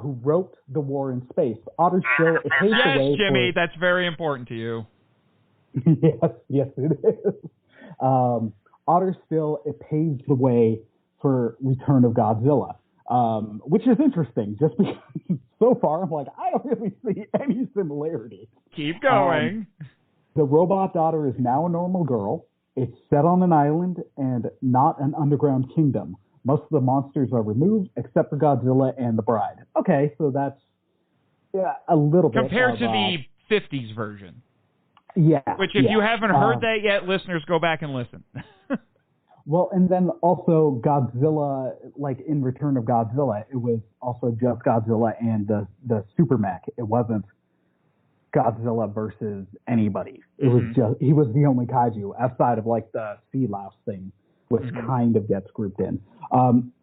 who wrote The War in Space. Otter Still, it paves the way. Yes, Jimmy, that's very important to you. Yes, it is. Otter Still, it paves the way for Return of Godzilla, which is interesting, just because so far I'm like, I don't really see any similarity. Keep going. The robot daughter is now a normal girl. It's set on an island and not an underground kingdom. Most of the monsters are removed except for Godzilla and the Bride. Okay, so that's a little bit compared to the 50s version. Yeah. Which, if you haven't heard that yet, listeners, go back and listen. Well, and then also Godzilla, like in Return of Godzilla, it was also just Godzilla and the super mech. It wasn't Godzilla versus anybody. It was just, he was the only kaiju outside of like the sea louse thing, which kind of gets grouped in.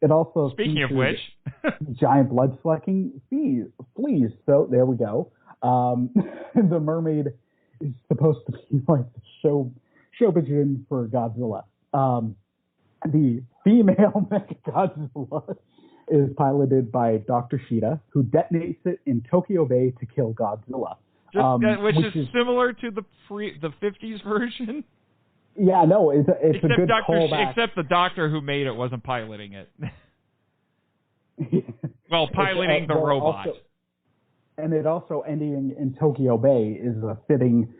It also, speaking of which, giant blood sucking fleas. So there we go. The mermaid is supposed to be like the showbiz for Godzilla. The female Mechagodzilla is piloted by Dr. Shida, who detonates it in Tokyo Bay to kill Godzilla. Which is similar to the 50s version. Yeah, no, it's a good callback. Except the doctor who made it wasn't piloting it. Well, piloting the robot. Also, and it also ending in Tokyo Bay is a fitting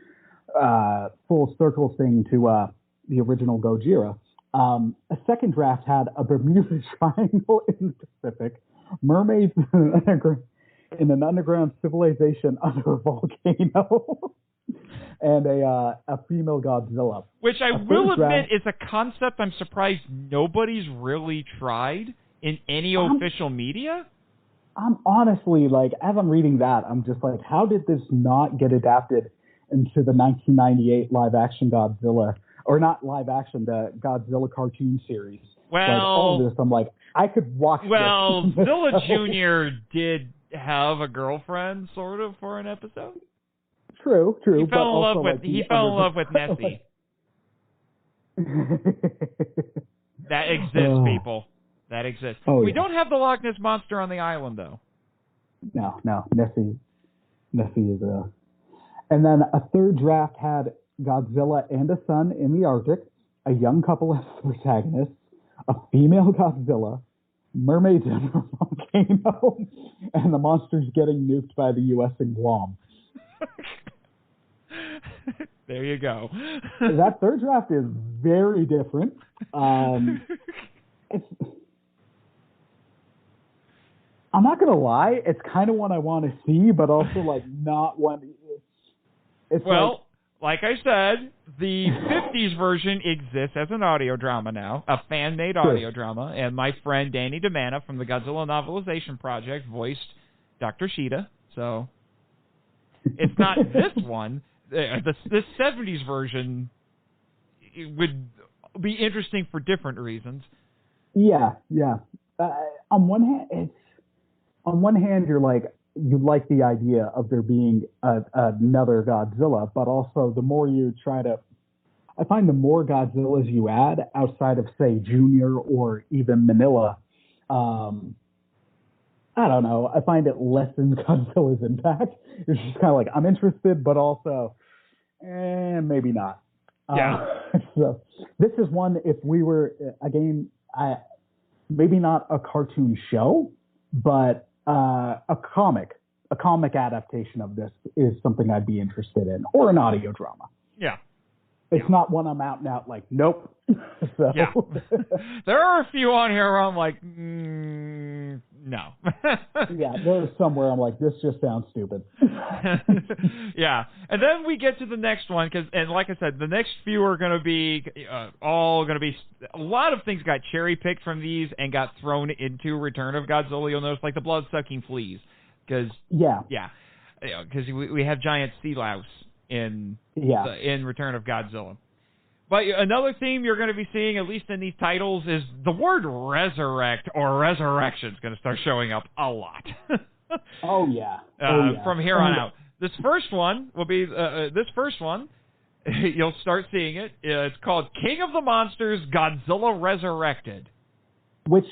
full circle thing to the original Gojira. A second draft had a Bermuda Triangle in the Pacific, mermaids in an underground civilization under a volcano, and a female Godzilla. Which I will admit is a concept I'm surprised nobody's really tried in any official media. I'm honestly, like, as I'm reading that, I'm just like, how did this not get adapted into the 1998 live-action Godzilla? Or not live action, the Godzilla cartoon series. Well, like, all of this, I'm like, I could watch well, this. Zilla Jr. did have a girlfriend, sort of, for an episode. True. He fell in love with Nessie. That exists, people. That exists. We don't have the Loch Ness Monster on the island, though. No. Nessie is a... And then a third draft had Godzilla and a son in the Arctic, a young couple as protagonists, a female Godzilla, mermaids in a volcano, and the monsters getting nuked by the U.S. and Guam. There you go. That third draft is very different. I'm not going to lie, it's kind of one I want to see, but also like not one. It's well, like I said, the 50s version exists as an audio drama now, a fan-made audio drama, and my friend Danny DeManna from the Godzilla Novelization Project voiced Dr. Shida, so it's not this one. This 70s version would be interesting for different reasons. Yeah. On one hand, you're like, you like the idea of there being another Godzilla, but also the more you I find the more Godzillas you add outside of, say, Junior or even Manila, I don't know, I find it lessens Godzilla's impact. It's just kind of like, I'm interested, but also, maybe not. Yeah. So this is one, if we were, again, maybe not a cartoon show, but a comic adaptation of this is something I'd be interested in, or an audio drama. Yeah. It's not one I'm out and out like, nope. So. Yeah. There are a few on here where I'm like, no. Yeah, there's somewhere I'm like, this just sounds stupid. Yeah. And then we get to the next one, and like I said, the next few are going to be all going to be, a lot of things got cherry-picked from these and got thrown into Return of Godzilla. You'll notice, like the blood-sucking fleas. Because we have giant sea louse in Return of Godzilla. But another theme you're going to be seeing, at least in these titles, is the word resurrect or resurrection is going to start showing up a lot. Oh, yeah. From here on out. This first one will be, you'll start seeing it. It's called King of the Monsters, Godzilla Resurrected. Which,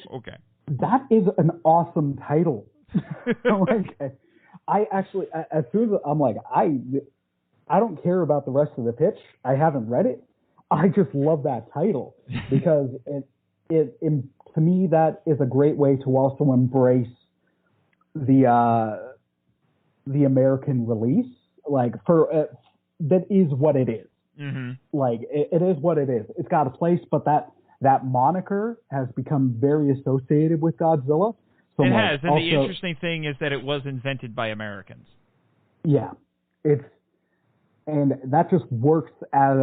that is an awesome title. I actually, as soon as I'm like, I don't care about the rest of the pitch. I haven't read it. I just love that title because it to me, that is a great way to also embrace the American release. Like that is what it is. Mm-hmm. Like it is what it is. It's got a place, but that moniker has become very associated with Godzilla. So it like, has, and also, the interesting thing is that it was invented by Americans. Yeah, and that just works as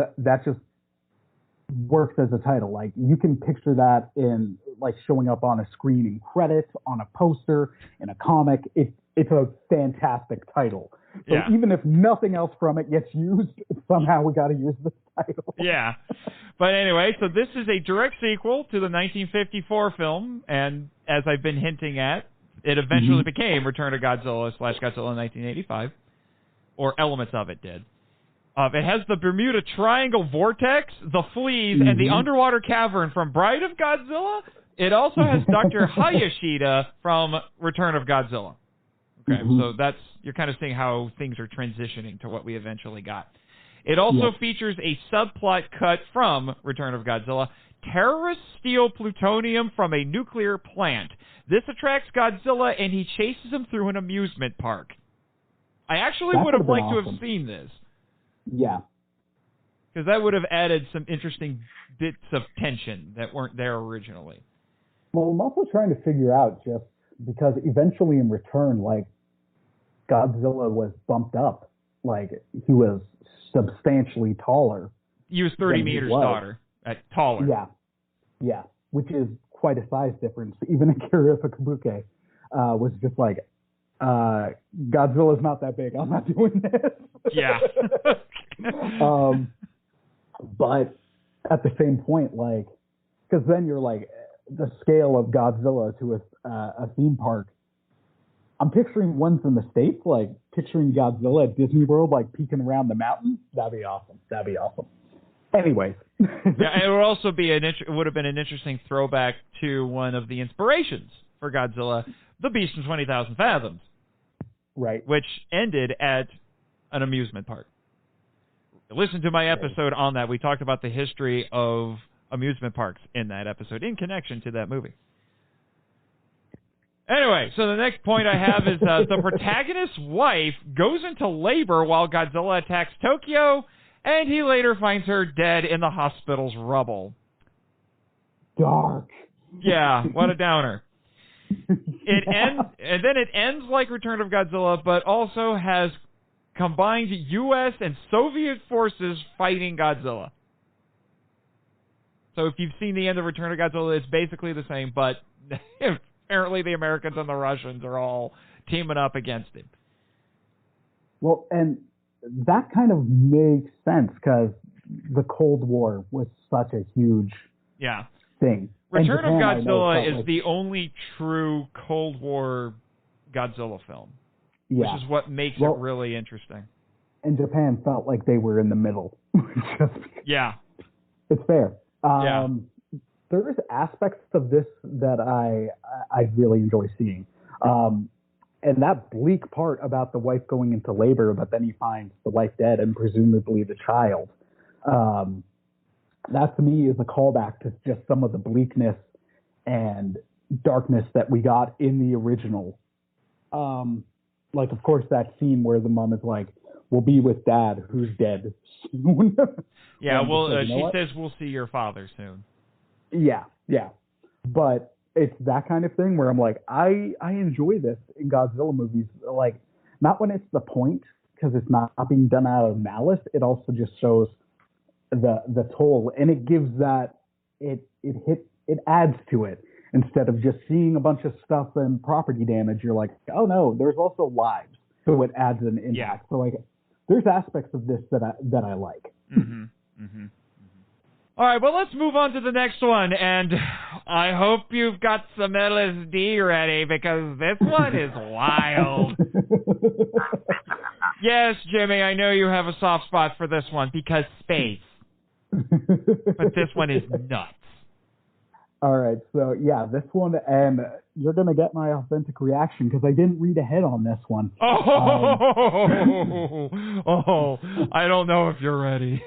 a title. Like you can picture that in like showing up on a screen in credits, on a poster, in a comic. It's a fantastic title. So Yeah. even if nothing else from it gets used, somehow we got to use this title. Yeah. But anyway, so this is a direct sequel to the 1954 film, and as I've been hinting at, it eventually became Return of Godzilla / Godzilla 1985, or elements of it did. It has the Bermuda Triangle Vortex, the fleas, and the underwater cavern from Bride of Godzilla. It also has Dr. Hayashida from Return of Godzilla. Okay, so you're kind of seeing how things are transitioning to what we eventually got. It also features a subplot cut from Return of Godzilla. Terrorists steal plutonium from a nuclear plant. This attracts Godzilla, and he chases him through an amusement park. I actually would have liked to have seen this. Yeah. Because that would have added some interesting bits of tension that weren't there originally. Well, I'm also trying to figure out, just because eventually in Return, like, Godzilla was bumped up. Like, he was substantially taller. He was 30 meters taller. Yeah, which is quite a size difference. Even Akira Kabuki was just like, Godzilla's not that big. I'm not doing this. Yeah. But at the same point, like, because then you're like, the scale of Godzilla to a theme park. I'm picturing ones in the States, like picturing Godzilla at Disney World, like peeking around the mountain. That'd be awesome. Anyways. Yeah, it would also be it would have been an interesting throwback to one of the inspirations for Godzilla, The Beast from 20,000 Fathoms. Right. Which ended at an amusement park. Listen to my episode on that. We talked about the history of amusement parks in that episode in connection to that movie. Anyway, so the next point I have is the protagonist's wife goes into labor while Godzilla attacks Tokyo, and he later finds her dead in the hospital's rubble. Dark. Yeah, what a downer. It ends like Return of Godzilla, but also has combined U.S. and Soviet forces fighting Godzilla. So if you've seen the end of Return of Godzilla, it's basically the same, but apparently the Americans and the Russians are all teaming up against him. Well, and that kind of makes sense because the Cold War was such a huge thing. Return of Godzilla is the only true Cold War Godzilla film, which is what makes it really interesting. And Japan felt like they were in the middle. It's fair. There's aspects of this that I really enjoy seeing. And that bleak part about the wife going into labor, but then he finds the wife dead and presumably the child. That to me is a callback to just some of the bleakness and darkness that we got in the original. Like, of course, that scene where the mom is like, we'll be with dad, who's dead soon. She says, we'll see your father soon. Yeah. But it's that kind of thing where I'm like, I enjoy this in Godzilla movies. Like, not when it's the point, because it's not being done out of malice. It also just shows the toll, and it gives that it adds to it. Instead of just seeing a bunch of stuff and property damage, you're like, oh no, there's also lives, so it adds an impact. Yeah. So like, there's aspects of this that I like. All right, well, let's move on to the next one, and I hope you've got some LSD ready, because this one is wild. Yes, Jimmy, I know you have a soft spot for this one, because space. But this one is nuts. All right, so yeah, this one, and you're going to get my authentic reaction, because I didn't read ahead on this one. I don't know if you're ready.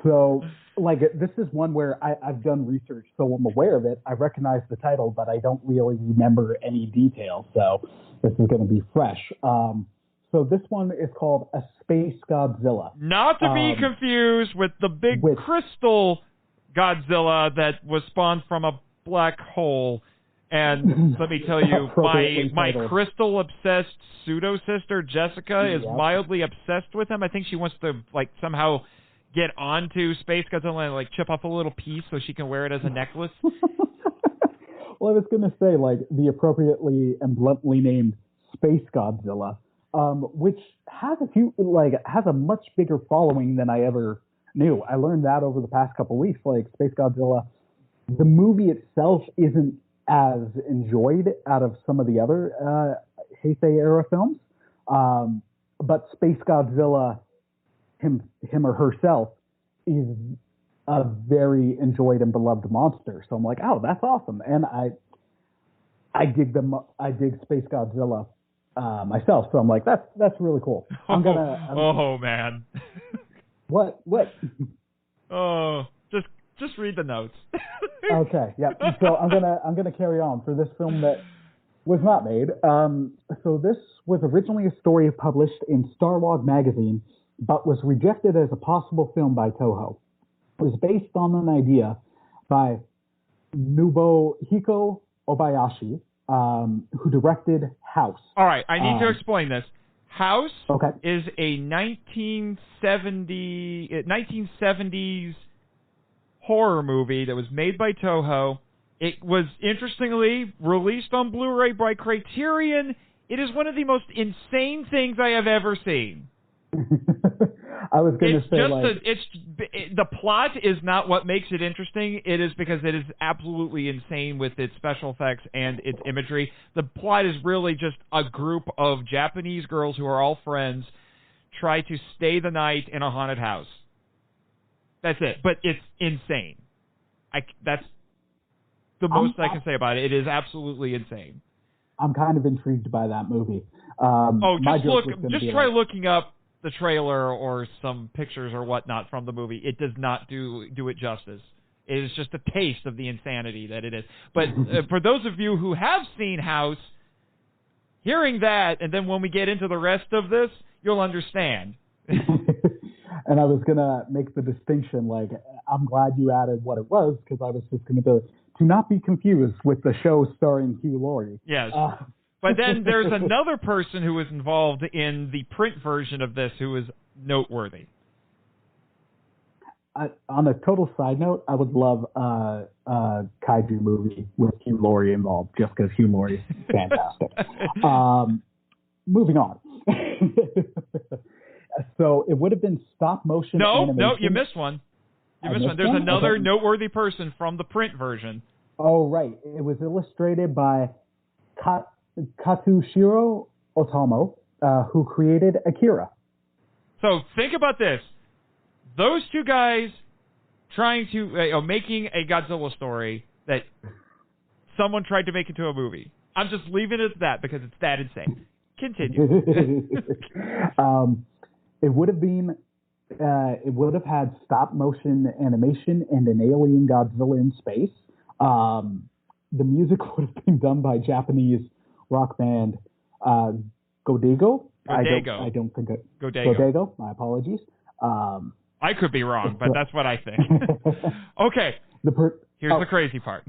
So, like, this is one where I've done research, so I'm aware of it. I recognize the title, but I don't really remember any details, so this is going to be fresh. So this one is called A Space Godzilla. Not to be confused with the big crystal Godzilla that was spawned from a black hole. And let me tell you, my crystal-obsessed pseudo-sister, Jessica, is mildly obsessed with him. I think she wants to, like, somehow get onto Space Godzilla and, like, chip off a little piece so she can wear it as a necklace. Well, I was going to say, like, the appropriately and bluntly named Space Godzilla, which has has a much bigger following than I ever knew. I learned that over the past couple of weeks. Like, Space Godzilla, the movie itself isn't as enjoyed out of some of the other Heisei era films, but Space Godzilla, him or herself, is a very enjoyed and beloved monster. So I'm like, oh, that's awesome, and I dig Space Godzilla myself. So I'm like, that's really cool. Oh man. What? Oh, just read the notes. Okay, yeah. So I'm gonna carry on for this film that was not made. So this was originally a story published in Starlog magazine, but was rejected as a possible film by Toho. It was based on an idea by Nobuhiko Obayashi, who directed House. All right, I need to explain this. House is a 1970s horror movie that was made by Toho. It was, interestingly, released on Blu-ray by Criterion. It is one of the most insane things I have ever seen. I was going to say, the plot is not what makes it interesting. It is because it is absolutely insane with its special effects and its imagery. The plot is really just a group of Japanese girls who are all friends try to stay the night in a haunted house. That's it. But it's insane. That's the most I can say about it. It is absolutely insane. I'm kind of intrigued by that movie. Just try looking up the trailer or some pictures or whatnot from the movie. It does not do it justice. It is just a taste of the insanity that it is. But for those of you who have seen House, hearing that, and then when we get into the rest of this, you'll understand. And I was going to make the distinction, like, I'm glad you added what it was, because I was just going to not be confused with the show starring Hugh Laurie. Yes. But then there's another person who was involved in the print version of this who is noteworthy. On a total side note, I would love a kaiju movie with Hugh Laurie involved, just because Hugh Laurie is fantastic. Moving on. So it would have been stop motion animation. No, you missed one. There's another noteworthy person from the print version. Oh, right. It was illustrated by Katsushiro Otomo, who created Akira. So think about this. Those two guys trying to, making a Godzilla story that someone tried to make into a movie. I'm just leaving it at that because it's that insane. Continue. It would have had stop motion animation and an alien Godzilla in space. The music would have been done by Japanese rock band Godego. Godego. My apologies. I could be wrong, but that's what I think. Okay. Here's the crazy part.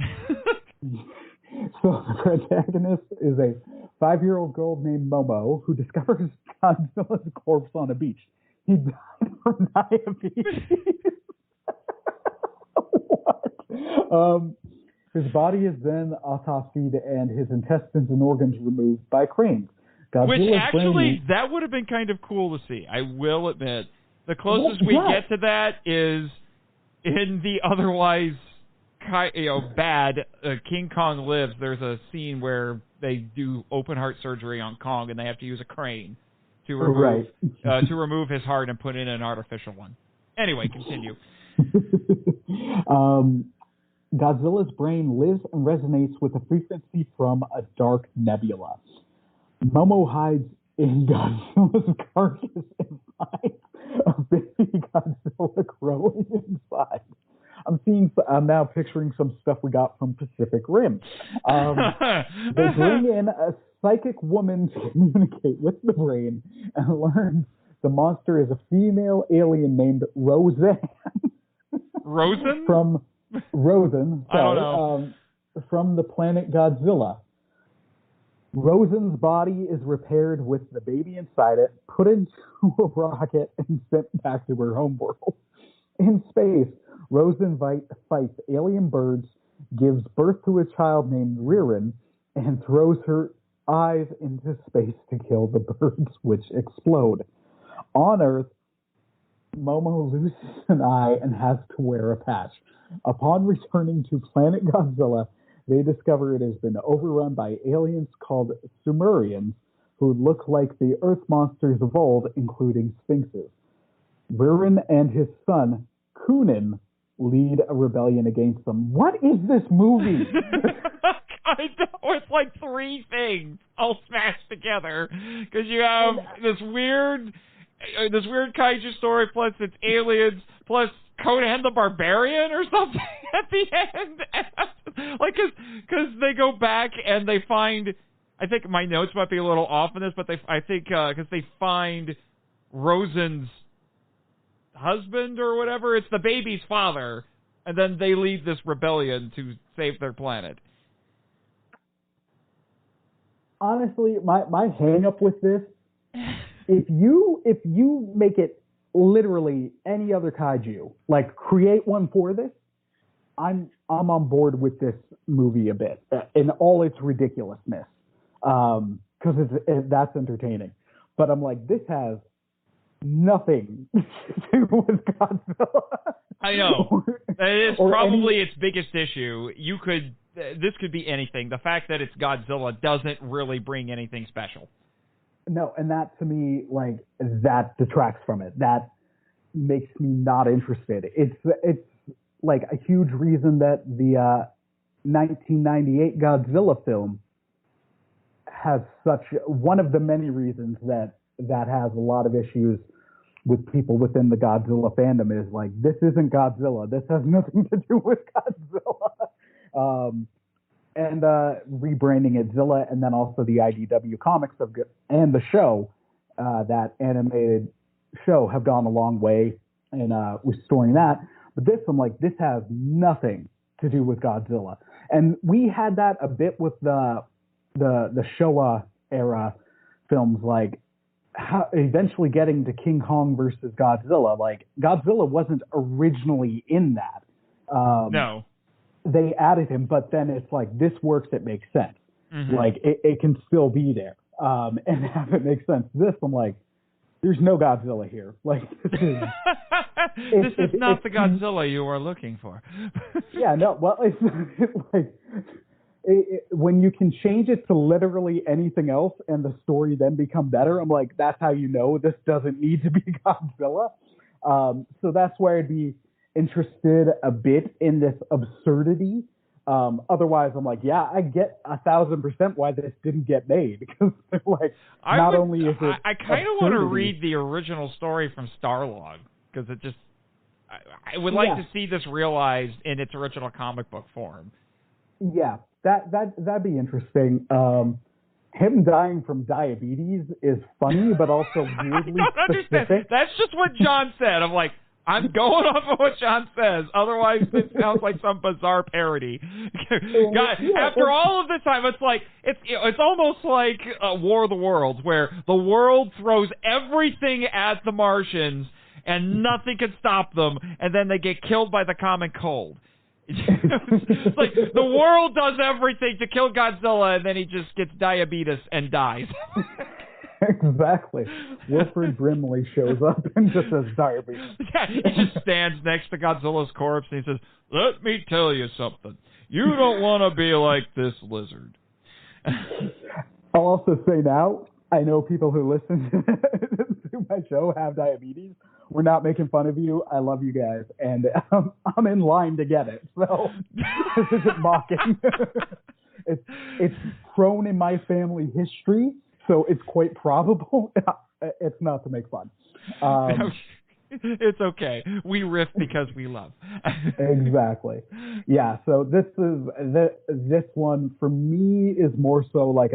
So the protagonist is a 5-year-old girl named Momo who discovers Godzilla's corpse on a beach. He died from diabetes. What? His body is then autopsied and his intestines and organs removed by cranes. That would have been kind of cool to see. I will admit. The closest we get to that is in the otherwise bad King Kong Lives. There's a scene where they do open heart surgery on Kong and they have to use a crane to remove his heart and put in an artificial one. Anyway, continue. Godzilla's brain lives and resonates with a frequency from a dark nebula. Momo hides in Godzilla's carcass and finds a baby Godzilla growing inside. I'm now picturing some stuff we got from Pacific Rim. They bring in a psychic woman to communicate with the brain and learn the monster is a female alien named Roseanne. Rosen? From Rosen, I don't sorry, from the planet Godzilla. Rosen's body is repaired with the baby inside it, put into a rocket, and sent back to her homeworld. In space, Rosen fights alien birds, gives birth to a child named Ririn, and throws her eyes into space to kill the birds, which explode. On Earth, Momo loses an eye and has to wear a patch. Upon returning to planet Godzilla, they discover it has been overrun by aliens called Sumerians, who look like the Earth monsters of old, including sphinxes. Ririn and his son, Kunin, lead a rebellion against them. What is this movie? I know, it's like three things all smashed together. Because you have this weird kaiju story, plus it's aliens, plus Conan the Barbarian or something at the end. Like, because they go back and they find, I think my notes might be a little off on this, but because they find Rosen's husband or whatever, it's the baby's father, and then they lead this rebellion to save their planet. Honestly, my hang up with this, if you make it literally any other kaiju, like create one for this, I'm on board with this movie a bit in all its ridiculousness, because that's entertaining. But I'm like, this has nothing to do with Godzilla. I know. It is probably its biggest issue. This could be anything. The fact that it's Godzilla doesn't really bring anything special. No, and that to me, like, that detracts from it. That makes me not interested. It's like a huge reason that the 1998 Godzilla film has one of the many reasons that has a lot of issues with people within the Godzilla fandom is like, this isn't Godzilla. This has nothing to do with Godzilla. And rebranding it Zilla, and then also the IDW comics and the show, that animated show, have gone a long way in restoring that. But this, I'm like, this has nothing to do with Godzilla. And we had that a bit with the Showa era films, like eventually getting to King Kong versus Godzilla. Like, Godzilla wasn't originally in that. No. They added him, but then it's like, this works, it makes sense. Mm-hmm. Like, it can still be there, and have it make sense. This, I'm like, there's no Godzilla here. Like, this is not the Godzilla you are looking for. Yeah, no, well, it's like, when you can change it to literally anything else and the story then become better, I'm like, that's how you know this doesn't need to be Godzilla. So that's where I'd be interested a bit in this absurdity. Otherwise, I'm like, yeah, I get 1,000% why this didn't get made, because like, I kind of want to read the original story from Starlog, because it just, I would like to see this realized in its original comic book form. Yeah, that'd be interesting. Him dying from diabetes is funny, but also weirdly specific. Understand. That's just what John said. I'm like, I'm going off of what John says. Otherwise, it sounds like some bizarre parody. God, after all of this time, it's like it's almost like War of the Worlds, where the world throws everything at the Martians and nothing can stop them, and then they get killed by the common cold. It's like the world does everything to kill Godzilla, and then he just gets diabetes and dies. Exactly. Wilfred Brimley shows up and just says diabetes. Yeah, he just stands next to Godzilla's corpse and he says, "Let me tell you something. You don't want to be like this lizard." I'll also say now, I know people who listen to my show have diabetes. We're not making fun of you. I love you guys, and I'm in line to get it. So this isn't mocking. It's prone in my family history. So it's quite probable. It's not to make fun. It's okay. We riff because we love. Exactly. Yeah. So this one for me is more so like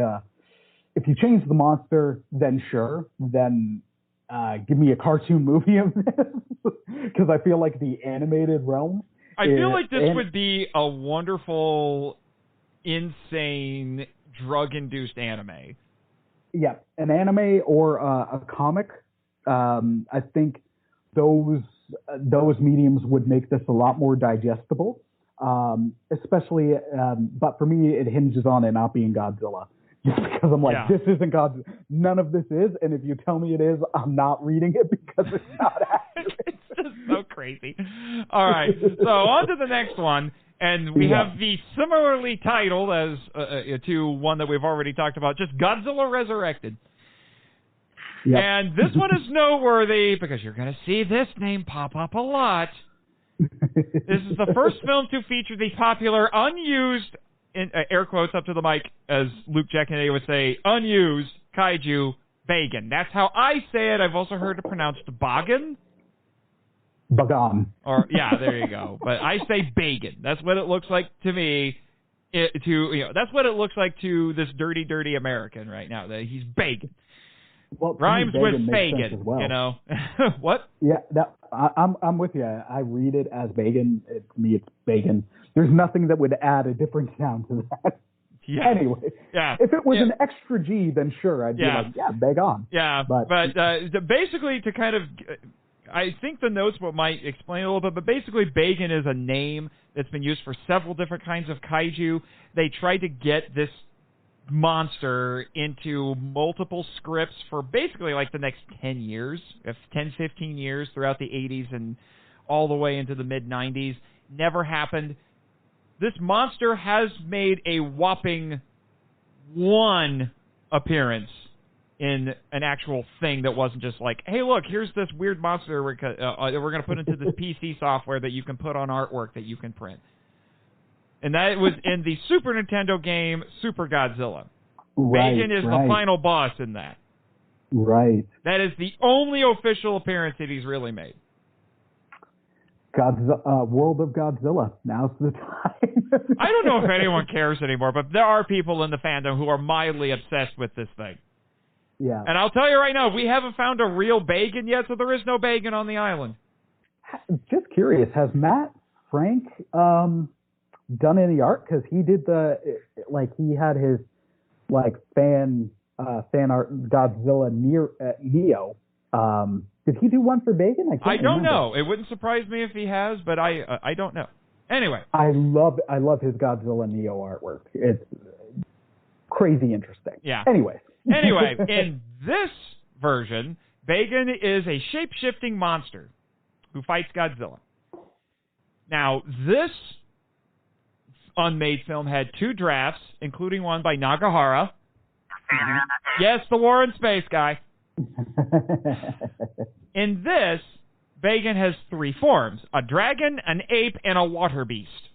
if you change the monster, then sure. Then give me a cartoon movie of this, because I feel like the animated realm I feel like this would be a wonderful, insane, drug-induced anime. Yeah, an anime or a comic. I think those mediums would make this a lot more digestible. Especially, but for me, it hinges on it not being Godzilla. Just because I'm like, this isn't Godzilla. None of this is, and if you tell me it is, I'm not reading it because it's not accurate. It's just so crazy. All right, so on to the next one. And we have the similarly titled as to one that we've already talked about, just Godzilla Resurrected. Yep. And this one is noteworthy because you're going to see this name pop up a lot. This is the first film to feature the popular unused, in air quotes up to the mic, as Luke Jackanaday would say, unused kaiju Bagan. That's how I say it. I've also heard it pronounced Bagan. Bagan. Or there you go. But I say Bagan. That's what it looks like to me. That's what it looks like to this dirty, dirty American right now. That he's Bagan. Well, rhymes with Fagan. Well. You know what? Yeah, I'm with you. I read it as Bagan. To me, it's Bagan. There's nothing that would add a different sound to that. Yeah. Anyway, if it was an extra G, then sure, I'd be like, Bagan. Yeah, but basically to kind of. I think the notes might explain a little bit, but basically Bagan is a name that's been used for several different kinds of kaiju. They tried to get this monster into multiple scripts for basically like the next 10 years, 10, 15 years throughout the 80s and all the way into the mid-90s. Never happened. This monster has made a whopping 1 appearance in an actual thing that wasn't just like, hey, look, here's this weird monster we're going to put into this PC software that you can put on artwork that you can print. And that was in the Super Nintendo game Super Godzilla. Bagan is the final boss in that. Right. That is the only official appearance that he's really made. World of Godzilla. Now's the time. I don't know if anyone cares anymore, but there are people in the fandom who are mildly obsessed with this thing. Yeah. And I'll tell you right now, we haven't found a real Bagan yet, so there is no Bagan on the island. Just curious, has Matt Frank done any art? Because he did he had his fan art Godzilla Neo. Did he do one for Bagan? I don't know. It wouldn't surprise me if he has, but I don't know. Anyway, I love his Godzilla Neo artwork. It's crazy interesting. Yeah. Anyway, in this version, Bagan is a shape-shifting monster who fights Godzilla. Now, this Unmade film had 2 drafts, including one by Nagahara. Yes, the War in Space guy. In this, Bagan has 3 forms: a dragon, an ape, and a water beast.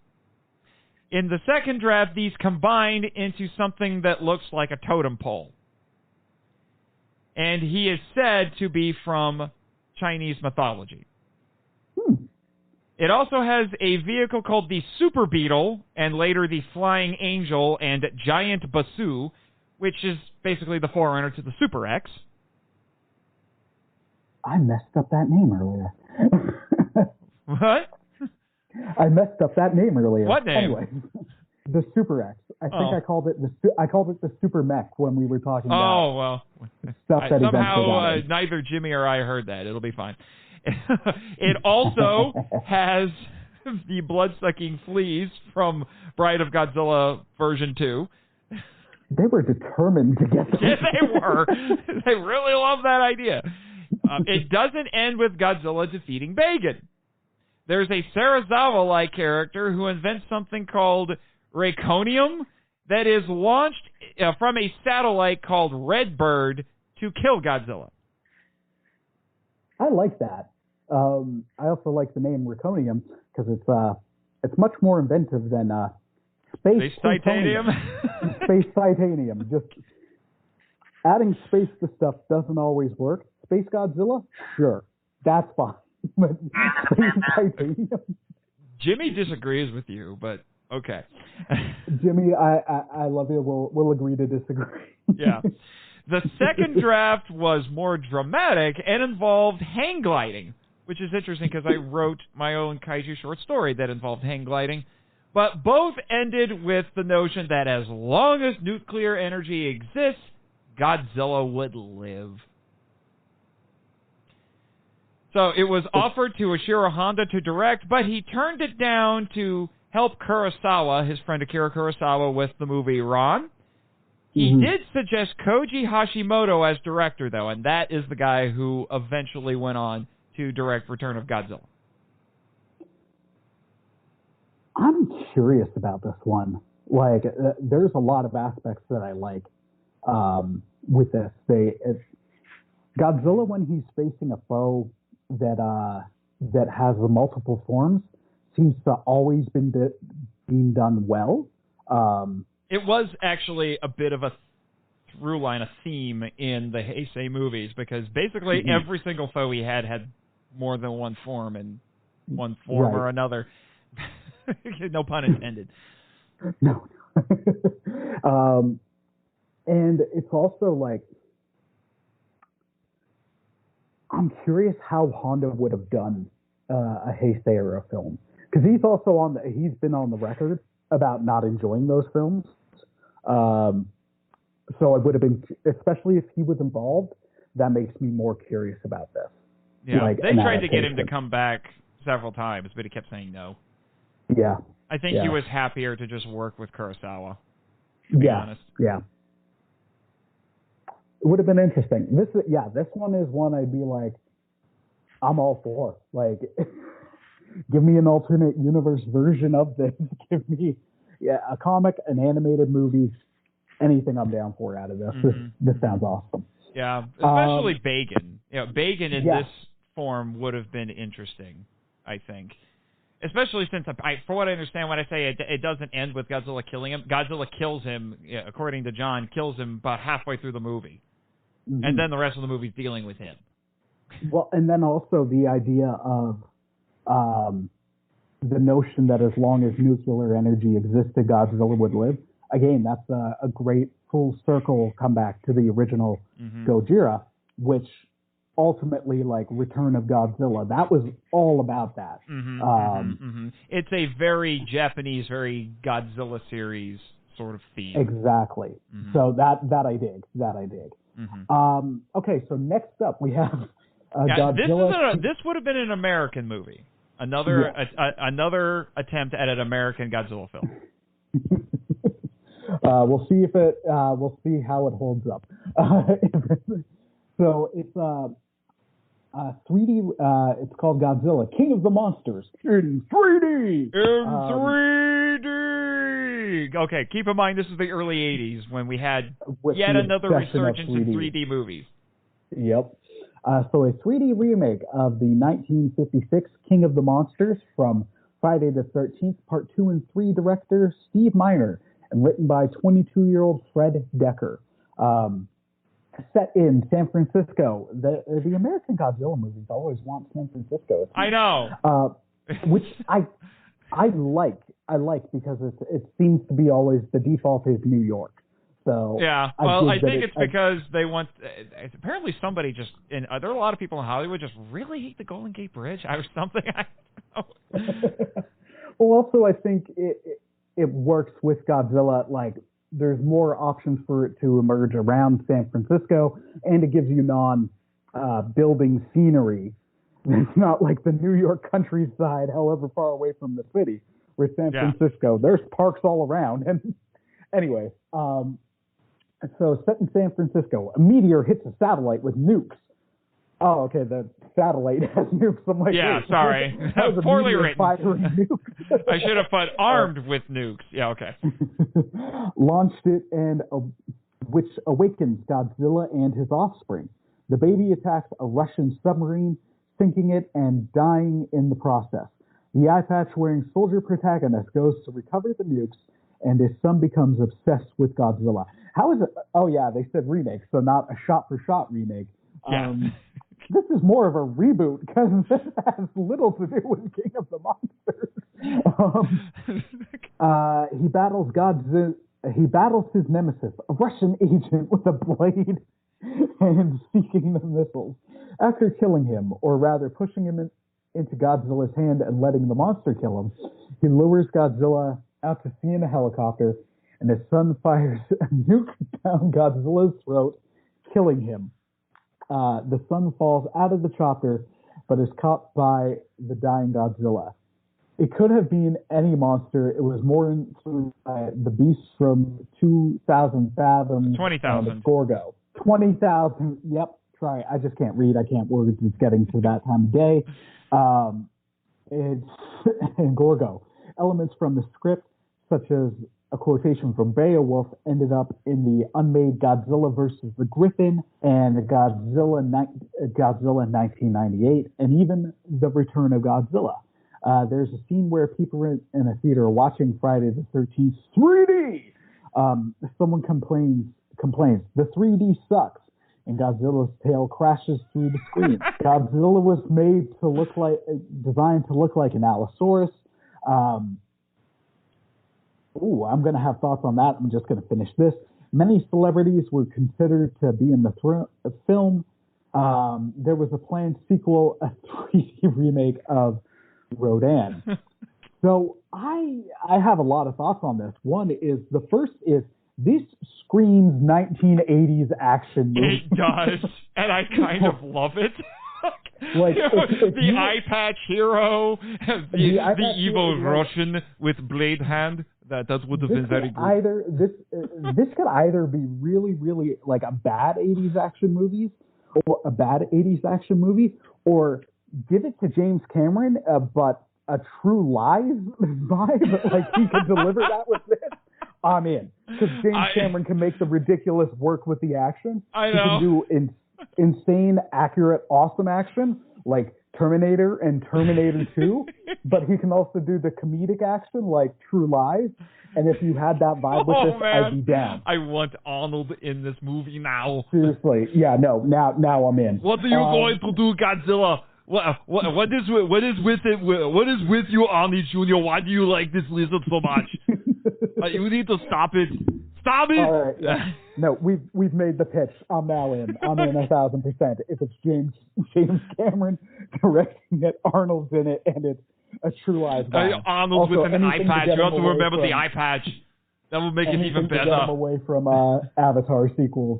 In the second draft, these combined into something that looks like a totem pole. And he is said to be from Chinese mythology. It also has a vehicle called the Super Beetle, and later the Flying Angel and Giant Basu, which is basically the forerunner to the Super X. I messed up that name earlier. What? I messed up that name earlier. What name? Anyway, the Super X. I think I called it the Super Mech when we were talking about. Oh well. Stuff that somehow neither Jimmy or I heard that. It'll be fine. It also has the blood-sucking fleas from Bride of Godzilla version 2. They were determined to get them. Yeah, they were. They really love that idea. It doesn't end with Godzilla defeating Bagan. There's a Sarazawa-like character who invents something called Raconium that is launched from a satellite called Redbird to kill Godzilla. I like that. I also like the name Raconium because it's much more inventive than Space Titanium. Space Titanium. Just adding space to stuff doesn't always work. Space Godzilla, sure, that's fine. But Space Titanium. Jimmy disagrees with you, but okay. Jimmy, I love you. We'll agree to disagree. Yeah. The second draft was more dramatic and involved hang gliding, which is interesting because I wrote my own kaiju short story that involved hang gliding. But both ended with the notion that as long as nuclear energy exists, Godzilla would live. So it was offered to Ishiro Honda to direct, but he turned it down to help Kurosawa, his friend Akira Kurosawa, with the movie Ron. He did suggest Koji Hashimoto as director, though, and that is the guy who eventually went on to direct Return of Godzilla. I'm curious about this one. Like, there's a lot of aspects that I like with this. Godzilla, when he's facing a foe that has the multiple forms, seems to always being done well. It was actually a bit of a through line, a theme in the Heisei movies, because basically every single foe he had more than one form, and one form or another. No pun intended. No. And it's also like, I'm curious how Honda would have done a Heisei era film, because he's been on the record about not enjoying those films. So it would have been, especially if he was involved, that makes me more curious about this. Yeah, like, they tried to get him to come back several times, but he kept saying no. Yeah. I think he was happier to just work with Kurosawa, to be honest. Yeah. It would have been interesting. This one is one I'd be like, I'm all for. Like, give me an alternate universe version of this. Give me a comic, an animated movie, anything I'm down for out of this. This sounds awesome. Yeah, especially Bagan. Bagan in this form would have been interesting, I think. Especially since, for what I understand, when I say it doesn't end with Godzilla killing him, Godzilla kills him, according to John, kills him about halfway through the movie. And then the rest of the movie's dealing with him. Well, and then also the idea of the notion that as long as nuclear energy existed, Godzilla would live. Again, that's a great full circle comeback to the original Gojira, which ultimately, like, Return of Godzilla, that was all about that. It's a very Japanese, very Godzilla series sort of theme. Exactly. So that I dig. Okay, so next up we have Godzilla. This would have been an American movie. Another attempt at an American Godzilla film. We'll see how it holds up. So it's 3D. It's called Godzilla, King of the Monsters in 3D. Okay, keep in mind this is the early '80s when we had yet another resurgence in 3D movies. Yep. So a 3D remake of the 1956 King of the Monsters from Friday the 13th, Part 2 and 3 director Steve Miner, and written by 22-year-old Fred Decker. Set in San Francisco. The American Godzilla movies always want San Francisco. I know. Which I like because it seems to be always the default is New York. So yeah, well, I think it's because they want. Apparently, somebody just there are a lot of people in Hollywood just really hate the Golden Gate Bridge or something. I don't know. Well, also I think it works with Godzilla. Like, there's more options for it to emerge around San Francisco, and it gives you non-building scenery. It's not like the New York countryside, however far away from the city, where San Francisco, there's parks all around. And anyway, so set in San Francisco, a meteor hits a satellite with nukes. Oh, okay, the satellite has nukes. I'm like, sorry. Poorly written. I I should have put armed with nukes. Yeah, okay. Launched it, and which awakens Godzilla and his offspring. The baby attacks a Russian submarine, sinking it and dying in the process. The eye patch-wearing soldier protagonist goes to recover the nukes, and his son becomes obsessed with Godzilla. How is it? Oh, yeah, they said remake, so not a shot-for-shot remake. Yeah. This is more of a reboot, because this has little to do with King of the Monsters. He battles his nemesis, a Russian agent with a blade, and seeking the missiles. After killing him, or rather pushing him into Godzilla's hand and letting the monster kill him, he lures Godzilla out to sea in a helicopter, and his son fires a nuke down Godzilla's throat, killing him. The son falls out of the chopper, but is caught by the dying Godzilla. It could have been any monster. It was more influenced by the beast from 2,000 Fathoms. 20,000. Gorgo. 20,000. Yep. Try. I just can't read. I can't word. It's getting to that time of day. It's Gorgo. Elements from the script, such as a quotation from Beowulf, ended up in the unmade Godzilla versus the Griffin and Godzilla 1998, and even The Return of Godzilla. There's a scene where people in a theater are watching Friday the 13th 3D. Someone complains, the 3D sucks, and Godzilla's tail crashes through the screen. Godzilla was designed to look like an Allosaurus. I'm going to have thoughts on that. I'm just going to finish this. Many celebrities were considered to be in the film. There was a planned sequel, a 3D remake of Rodan. So I have a lot of thoughts on this. The first is this screams 1980s action movie. It does, and I kind of love it. Like the eye patch hero, the evil hero, Russian with blade hand. That would have been very good. This could either be really, really like a bad 80s action movie, or give it to James Cameron, but a True Lies vibe. Like he could deliver that with this. I'm in, because James Cameron can make the ridiculous work with the action. I know. He can do insane, accurate, awesome action like Terminator and Terminator 2, but he can also do the comedic action like True Lies. And if you had that vibe with this, man. I'd be down. I want Arnold in this movie now. Seriously, yeah, no, now I'm in. What are you going to do, Godzilla? What is with it? What is with you, Arnie Jr.? Why do you like this lizard so much? You need to stop it. Stop it! All right, yeah. No, we've made the pitch. I'm now in. I'm in 1,000%. If it's James Cameron directing it, Arnold's in it, and it's a True Lies. Arnold's with an eye patch. You have to remember the eye patch. That will make it even better. To get him away from Avatar sequels.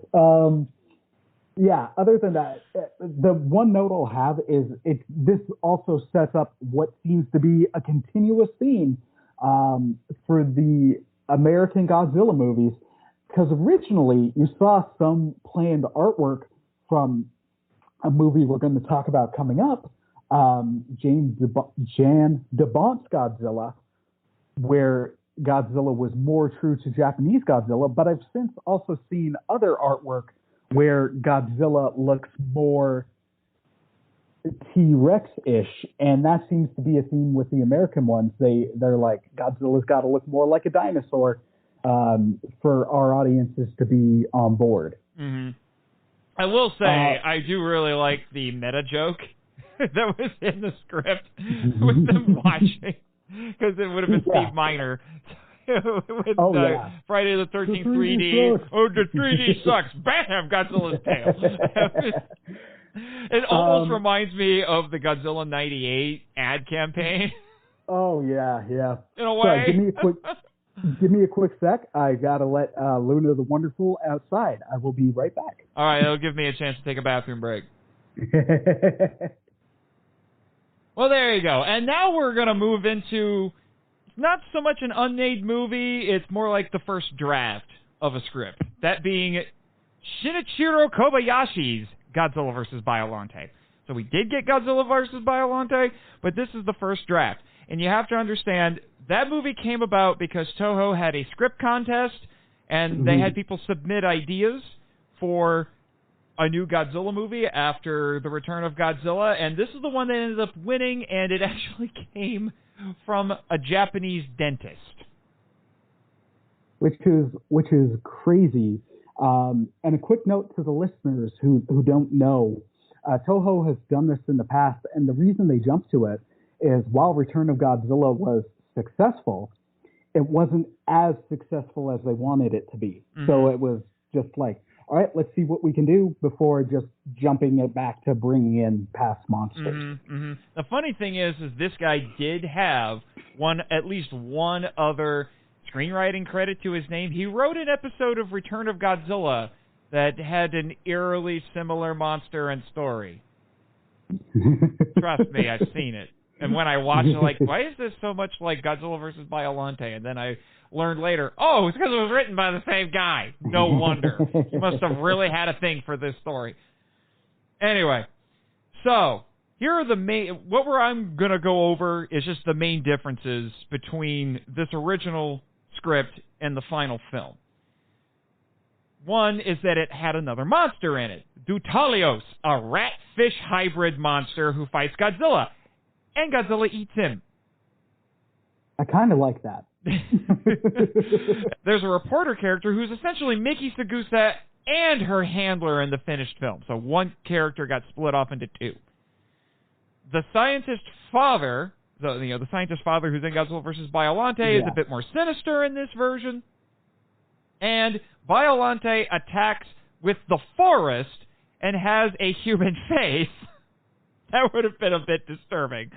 Yeah. Other than that, the one note I'll have is this also sets up what seems to be a continuous theme for the American Godzilla movies, because originally you saw some planned artwork from a movie we're going to talk about coming up, Jan de Bont's Godzilla, where Godzilla was more true to Japanese Godzilla, but I've since also seen other artwork where Godzilla looks more T-Rex-ish, and that seems to be a theme with the American ones. They're like, Godzilla's got to look more like a dinosaur for our audiences to be on board. Mm-hmm. I will say, I do really like the meta joke that was in the script with them watching, because it would have been Steve Miner with Friday the 13th 3D. Oh, the 3D sucks. Bam! Godzilla's tail. It almost reminds me of the Godzilla 98 ad campaign. Oh, yeah. In a way. Give me a quick sec. I got to let Luna the Wonderful outside. I will be right back. All right, it'll give me a chance to take a bathroom break. Well, there you go. And now we're going to move into not so much an unmade movie. It's more like the first draft of a script. That being Shinichiro Kobayashi's Godzilla vs. Biollante. So we did get Godzilla vs. Biollante, but this is the first draft. And you have to understand, that movie came about because Toho had a script contest, and they had people submit ideas for a new Godzilla movie after The Return of Godzilla, and this is the one that ended up winning, and it actually came from a Japanese dentist. Which is crazy. And a quick note to the listeners who don't know, Toho has done this in the past, and the reason they jumped to it is while Return of Godzilla was successful, it wasn't as successful as they wanted it to be. So it was just like, all right, let's see what we can do before just jumping it back to bringing in past monsters. The funny thing is this guy did have at least one other screenwriting credit to his name. He wrote an episode of Return of Godzilla that had an eerily similar monster and story. Trust me, I've seen it. And when I watched it, like, why is this so much like Godzilla versus Biollante? And then I learned later, it's because it was written by the same guy. No wonder. He must have really had a thing for this story. Anyway, so here are the main... I'm going to go over is just the main differences between this original script and the final film. One is that it had another monster in it, Dutalios, a rat-fish hybrid monster who fights Godzilla. And Godzilla eats him. I kind of like that. There's a reporter character who's essentially Miki Sagusa and her handler in the finished film. So one character got split off into two. The scientist father, the scientist father who's in Godzilla vs. Biollante is a bit more sinister in this version. And Biollante attacks with the forest and has a human face. That would have been a bit disturbing.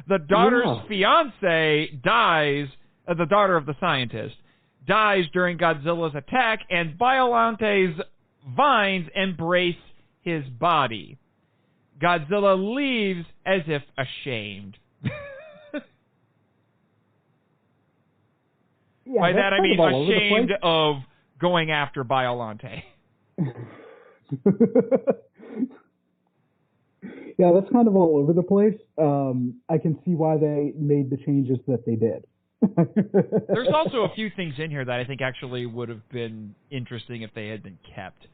The daughter's fiance dies, the daughter of the scientist, dies during Godzilla's attack, and Biollante's vines embrace his body. Godzilla leaves as if ashamed. By that I mean ashamed of going after Biollante. Yeah, that's kind of all over the place. I can see why they made the changes that they did. There's also a few things in here that I think actually would have been interesting if they had been kept.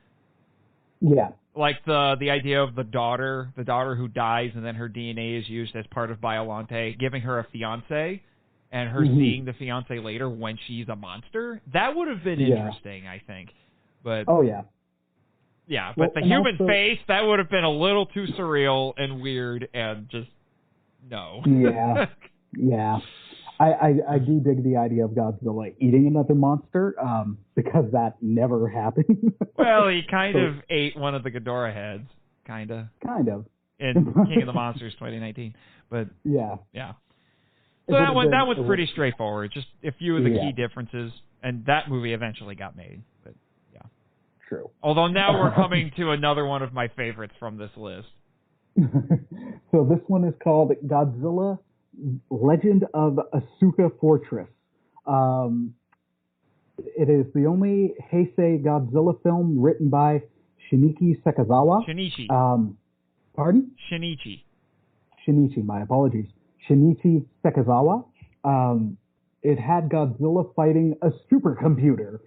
Yeah. Like the idea of the daughter who dies and then her DNA is used as part of Biollante, giving her a fiance and her seeing the fiance later when she's a monster. That would have been interesting, I think. But yeah, but the human face, that would have been a little too surreal and weird and just, no. Yeah. I do dig the idea of Godzilla eating another monster, because that never happened. Well, he kind of ate one of the Ghidorah heads, kind of. In King of the Monsters 2019. But, yeah. So that one's pretty straightforward, just a few of the key differences, and that movie eventually got made. But true. Although now we're coming to another one of my favorites from this list. So this one is called Godzilla Legend of Asuka Fortress. It is the only Heisei Godzilla film written by Shinichi Sekizawa. Shinichi. Pardon? Shinichi, my apologies. Shinichi Sekizawa. It had Godzilla fighting a supercomputer.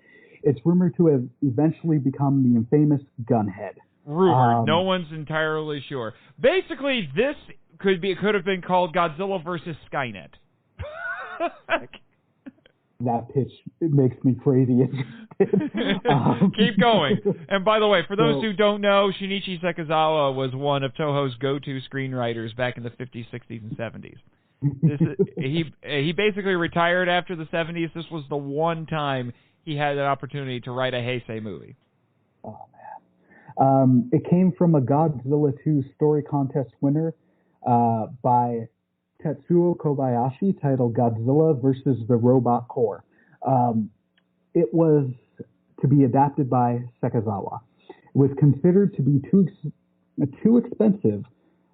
It's rumored to have eventually become the infamous Gunhead. Rumored. No one's entirely sure. Basically, this could have been called Godzilla versus Skynet. That pitch, it makes me crazy. Keep going. And by the way, for those who don't know, Shinichi Sekizawa was one of Toho's go-to screenwriters back in the 50s, 60s, and 70s. He basically retired after the 70s. This was the one time he had an opportunity to write a Heisei movie. Oh, man. It came from a Godzilla 2 story contest winner by Tetsuo Kobayashi titled Godzilla versus the Robot Corps. It was to be adapted by Sekizawa. It was considered to be too expensive,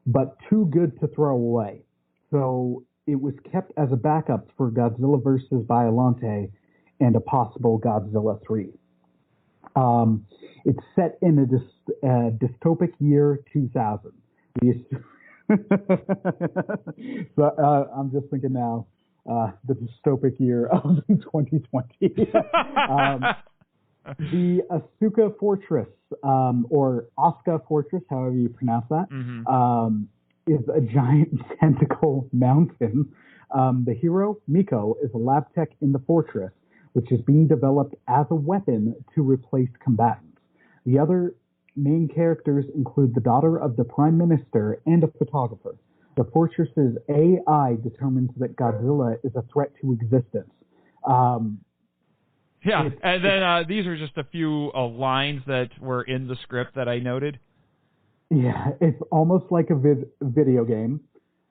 but too good to throw away. So it was kept as a backup for Godzilla versus Biollante and a possible Godzilla 3. It's set in a dystopic year 2000. So I'm just thinking now, the dystopic year of 2020. The Asuka Fortress, or Asuka Fortress, however you pronounce that, is a giant tentacle mountain. The hero, Miko, is a lab tech in the fortress, which is being developed as a weapon to replace combatants. The other main characters include the daughter of the prime minister and a photographer. The fortress's AI determines that Godzilla is a threat to existence. Yeah, and then these are just a few lines that were in the script that I noted. Yeah, it's almost like a video game.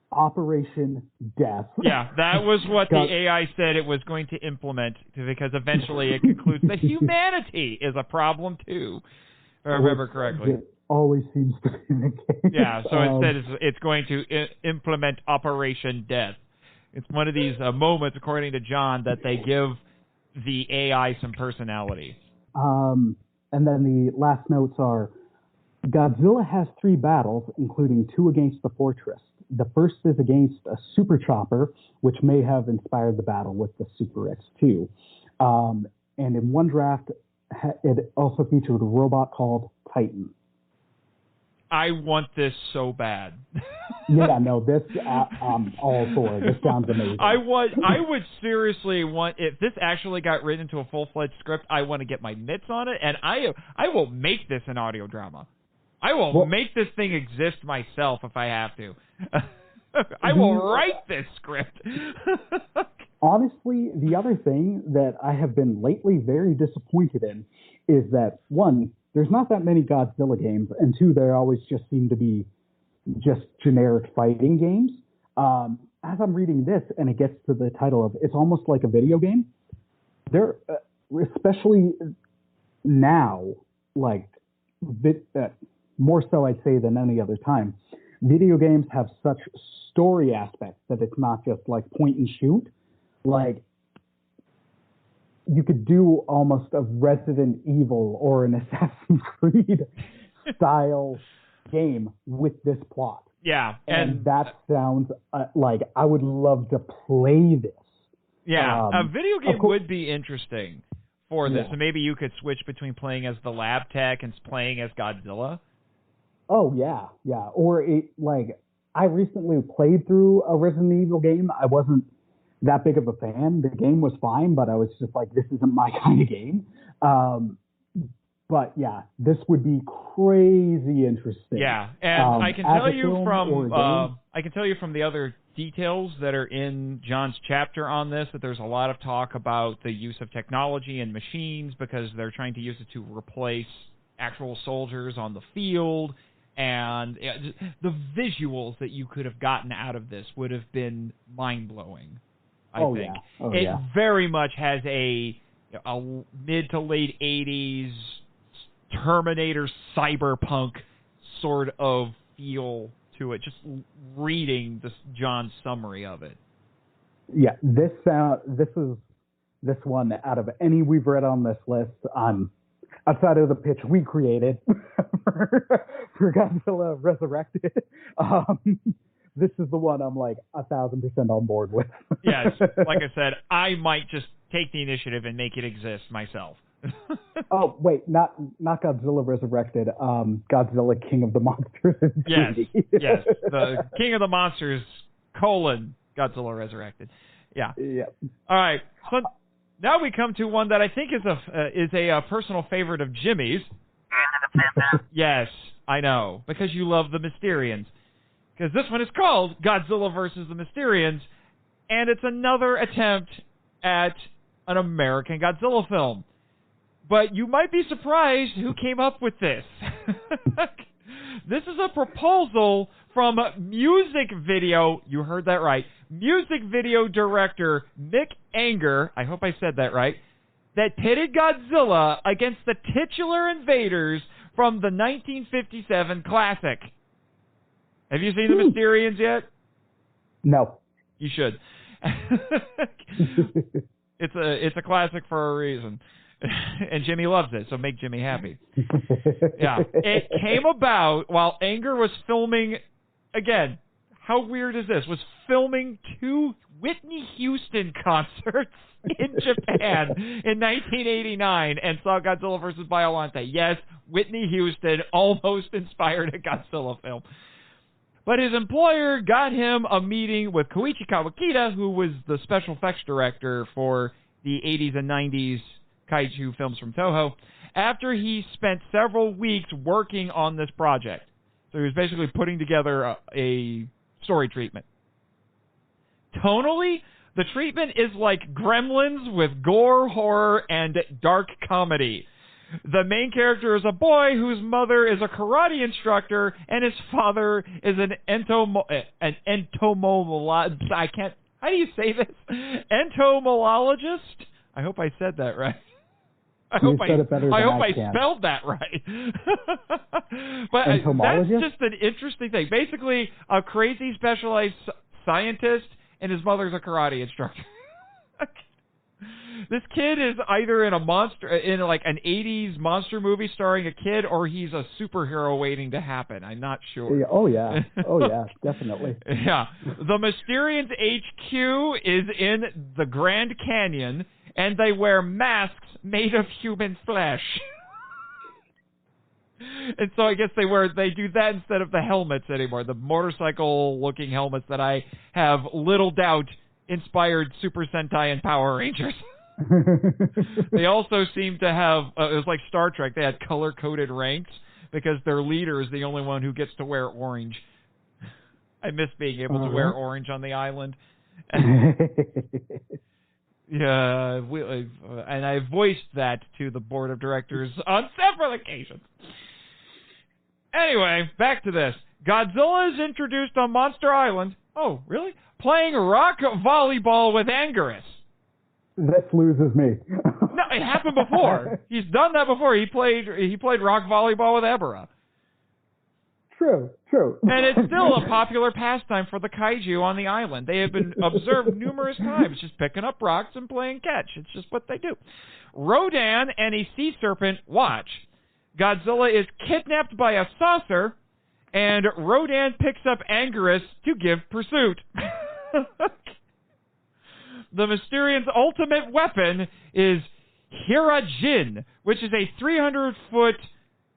Operation Death. Yeah, that was what the AI said it was going to implement, because eventually it concludes that humanity is a problem too, if I remember correctly. It always seems to be the case. Yeah, so it said it's going to implement Operation Death. It's one of these moments, according to John, that they give the AI some personality. And then the last notes are, Godzilla has 3 battles, including 2 against the Fortress. The first is against a Super Chopper, which may have inspired the battle with the Super X2. And in one draft, it also featured a robot called Titan. I want this so bad. Yeah, no, this I'm all for. This sounds amazing. I would seriously want, if this actually got written into a full-fledged script, I want to get my mitts on it, and I will make this an audio drama. I will make this thing exist myself if I have to. I will write this script. Honestly, the other thing that I have been lately very disappointed in is that, 1, there's not that many Godzilla games, and 2, there always just seem to be just generic fighting games. As I'm reading this, and it gets to the title of, it's almost like a video game, there, especially now, like, more so I'd say than any other time, video games have such story aspects that it's not just like point and shoot. Like, you could do almost a Resident Evil or an Assassin's Creed style game with this plot. Yeah. And that sounds like I would love to play this. Yeah, a video game would be interesting for this. Yeah. So maybe you could switch between playing as the lab tech and playing as Godzilla. Oh, yeah, yeah. Or, I recently played through a Resident Evil game. I wasn't that big of a fan. The game was fine, but I was just like, this isn't my kind of game. But, yeah, this would be crazy interesting. Yeah, and I can tell you from the other details that are in John's chapter on this that there's a lot of talk about the use of technology and machines because they're trying to use it to replace actual soldiers on the field. And the visuals that you could have gotten out of this would have been mind-blowing, I think. Yeah. It very much has a mid to late 80s Terminator cyberpunk sort of feel to it, just reading John's summary of it. Yeah, this one, out of any we've read on this list, outside of the pitch we created for Godzilla Resurrected, this is the one I'm like 1,000% on board with. Yes, like I said, I might just take the initiative and make it exist myself. Oh, wait, not Godzilla Resurrected, Godzilla King of the Monsters. Yes, the King of the Monsters, Godzilla Resurrected. Yeah. All right, so now we come to one that I think is a personal favorite of Jimmy's. Yes, I know, because you love the Mysterians. Because this one is called Godzilla vs. the Mysterians, and it's another attempt at an American Godzilla film. But you might be surprised who came up with this. This is a proposal from music video, you heard that right, music video director Mick Anger, I hope I said that right, that pitted Godzilla against the titular invaders from the 1957 classic. Have you seen the Mysterians yet? No. You should. It's a classic for a reason. And Jimmy loves it, so make Jimmy happy. Yeah. It came about while Anger was filming, again, how weird is this? Was filming 2 Whitney Houston concerts in Japan in 1989 and saw Godzilla vs. Biollante. Yes, Whitney Houston almost inspired a Godzilla film. But his employer got him a meeting with Koichi Kawakita, who was the special effects director for the 80s and 90s kaiju films from Toho, after he spent several weeks working on this project. So he was basically putting together a story treatment. Tonally, The treatment is like Gremlins with gore, horror, and dark comedy. The main character is a boy whose mother is a karate instructor, and his father is an entomologist. I can't. How do you say this? Entomologist? I hope I said that right. I hope I spelled that right. But that's just an interesting thing. Basically, a crazy specialized scientist, and his mother's a karate instructor. This kid is either in like an 80s monster movie starring a kid, or he's a superhero waiting to happen. I'm not sure. Oh yeah, definitely. Yeah. The Mysterians HQ is in the Grand Canyon, and they wear masks made of human flesh. And so I guess they do that instead of the helmets anymore, the motorcycle-looking helmets that I have little doubt inspired Super Sentai and Power Rangers. They also seem to have, it was like Star Trek, they had color-coded ranks because their leader is the only one who gets to wear orange. I miss being able to wear orange on the island. Yeah, and I voiced that to the board of directors on several occasions. Anyway, back to this. Godzilla is introduced on Monster Island. Oh, really? Playing rock volleyball with Anguirus. This loses me. No, it happened before. He's done that before. He played rock volleyball with Ebera. True. And it's still a popular pastime for the kaiju on the island. They have been observed numerous times, just picking up rocks and playing catch. It's just what they do. Rodan and a sea serpent watch. Godzilla is kidnapped by a saucer, and Rodan picks up Anguirus to give pursuit. The Mysterian's ultimate weapon is Hirajin, which is a 300-foot,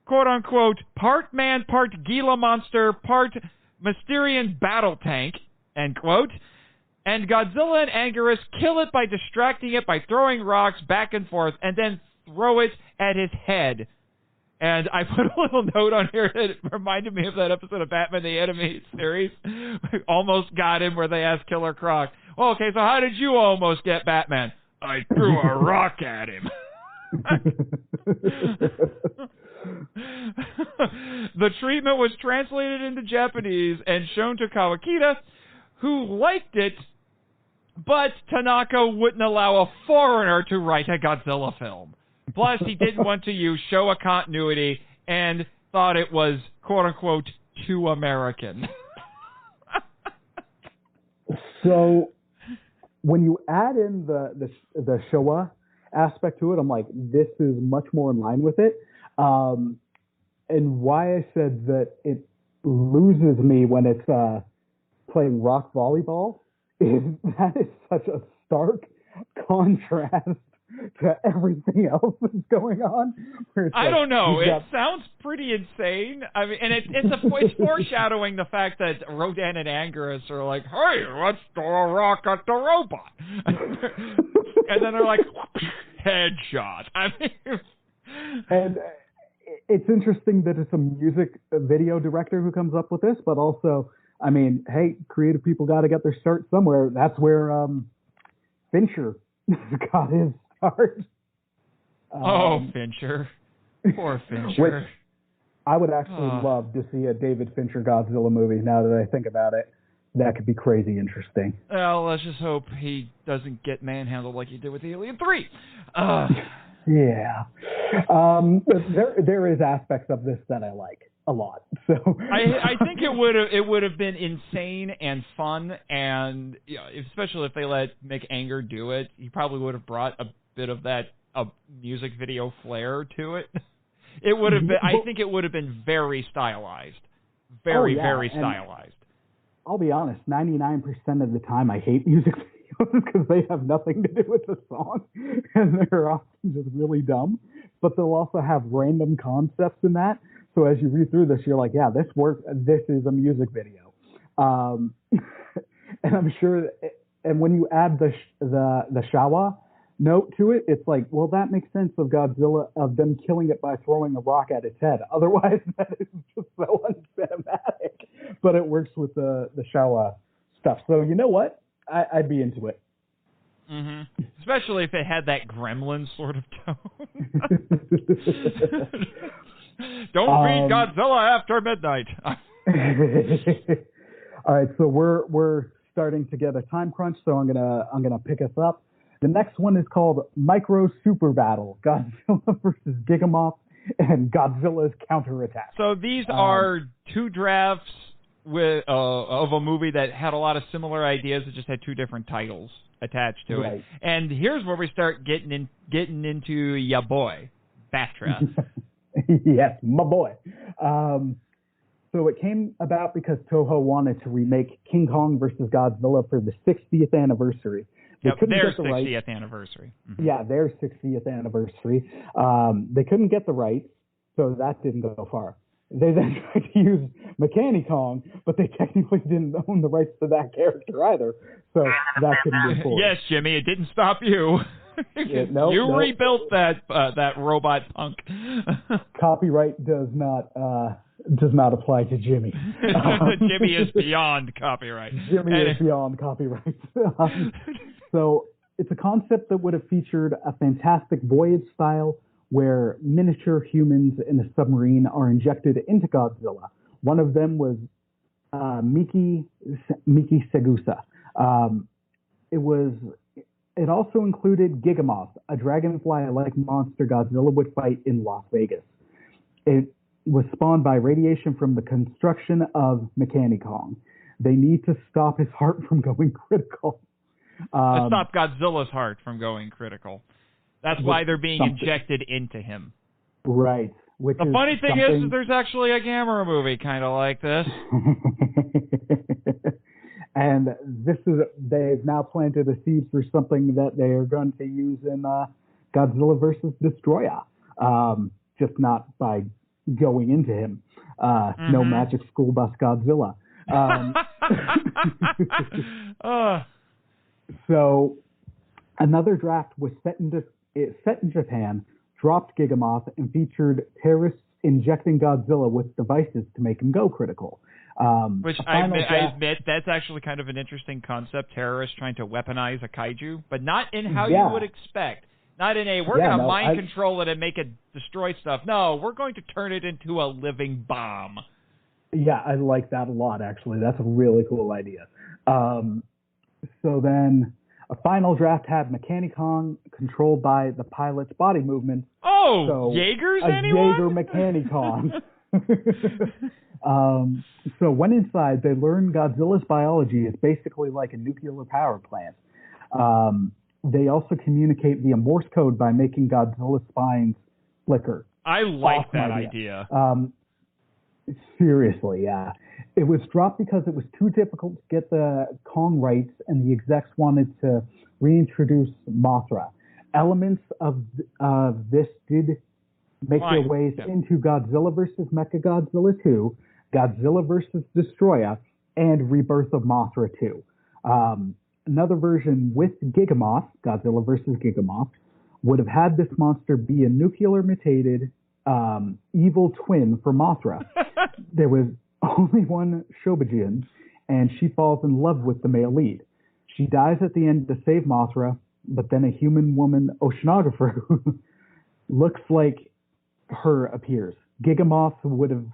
quote-unquote, part man, part Gila monster, part Mysterian battle tank, end quote. And Godzilla and Anguirus kill it by distracting it by throwing rocks back and forth and then throw it at his head. And I put a little note on here that reminded me of that episode of Batman the Animated Series. Almost got him where they asked Killer Croc, well, okay, so how did you almost get Batman? I threw a rock at him. The treatment was translated into Japanese and shown to Kawakita, who liked it, but Tanaka wouldn't allow a foreigner to write a Godzilla film. Plus, he didn't want to use Showa continuity and thought it was, quote-unquote, too American. So, when you add in the Showa aspect to it, I'm like, this is much more in line with it. And why I said that it loses me when it's playing rock volleyball is that is such a stark contrast to everything else that's going on. I don't know. It sounds pretty insane. I mean, and it's foreshadowing the fact that Rodan and Anguirus are like, hey, let's throw a rock at the robot. And then they're like, headshot. I mean... And it's interesting that it's a music video director who comes up with this, but also, I mean, hey, creative people got to get their start somewhere. That's where Fincher got his start. Fincher. Poor Fincher. Which I would actually love to see a David Fincher Godzilla movie now that I think about it. That could be crazy interesting. Well, let's just hope he doesn't get manhandled like he did with Alien 3. Yeah. There is aspects of this that I like a lot. So I think it would have been insane and fun, and especially if they let Mick Anger do it, he probably would have brought a bit of that music video flair to it. It would have been. I think it would have been very stylized, very stylized. I'll be honest, 99% of the time I hate music videos because they have nothing to do with the song, and they're often just really dumb. But they'll also have random concepts in that. So as you read through this, you're like, yeah, this works. This is a music video. And I'm sure, and when you add the Shawa note to it, it's like, well, that makes sense of Godzilla, of them killing it by throwing a rock at its head. Otherwise, that is just so uncinematic. But it works with the Shawa stuff. So you know what? I'd be into it. Mm-hmm. Especially if it had that gremlin sort of tone. Don't read Godzilla after midnight. All right, so we're starting to get a time crunch, so I'm gonna pick us up. The next one is called Micro Super Battle: Godzilla versus Gigamoth and Godzilla's Counterattack. So these are two drafts of a movie that had a lot of similar ideas. It just had two different titles attached to it. And here's where we start getting into ya boy, Batra. Yes, my boy. So it came about because Toho wanted to remake King Kong versus Godzilla for the 60th anniversary. They couldn't their get the 60th rights. Anniversary. Mm-hmm. Yeah, their 60th anniversary. They couldn't get the rights, so that didn't go far. They then tried to use Mechani Kong, but they technically didn't own the rights to that character either, so that couldn't move forward. Yes, Jimmy, it didn't stop you. You rebuilt that robot punk. Copyright does not apply to Jimmy. Jimmy is beyond copyright. Jimmy is beyond copyright. So it's a concept that would have featured a fantastic voyage style where miniature humans in a submarine are injected into Godzilla. One of them was Miki Segusa. It also included Gigamoth, a dragonfly-like monster Godzilla would fight in Las Vegas. It was spawned by radiation from the construction of Mechani Kong. They need to stop his heart from going critical. Stop Godzilla's heart from going critical. That's why they're being injected into him. Right. The funny thing is there's actually a Gamera movie kind of like this. And they've now planted a seed for something that they are going to use in Godzilla versus Destroya. Just not by going into him. No magic school bus Godzilla. So another draft was set in Japan, dropped Gigamoth, and featured terrorists injecting Godzilla with devices to make him go critical. Which I admit, that's actually kind of an interesting concept, terrorists trying to weaponize a kaiju, but not in how you would expect. Not in we're going to mind control it and make it destroy stuff. No, we're going to turn it into a living bomb. Yeah, I like that a lot, actually. That's a really cool idea. So then a final draft had Mechani Kong controlled by the pilot's body movements. Oh, so Jaegers, a anyone? Jaeger Mechani Kong. So when inside, they learn Godzilla's biology is basically like a nuclear power plant. They also communicate via Morse code by making Godzilla's spines flicker. I like that idea. Seriously, yeah. It was dropped because it was too difficult to get the Kong rights, and the execs wanted to reintroduce Mothra. Elements of this did make their ways into Godzilla vs. Mechagodzilla 2, Godzilla vs. Destroya, and Rebirth of Mothra 2. Another version with Gigamoth, Godzilla vs. Gigamoth, would have had this monster be a nuclear mutated evil twin for Mothra. There was only one Shobijin, and she falls in love with the male lead. She dies at the end to save Mothra, but then a human woman oceanographer who looks like her appears. Gigamoth would have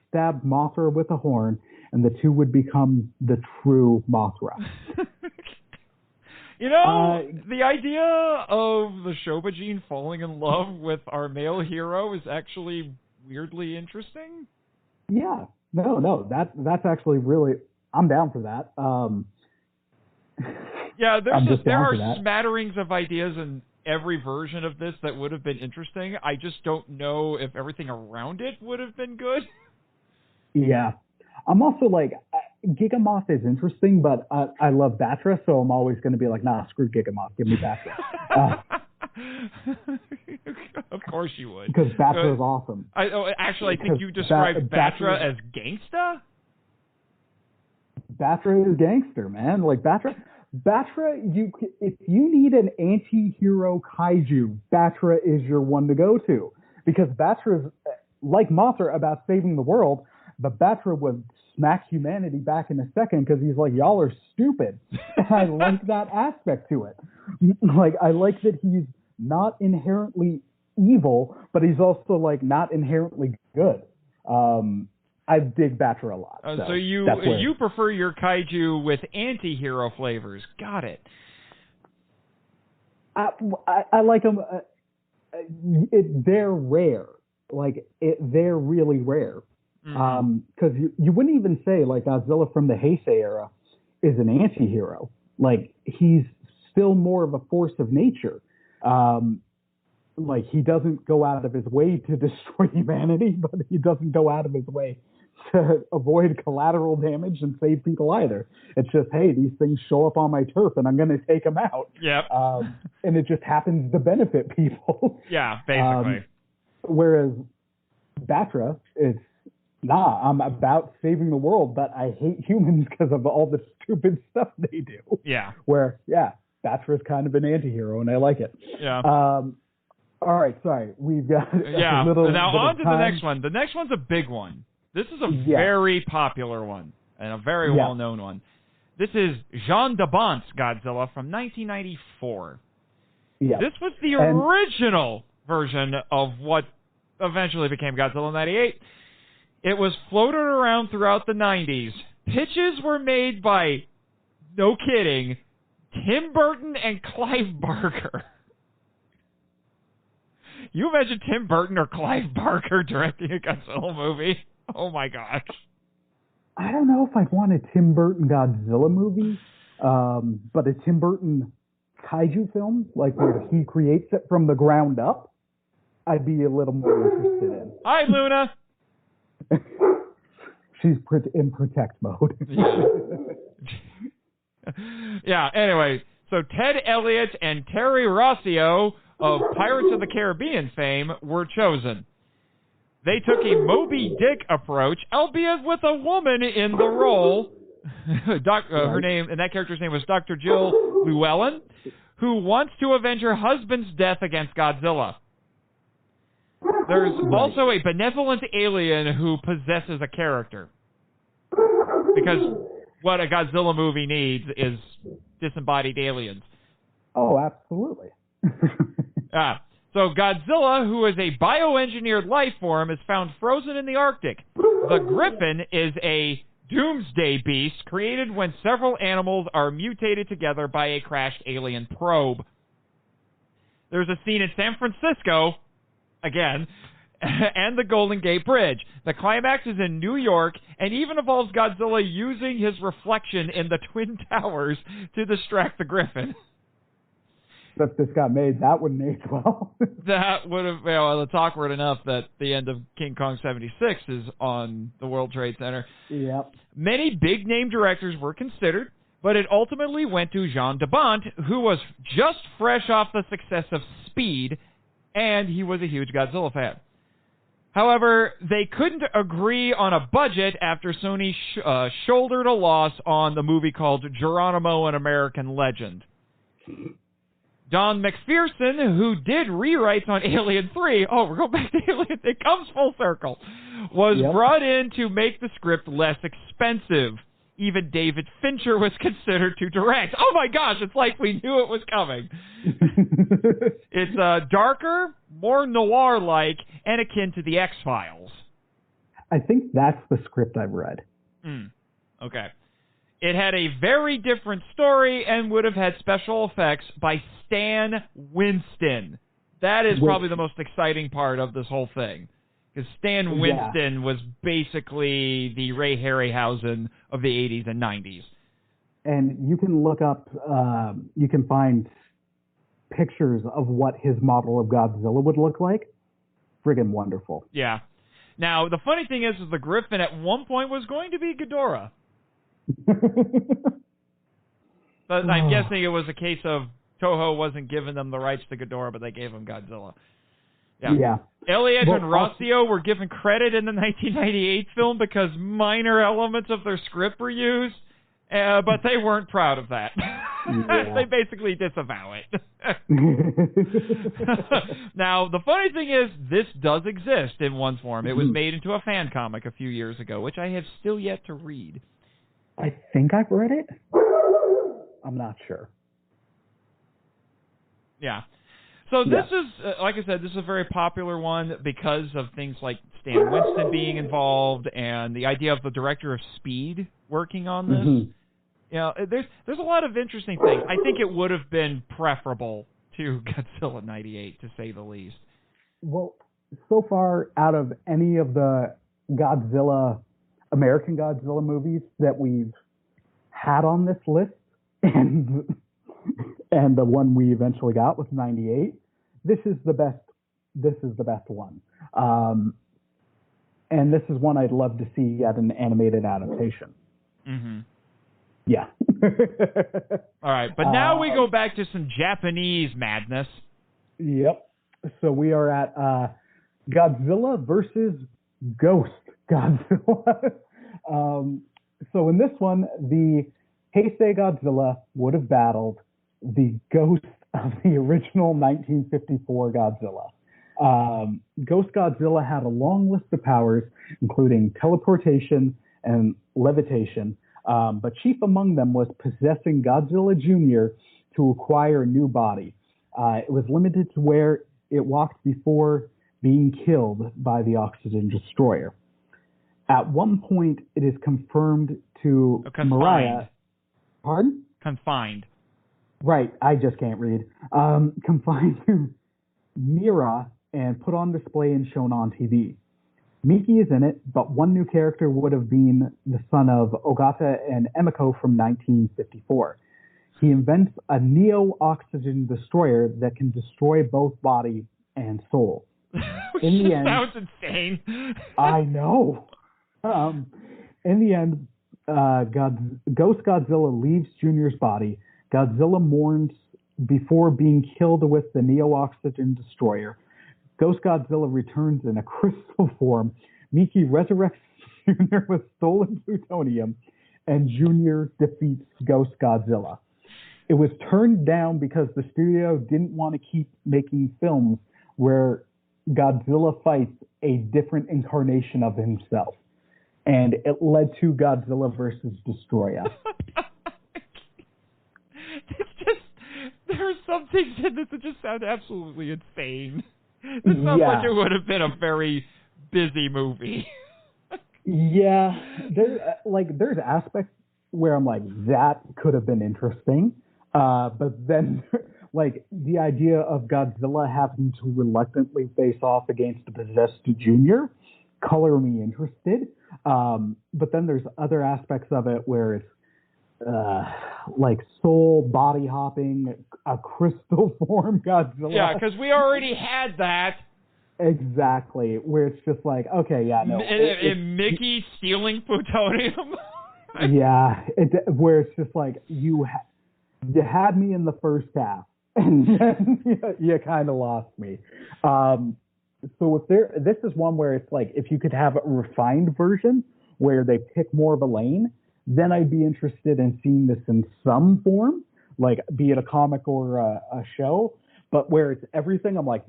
stabbed Mothra with a horn, and the two would become the true Mothra. You know, the idea of the Shobijin falling in love with our male hero is actually weirdly interesting. Yeah. No, that's actually really, I'm down for that. Yeah, there are smatterings of ideas in every version of this that would have been interesting. I just don't know if everything around it would have been good. Yeah. I'm also like, Gigamoth is interesting, but I love Batra, so I'm always going to be like, nah, screw Gigamoth, give me Batra. Of course you would. Because Batra is awesome. I think you described Batra as gangsta? Batra is gangster, man. Like, Batra, if you need an anti-hero kaiju, Batra is your one to go to. Because Batra is, like Mothra, about saving the world, but Batra would smack humanity back in a second because he's like, y'all are stupid. And I like that aspect to it. Like, I like that he's not inherently evil, but he's also like not inherently good. I dig Batra a lot. So you prefer your kaiju with anti-hero flavors. Got it. I like them. They're rare. Like, they're really rare. Because you wouldn't even say, like, Godzilla from the Heisei era is an anti-hero. Like, he's still more of a force of nature. Like, he doesn't go out of his way to destroy humanity, but he doesn't go out of his way to avoid collateral damage and save people either. It's just, hey, these things show up on my turf and I'm going to take them out. Yep. And it just happens to benefit people. Yeah, basically. Whereas Batra, it's, I'm about saving the world, but I hate humans because of all the stupid stuff they do. Yeah. Where, Batra's kind of an anti-hero, and I like it. Yeah. All right, sorry. We've got a little now bit on of to time. the next one. The next one's a big one. This is a very popular one and a very well-known one. This is Jean de Bont's Godzilla from 1994. Yeah. This was the original version of what eventually became Godzilla 98. It was floated around throughout the 90s. Pitches were made by, no kidding, Tim Burton and Clive Barker. You imagine Tim Burton or Clive Barker directing a Godzilla movie? Oh my gosh. I don't know if I'd want a Tim Burton Godzilla movie, but a Tim Burton kaiju film, like where he creates it from the ground up, I'd be a little more interested in. Hi, Luna. She's in protect mode. Yeah, anyway, so Ted Elliott and Terry Rossio of Pirates of the Caribbean fame were chosen. They took a Moby Dick approach, albeit with a woman in the role. Her name, and that character's name was Dr. Jill Llewellyn, who wants to avenge her husband's death against Godzilla. There's also a benevolent alien who possesses a character. Because what a Godzilla movie needs is disembodied aliens. Oh, absolutely. So Godzilla, who is a bioengineered life form, is found frozen in the Arctic. The Griffin is a doomsday beast created when several animals are mutated together by a crashed alien probe. There's a scene in San Francisco, again, and the Golden Gate Bridge. The climax is in New York and even involves Godzilla using his reflection in the Twin Towers to distract the Griffin. If this got made, that wouldn't age well. That would have, it's awkward enough that the end of King Kong 76 is on the World Trade Center. Yep. Many big-name directors were considered, but it ultimately went to Jean de Bont, who was just fresh off the success of Speed, and he was a huge Godzilla fan. However, they couldn't agree on a budget after Sony shouldered a loss on the movie called Geronimo, an American Legend. Don McPherson, who did rewrites on Alien 3, we're going back to Alien, it comes full circle, was brought in to make the script less expensive. Even David Fincher was considered to direct. Oh my gosh, it's like we knew it was coming. It's darker, more noir-like, and akin to the X-Files. I think that's the script I've read. Okay. It had a very different story and would have had special effects by Stan Winston. That is probably the most exciting part of this whole thing. Because Stan Winston was basically the Ray Harryhausen of the 80s and 90s. And you can look up, you can find pictures of what his model of Godzilla would look like. Friggin' wonderful. Yeah. Now, the funny thing is the Griffin at one point was going to be Ghidorah. But I'm guessing it was a case of Toho wasn't giving them the rights to Ghidorah, but they gave him Godzilla. Yeah. Elliott and Rossio were given credit in the 1998 film because minor elements of their script were used, But they weren't proud of that. Yeah. They basically disavow it. Now, the funny thing is, this does exist in one form. It was made into a fan comic a few years ago, which I have still yet to read. I think I've read it. I'm not sure. Yeah. So this is, like I said, this is a very popular one because of things like Stan Winston being involved and the idea of the director of Speed working on this. You know, there's a lot of interesting things. I think it would have been preferable to Godzilla 98, to say the least. Well, so far, out of any of the American Godzilla movies that we've had on this list, and the one we eventually got was 98, this is the best. This is the best one. And this is one I'd love to see at an animated adaptation. Mm-hmm. Yeah. All right, but now we go back to some Japanese madness. Yep. So we are at Godzilla versus Ghost Godzilla. So in this one, the Heisei Godzilla would have battled the ghost of the original 1954 Godzilla. Ghost Godzilla had a long list of powers, including teleportation and levitation. But chief among them was possessing Godzilla Jr. to acquire a new body. It was limited to where it walked before being killed by the oxygen destroyer. At one point, it is confirmed to Mariah. Pardon? Confined. Right, I just can't read. Confined to Mira and put on display and shown on TV. Miki is in it, but one new character would have been the son of Ogata and Emiko from 1954. He invents a neo-oxygen destroyer that can destroy both body and soul. In the end, sounds insane. I know. In the end, Ghost Godzilla leaves Junior's body. Godzilla mourns before being killed with the neo-oxygen destroyer. Ghost Godzilla returns in a crystal form. Miki resurrects Junior with stolen plutonium, and Junior defeats Ghost Godzilla. It was turned down because the studio didn't want to keep making films where Godzilla fights a different incarnation of himself. And it led to Godzilla versus Destroyer. It's just, there are some things in this that just sound absolutely insane. This sounds like it would have been a very busy movie. Yeah, there's aspects where I'm like, that could have been interesting. But then, like, the idea of Godzilla having to reluctantly face off against the possessed Junior color me interested. But then there's other aspects of it where it's like soul body hopping, a crystal form Godzilla. Yeah, because we already had that. Exactly, where it's just like, okay, yeah, no. And Mickey stealing plutonium. Yeah, where it's just like, you had me in the first half, and then you kind of lost me. So this is one where it's like, if you could have a refined version where they pick more of a lane, then I'd be interested in seeing this in some form, like be it a comic or a show. But where it's everything, I'm like,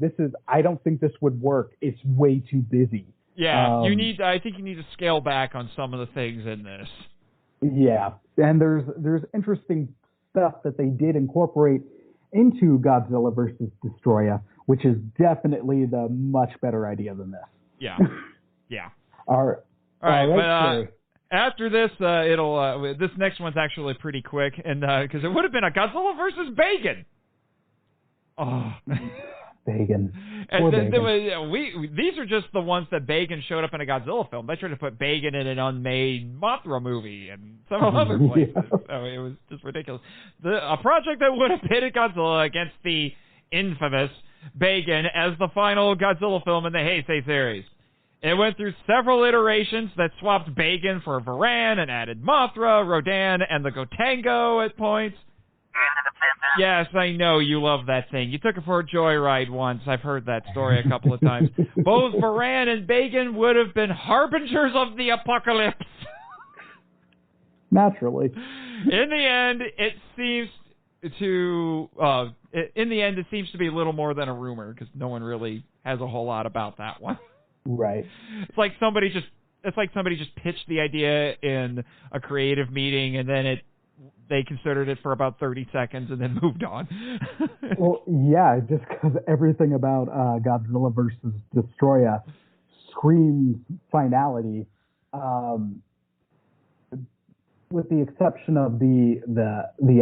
I don't think this would work. It's way too busy. Yeah, I think you need to scale back on some of the things in this. Yeah, and there's interesting stuff that they did incorporate into Godzilla versus Destroyer, which is definitely the much better idea than this. Yeah, yeah. All right, but after this, this next one's actually pretty quick, and because it would have been a Godzilla versus Bagan. Oh, Bagan. And then these are just the ones that Bagan showed up in a Godzilla film. They tried to put Bagan in an unmade Mothra movie and several other places. Yeah. So it was just ridiculous. A project that would have pitted Godzilla against the infamous Bagan as the final Godzilla film in the Heisei series. It went through several iterations that swapped Bagan for Varan and added Mothra, Rodan, and the Gotengo at points. Yes, I know you love that thing. You took it for a joyride once. I've heard that story a couple of times. Both Varan and Bagan would have been harbingers of the apocalypse. Naturally. In the end, it seems to be a little more than a rumor because no one really has a whole lot about that one. Right. It's like somebody just pitched the idea in a creative meeting, and then they considered it for about 30 seconds and then moved on. Well, yeah, just because everything about Godzilla versus Destroya screams finality, with the exception of the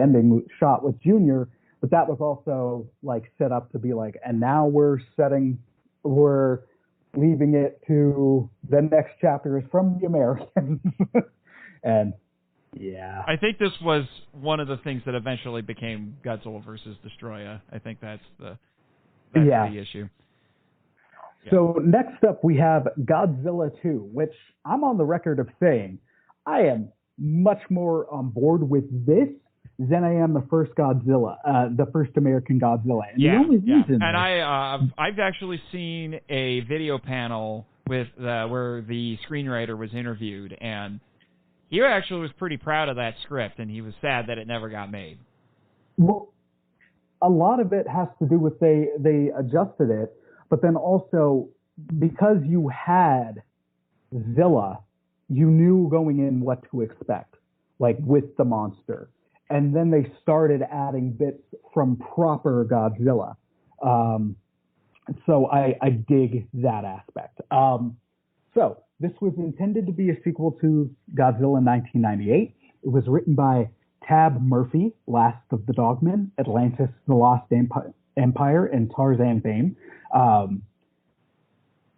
ending shot with Junior, but that was also like set up to be like, and now we're leaving it to the next chapter is from the Americans. And yeah, I think this was one of the things that eventually became Godzilla versus Destroya. I think that's the issue. Yeah. So next up we have Godzilla 2, which I'm on the record of saying I am much more on board with this than I am the first Godzilla, the first American Godzilla. And the only reason, and I've actually seen a video panel with where the screenwriter was interviewed, and he actually was pretty proud of that script, and he was sad that it never got made. Well, a lot of it has to do with they adjusted it, but then also because you had Zilla, you knew going in what to expect, like with the monster. And then they started adding bits from proper Godzilla. So I dig that aspect. So this was intended to be a sequel to Godzilla 1998. It was written by Tab Murphy, Last of the Dogmen, Atlantis, The Lost Empire, and Tarzan fame.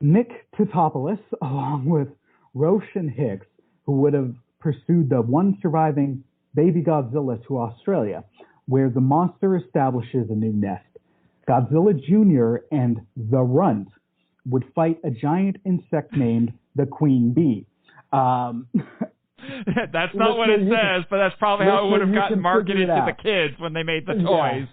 Nick Totopoulos, along with Roshan Hicks, who would have pursued the one surviving baby Godzilla to Australia, where the monster establishes a new nest. Godzilla Jr. and the Runt would fight a giant insect named the Queen Bee. That's not what it says, but that's probably how it would have gotten marketed to the kids when they made the toys.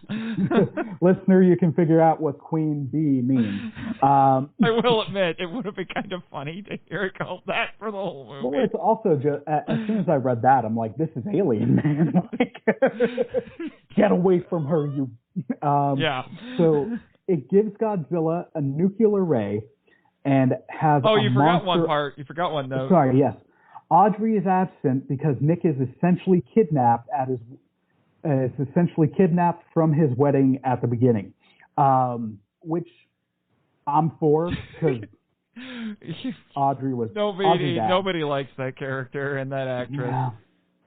Listener, you can figure out what Queen Bee means. I will admit, it would have been kind of funny to hear it called that for the whole movie. Well, it's also just, as soon as I read that, I'm like, this is Alien, man. Like, get away from her, you... So it gives Godzilla a nuclear ray and has you forgot one part. You forgot one note. Sorry, yes. Audrey is absent because Nick is essentially kidnapped from his wedding at the beginning, which I'm for because Audrey was nobody likes that character and that actress.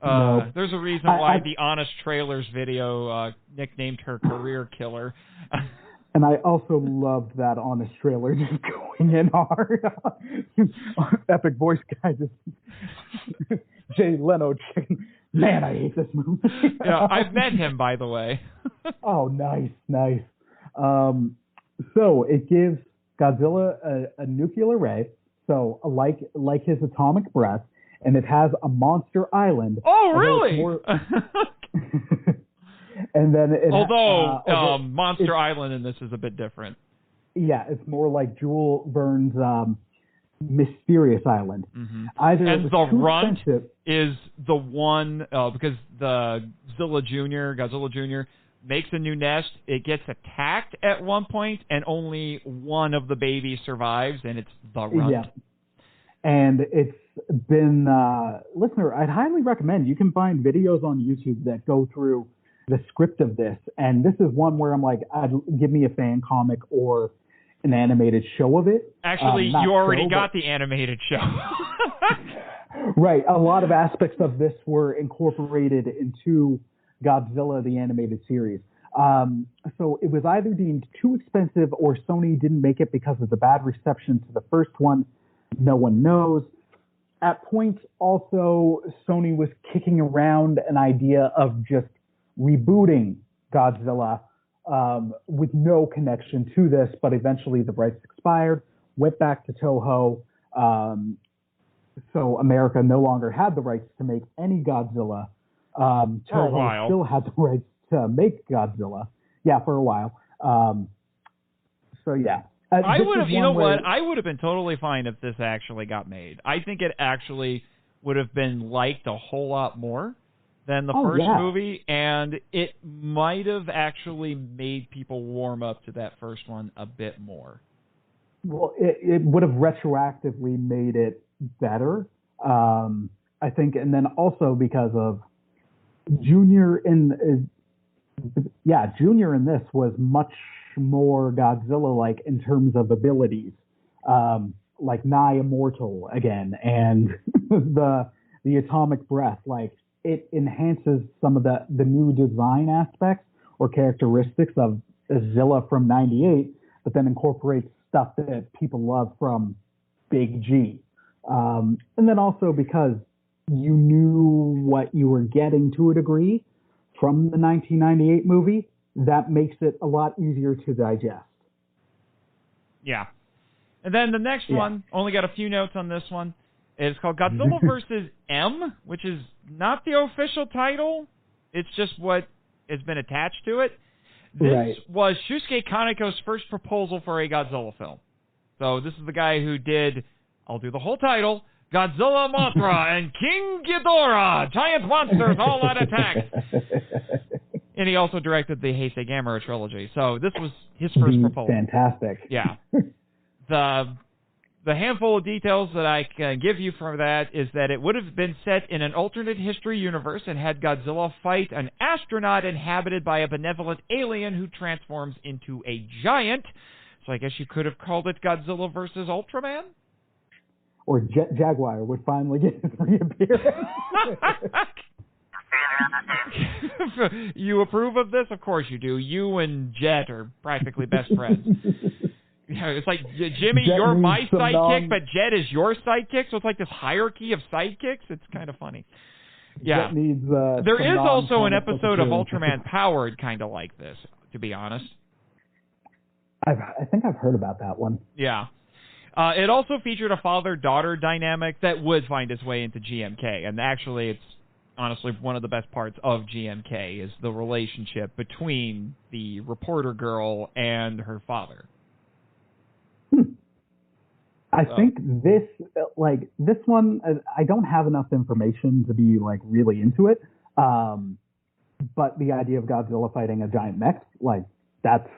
Yeah. There's a reason why the Honest Trailers video nicknamed her career killer. And I also loved that Honest trailer just going in hard. Epic voice guy just Jay Leno chicken. Man, I hate this movie. Yeah, I've met him, by the way. Oh, nice. So it gives Godzilla a nuclear ray, so like his atomic breath, and it has a monster island. Oh, really? And then Monster Island in this is a bit different. Yeah, it's more like Jules Verne's Mysterious Island. Mm-hmm. And the Runt is the one because the Godzilla Jr. makes a new nest. It gets attacked at one point, and only one of the babies survives, and it's the Runt. Yeah. And it's been listener, I'd highly recommend. You can find videos on YouTube that go through the script of this, and this is one where I'm like, give me a fan comic or an animated show of it. Actually, you already got the animated show. Right. A lot of aspects of this were incorporated into Godzilla, the animated series. So it was either deemed too expensive or Sony didn't make it because of the bad reception to the first one. No one knows. At points, also, Sony was kicking around an idea of just rebooting Godzilla with no connection to this, but eventually the rights expired, went back to Toho, so America no longer had the rights to make any Godzilla. Toho still had the rights to make Godzilla. Yeah, for a while. So yeah. I would have, I would have been totally fine if this actually got made. I think it actually would have been liked a whole lot more than the first movie, and it might have actually made people warm up to that first one a bit more. Well, it would have retroactively made it better, I think, and then also because of Junior in this was much more Godzilla-like in terms of abilities, like nigh immortal again, and the atomic breath. Like, it enhances some of the new design aspects or characteristics of Zilla from '98, but then incorporates stuff that people love from Big G. And then also because you knew what you were getting to a degree from the 1998 movie, that makes it a lot easier to digest. Yeah. And then the next one, only got a few notes on this one. It's called Godzilla vs. M, which is not the official title. It's just what has been attached to it. This was Shusuke Kaneko's first proposal for a Godzilla film. So this is the guy who did, I'll do the whole title, Godzilla Mothra and King Ghidorah, giant monsters all out attack. And he also directed the Heisei Gamera trilogy. So this was his first proposal. Fantastic. Yeah. The handful of details that I can give you for that is that it would have been set in an alternate history universe and had Godzilla fight an astronaut inhabited by a benevolent alien who transforms into a giant. So I guess you could have called it Godzilla versus Ultraman? Or Jaguar would finally get his reappearance. You approve of this? Of course you do. You and Jet are practically best friends. It's like, Jimmy, Jet you're my sidekick, but Jet is your sidekick, so it's like this hierarchy of sidekicks. It's kind of funny. Yeah. Jet needs, there is also an episode of Ultraman Powered kind of like this, to be honest. I think I've heard about that one. Yeah. It also featured a father-daughter dynamic that would find its way into GMK, and actually it's honestly one of the best parts of GMK is the relationship between the reporter girl and her father. I think this one, I don't have enough information to be like really into it. But the idea of Godzilla fighting a giant mech, like, that's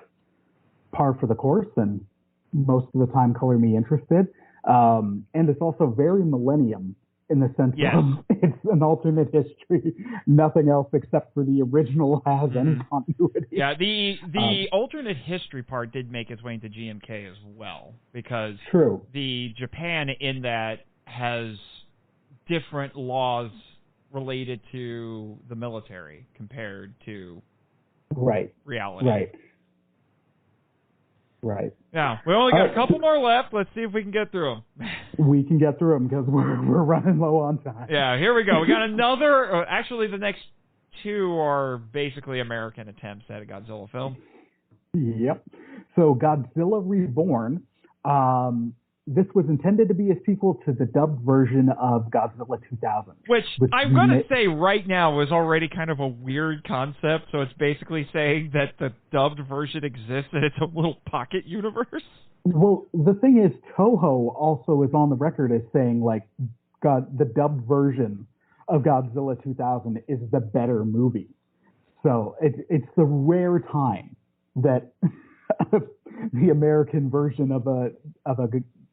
par for the course, and most of the time color me interested. And it's also very Millennium in the sense of it's an alternate history. Nothing else except for the original has any continuity. Yeah, the alternate history part did make its way into GMK as well, because the Japan in that has different laws related to the military compared to reality. Right. Yeah, we only got a couple more left. Let's see if we can get through them. We can get through them because we're running low on time. Yeah, here we go. We got another. Actually, the next two are basically American attempts at a Godzilla film. Yep. So Godzilla Reborn. This was intended to be a sequel to the dubbed version of Godzilla 2000. Which I'm going to say right now is already kind of a weird concept. So it's basically saying that the dubbed version exists and it's a little pocket universe. Well, the thing is, Toho also is on the record as saying, like, the dubbed version of Godzilla 2000 is the better movie. So it's the rare time that the American version of a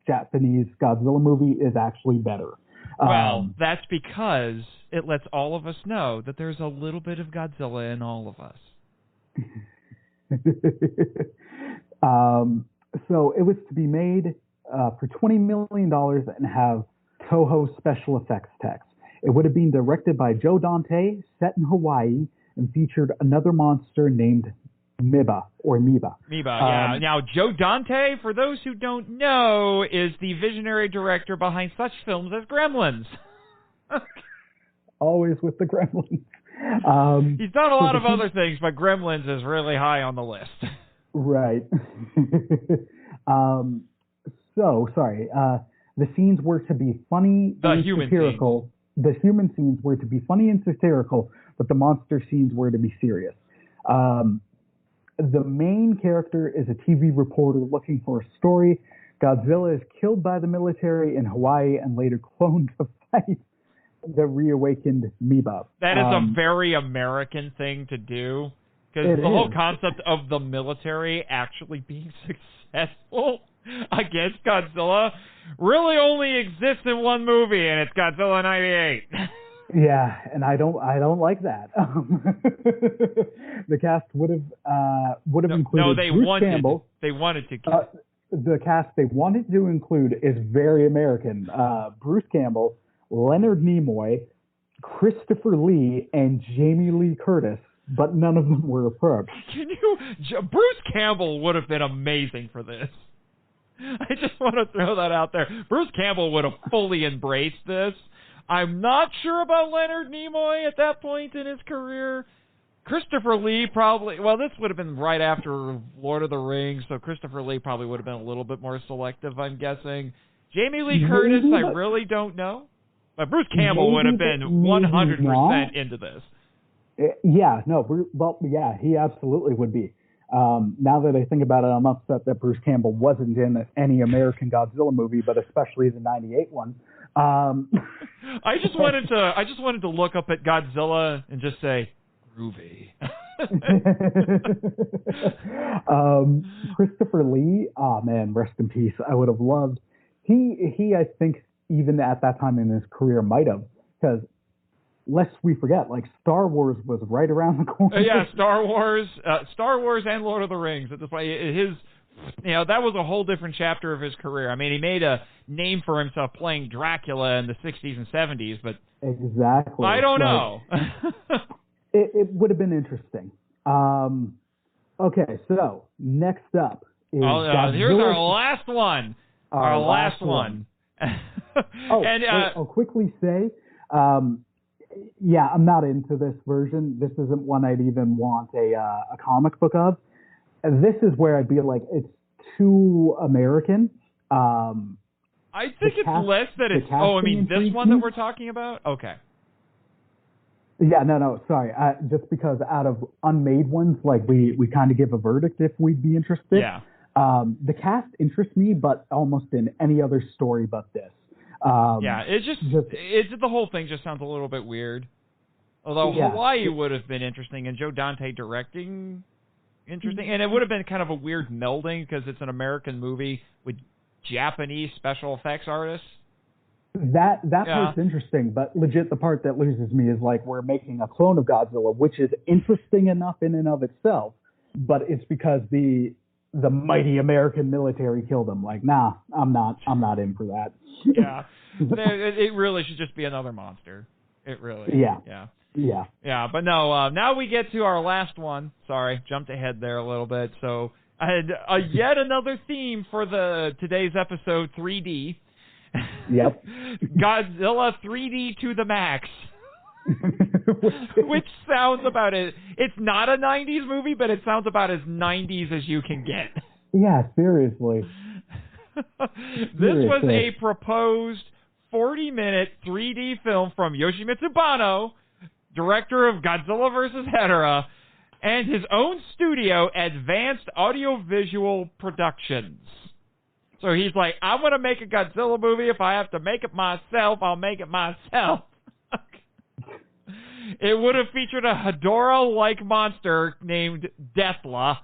Japanese Godzilla movie is actually better. Well, that's because it lets all of us know that there's a little bit of Godzilla in all of us. So it was to be made for $20 million and have Toho special effects text. It would have been directed by Joe Dante, set in Hawaii, and featured another monster named Miba. Yeah. Now, Joe Dante, for those who don't know, is the visionary director behind such films as Gremlins. Always with the Gremlins. He's done a lot of other things, but Gremlins is really high on the list. Right. The scenes were to be funny and satirical. The human scenes were to be funny and satirical, but the monster scenes were to be serious. The main character is a TV reporter looking for a story. Godzilla is killed by the military in Hawaii and later cloned to fight the reawakened Meba. That is a very American thing to do, because the whole concept of the military actually being successful against Godzilla really only exists in one movie, and it's Godzilla 98. Yeah, and I don't like that. The cast would have included Bruce Campbell. They wanted to. The cast they wanted to include is very American. Bruce Campbell, Leonard Nimoy, Christopher Lee, and Jamie Lee Curtis, but none of them were approved. Bruce Campbell would have been amazing for this. I just want to throw that out there. Bruce Campbell would have fully embraced this. I'm not sure about Leonard Nimoy at that point in his career. Christopher Lee probably, well, this would have been right after Lord of the Rings, so Christopher Lee probably would have been a little bit more selective, I'm guessing. Jamie Lee Curtis, I really don't know. But Bruce Campbell would have been 100% into this. Yeah, no, well, yeah, he absolutely would be. Now that I think about it, I'm upset that Bruce Campbell wasn't in any American Godzilla movie, but especially the '98 one. I just wanted to look up at Godzilla and just say, groovy. Christopher Lee, oh man, rest in peace. I would have loved. He, I think, even at that time in his career, might have, because lest we forget, like Star Wars was right around the corner. Yeah, Star Wars, and Lord of the Rings. At this point, that was a whole different chapter of his career. I mean, he made a name for himself playing Dracula in the 60s and 70s, but exactly, I don't know. It would have been interesting. Okay, so next up is here's our last one. Our last one. I'll quickly say, yeah, I'm not into this version. This isn't one I'd even want a comic book of. And this is where I'd be like, it's too American. I think it's less that it's. Oh, I mean, this one that we're talking about? Okay. Yeah, no, sorry. Just because out of unmade ones, like we kind of give a verdict if we'd be interested. Yeah. The cast interests me, but almost in any other story but this. Yeah, the whole thing just sounds a little bit weird. Although Hawaii would have been interesting, and Joe Dante directing, interesting, and it would have been kind of a weird melding because it's an American movie with Japanese special effects artists. That part's interesting, but legit the part that loses me is like we're making a clone of Godzilla, which is interesting enough in and of itself, but it's because the mighty American military killed him. Like, nah, I'm not in for that. Yeah, it really should just be another monster. It really. Yeah. But no. Now we get to our last one. Sorry, jumped ahead there a little bit. So I had yet another theme for today's episode, 3D. Yep. Godzilla 3D to the max. Which sounds about it. It's not a 90s movie, but it sounds about as 90s as you can get. Yeah, seriously. This was a proposed 40-minute 3D film from Yoshimitsu Banno, director of Godzilla vs. Hedorah, and his own studio, Advanced Audiovisual Productions. So he's like, I'm going to make a Godzilla movie. If I have to make it myself, I'll make it myself. It would have featured a Hedorah-like monster named Deathla.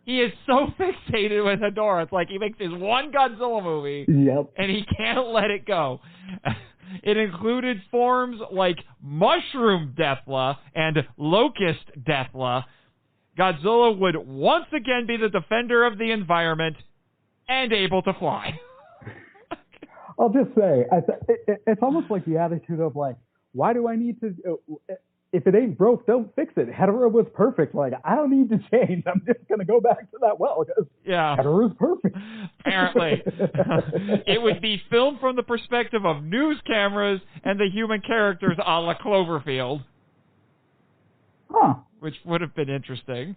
He is so fixated with Hedorah. It's like he makes his one Godzilla movie, and he can't let it go. It included forms like Mushroom Deathla and Locust Deathla. Godzilla would once again be the defender of the environment and able to fly. I'll just say, it's almost like the attitude of like, why do I need to, if it ain't broke, don't fix it. Hedorah was perfect. Like, I don't need to change. I'm just going to go back to that well because Hedorah's perfect. Apparently. It would be filmed from the perspective of news cameras and the human characters a la Cloverfield. Huh. Which would have been interesting.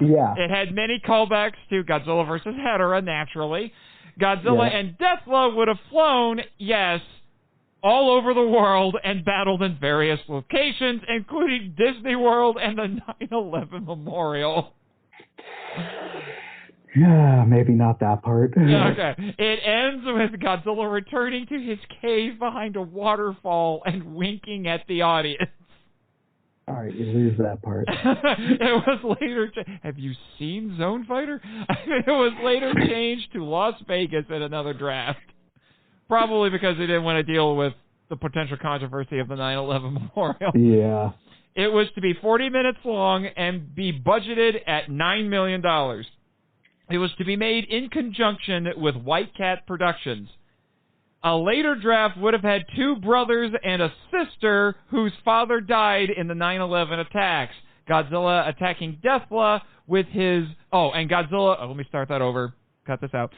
Yeah. It had many callbacks to Godzilla vs. Hedorah, naturally. Godzilla and Deathla would have flown, yes, all over the world and battled in various locations, including Disney World and the 9/11 Memorial. Maybe not that part. Okay. It ends with Godzilla returning to his cave behind a waterfall and winking at the audience. All right, you lose that part. It was later. Have you seen Zone Fighter? It was later changed to Las Vegas in another draft. Probably because they didn't want to deal with the potential controversy of the 9/11 memorial. Yeah. It was to be 40 minutes long and be budgeted at $9 million. It was to be made in conjunction with White Cat Productions. A later draft would have had two brothers and a sister whose father died in the 9/11 attacks. Godzilla attacking Deathla with his... and Godzilla... let me start that over. Cut this out.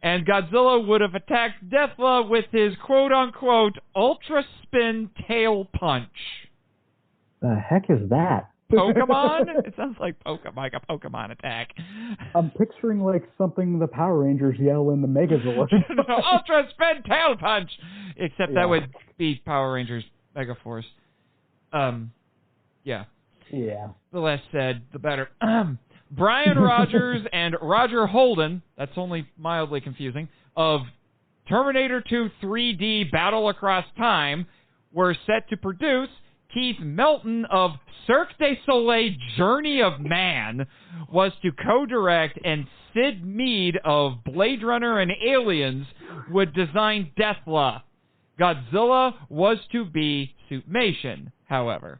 And Godzilla would have attacked Deathla with his quote-unquote Ultra Spin Tail Punch. The heck is that? Pokemon? It sounds like a Pokemon attack. I'm picturing like something the Power Rangers yell in the Megazord. Ultra Spin Tail Punch! Except that would be Power Rangers Megaforce. Yeah. Yeah. The less said, the better. Brian Rogers and Roger Holden, that's only mildly confusing, of Terminator 2 3D Battle Across Time, were set to produce. Keith Melton of Cirque du Soleil Journey of Man was to co-direct, and Sid Mead of Blade Runner and Aliens would design Deathla. Godzilla was to be Suitmation, however.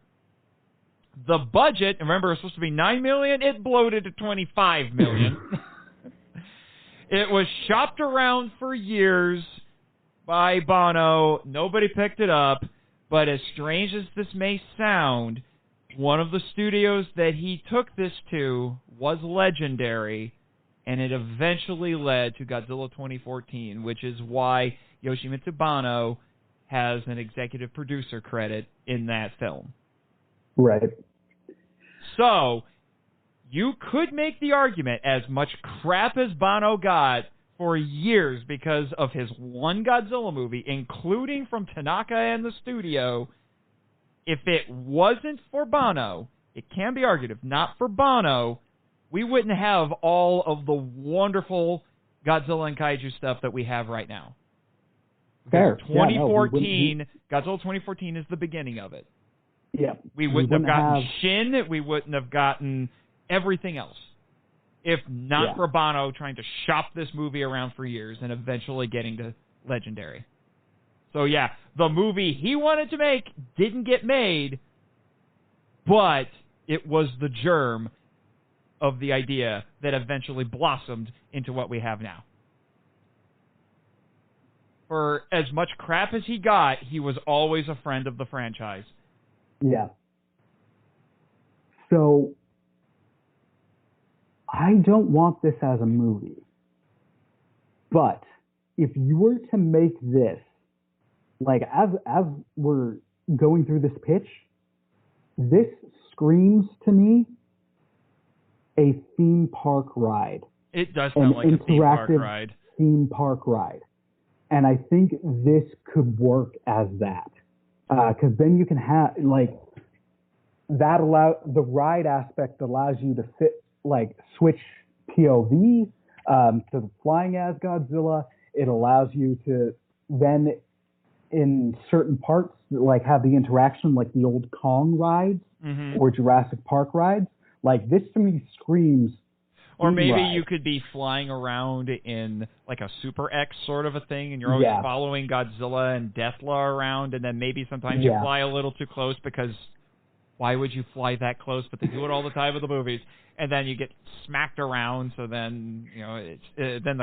The budget, remember, it was supposed to be $9 million. It bloated to $25 million. It was shopped around for years by Bono. Nobody picked it up. But as strange as this may sound, one of the studios that he took this to was Legendary, and it eventually led to Godzilla 2014, which is why Yoshimitsu Banno has an executive producer credit in that film. Right. So, you could make the argument, as much crap as Banno got for years because of his one Godzilla movie, including from Tanaka and the studio, if it wasn't for Banno, it can be argued, if not for Banno, we wouldn't have all of the wonderful Godzilla and Kaiju stuff that we have right now. Fair. 2014, Godzilla 2014 is the beginning of it. Yeah. We wouldn't have gotten Shin, we wouldn't have gotten everything else. If not for Banno trying to shop this movie around for years and eventually getting to Legendary. So yeah, the movie he wanted to make didn't get made, but it was the germ of the idea that eventually blossomed into what we have now. For as much crap as he got, he was always a friend of the franchise. Yeah. So, I don't want this as a movie, but if you were to make this, like as we're going through this pitch, this screams to me a theme park ride. It does sound like a theme park ride. Theme park ride. And I think this could work as that. Because then you can have, like, the ride aspect allows you to switch POV to the flying as Godzilla. It allows you to then, in certain parts, like have the interaction like the old Kong rides or Jurassic Park rides. Like, this to me screams. Or maybe you could be flying around in like a Super X sort of a thing, and you're always following Godzilla and Deathla around, and then maybe sometimes you fly a little too close because why would you fly that close? But they do it all the time in the movies, and then you get smacked around. So then then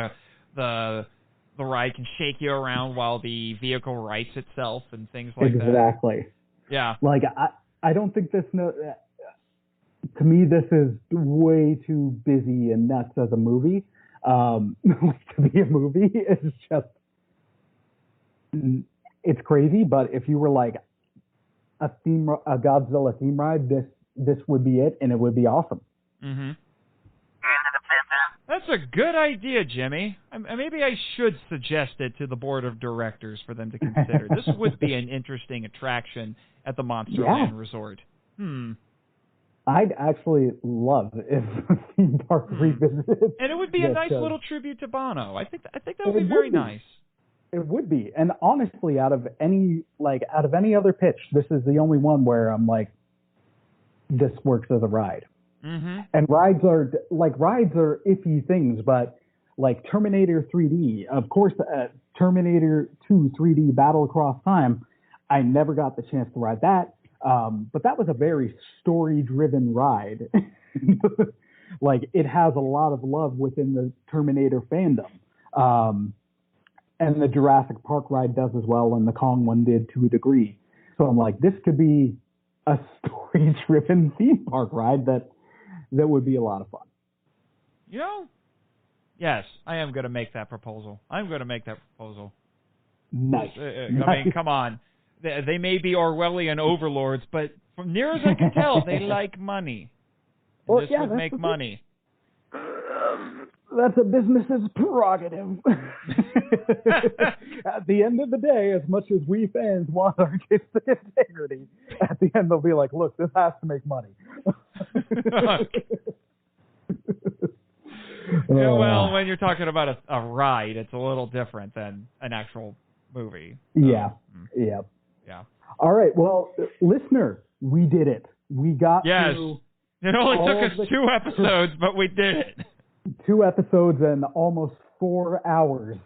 the ride can shake you around while the vehicle rights itself and things like that. Exactly. Yeah. Like I don't think this. To me, this is way too busy and nuts as a movie. To be a movie, it's just, it's crazy. But if you were like a Godzilla theme ride, this would be it, and it would be awesome. Mm-hmm. That's a good idea, Jimmy. Maybe I should suggest it to the board of directors for them to consider. This would be an interesting attraction at the Monsterland Resort. I'd actually love if theme park revisited. And it would be a nice little tribute to Bono. I think that would be very nice. It would be. And honestly, out of any other pitch, this is the only one where I'm like, this works as a ride. Mm-hmm. And rides are iffy things, but like Terminator 3D, of course, Terminator 2 3D Battle Across Time, I never got the chance to ride that. But that was a very story-driven ride. Like, it has a lot of love within the Terminator fandom. And the Jurassic Park ride does as well, and the Kong one did to a degree. So I'm like, this could be a story-driven theme park ride that would be a lot of fun. You know, yes, I am going to make that proposal. Nice. I mean, come on. They may be Orwellian overlords, but from near as I can tell, they like money. Well, this would make money. That's a business's prerogative. At the end of the day, as much as we fans want artistic integrity, at the end they'll be like, look, this has to make money. Yeah, well, when you're talking about a ride, it's a little different than an actual movie. Yeah. All right, well, listener, we did it. We got through. It only took us 2 episodes, but we did it. 2 episodes and almost 4 hours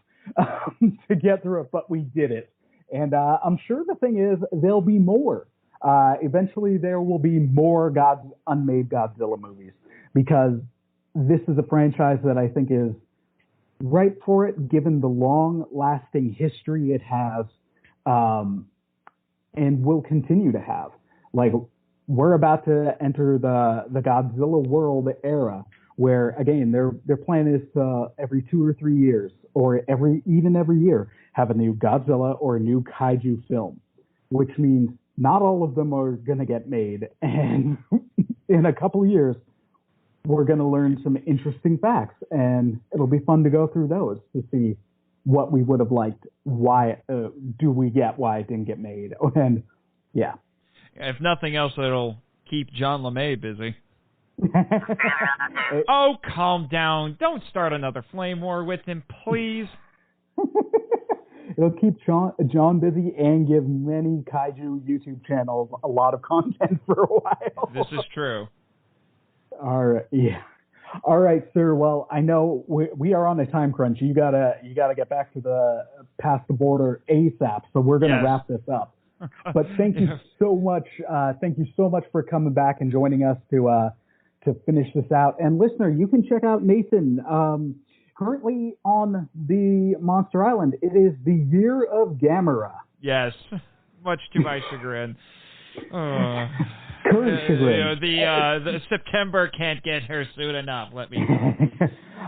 to get through it, but we did it. And I'm sure the thing is, there'll be more. Eventually, there will be more unmade Godzilla movies, because this is a franchise that I think is ripe for it, given the long-lasting history it has, and will continue to have. Like, we're about to enter the Godzilla world era, where, again, their plan is to, every 2 or 3 years, or every year, have a new Godzilla or a new kaiju film, which means not all of them are going to get made. And in a couple of years, we're going to learn some interesting facts, and it'll be fun to go through those to see what we would have liked. Why do we get why it didn't get made? And yeah. If nothing else, it'll keep John LeMay busy. Oh, calm down. Don't start another flame war with him, please. It'll keep John busy and give many kaiju YouTube channels a lot of content for a while. This is true. All right, yeah. All right, sir. Well, I know we are on a time crunch. You gotta get back to past the border ASAP. So we're gonna wrap this up. But thank you so much. Thank you so much for coming back and joining us to finish this out. And listener, you can check out Nathan. Currently on the Monster Island, it is the year of Gamera. Yes, much to my chagrin. Current chagrin. The September can't get her soon enough. Let me.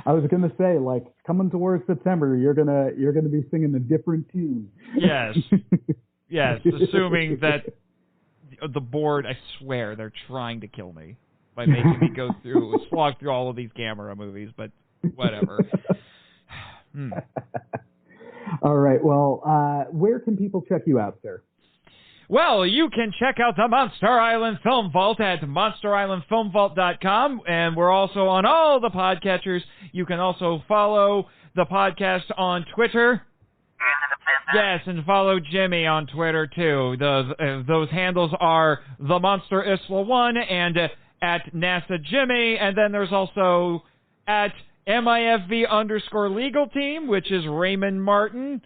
I was gonna say, like, coming towards September, you're gonna be singing a different tune. Yes, yes. Assuming that the board, I swear, they're trying to kill me by making me slog through all of these Gamera movies, but whatever. All right. Well, where can people check you out, sir? Well, you can check out the Monster Island Film Vault at monsterislandfilmvault.com, and we're also on all the podcatchers. You can also follow the podcast on Twitter. Yes, and follow Jimmy on Twitter, too. Those handles are the Monster Isla 1 and at NASA Jimmy, and then there's also at MIFV_legal team, which is Raymond Martin,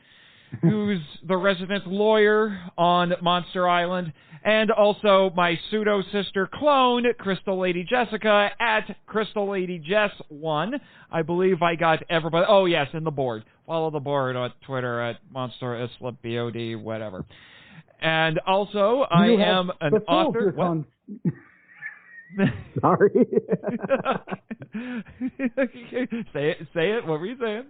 who's the resident lawyer on Monster Island, and also my pseudo-sister clone, Crystal Lady Jessica, at Crystal Lady Jess 1. I believe I got everybody. Oh, yes, and the board. Follow the board on Twitter at Monster Isla BOD, whatever. And also, I am an author. Sorry. Say it. What were you saying?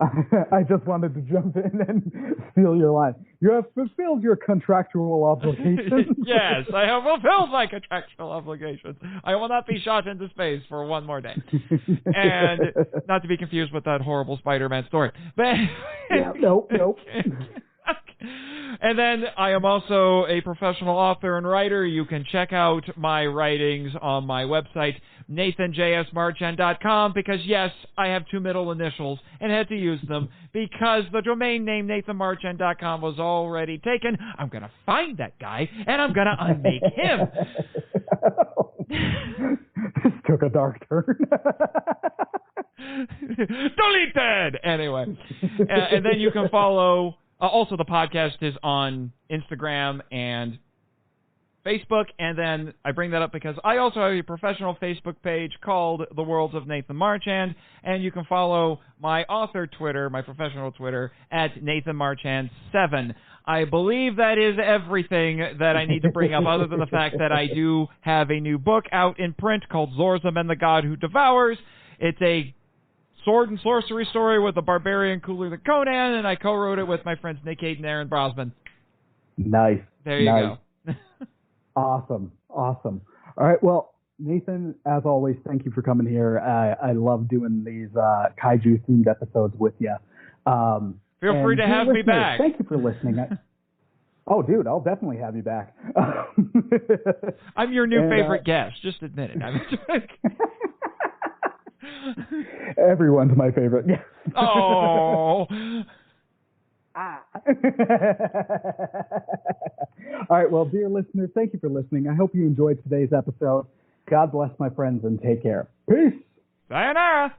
I just wanted to jump in and steal your line. You have fulfilled your contractual obligations. Yes, I have fulfilled my contractual obligations. I will not be shot into space for one more day. And not to be confused with that horrible Spider-Man story. But yeah, nope. And then I am also a professional author and writer. You can check out my writings on my website, nathanjsmarchand.com, because yes, I have 2 middle initials and had to use them because the domain name nathanmarchand.com was already taken. I'm going to find that guy and I'm going to unmake him. This took a dark turn. Deleted! Anyway. And then you can follow... also, the podcast is on Instagram and Facebook, and then I bring that up because I also have a professional Facebook page called The Worlds of Nathan Marchand, and you can follow my author Twitter, my professional Twitter, at Nathan Marchand 7. I believe that is everything that I need to bring up, other than the fact that I do have a new book out in print called Zorzum and the God Who Devours. It's a sword and sorcery story with a barbarian cooler than Conan, and I co-wrote it with my friends Nick Cade and Aaron Brosman. Nice. There you go. Awesome. All right, well, Nathan, as always, thank you for coming here. I love doing these kaiju-themed episodes with you. Feel free to have me back. Thank you for listening. Oh, dude, I'll definitely have you back. I'm your new favorite guest. Just admit it. Everyone's my favorite. Oh. All right, well, dear listeners, thank you for listening. I hope you enjoyed today's episode. God bless my friends and take care. Peace. Sayonara.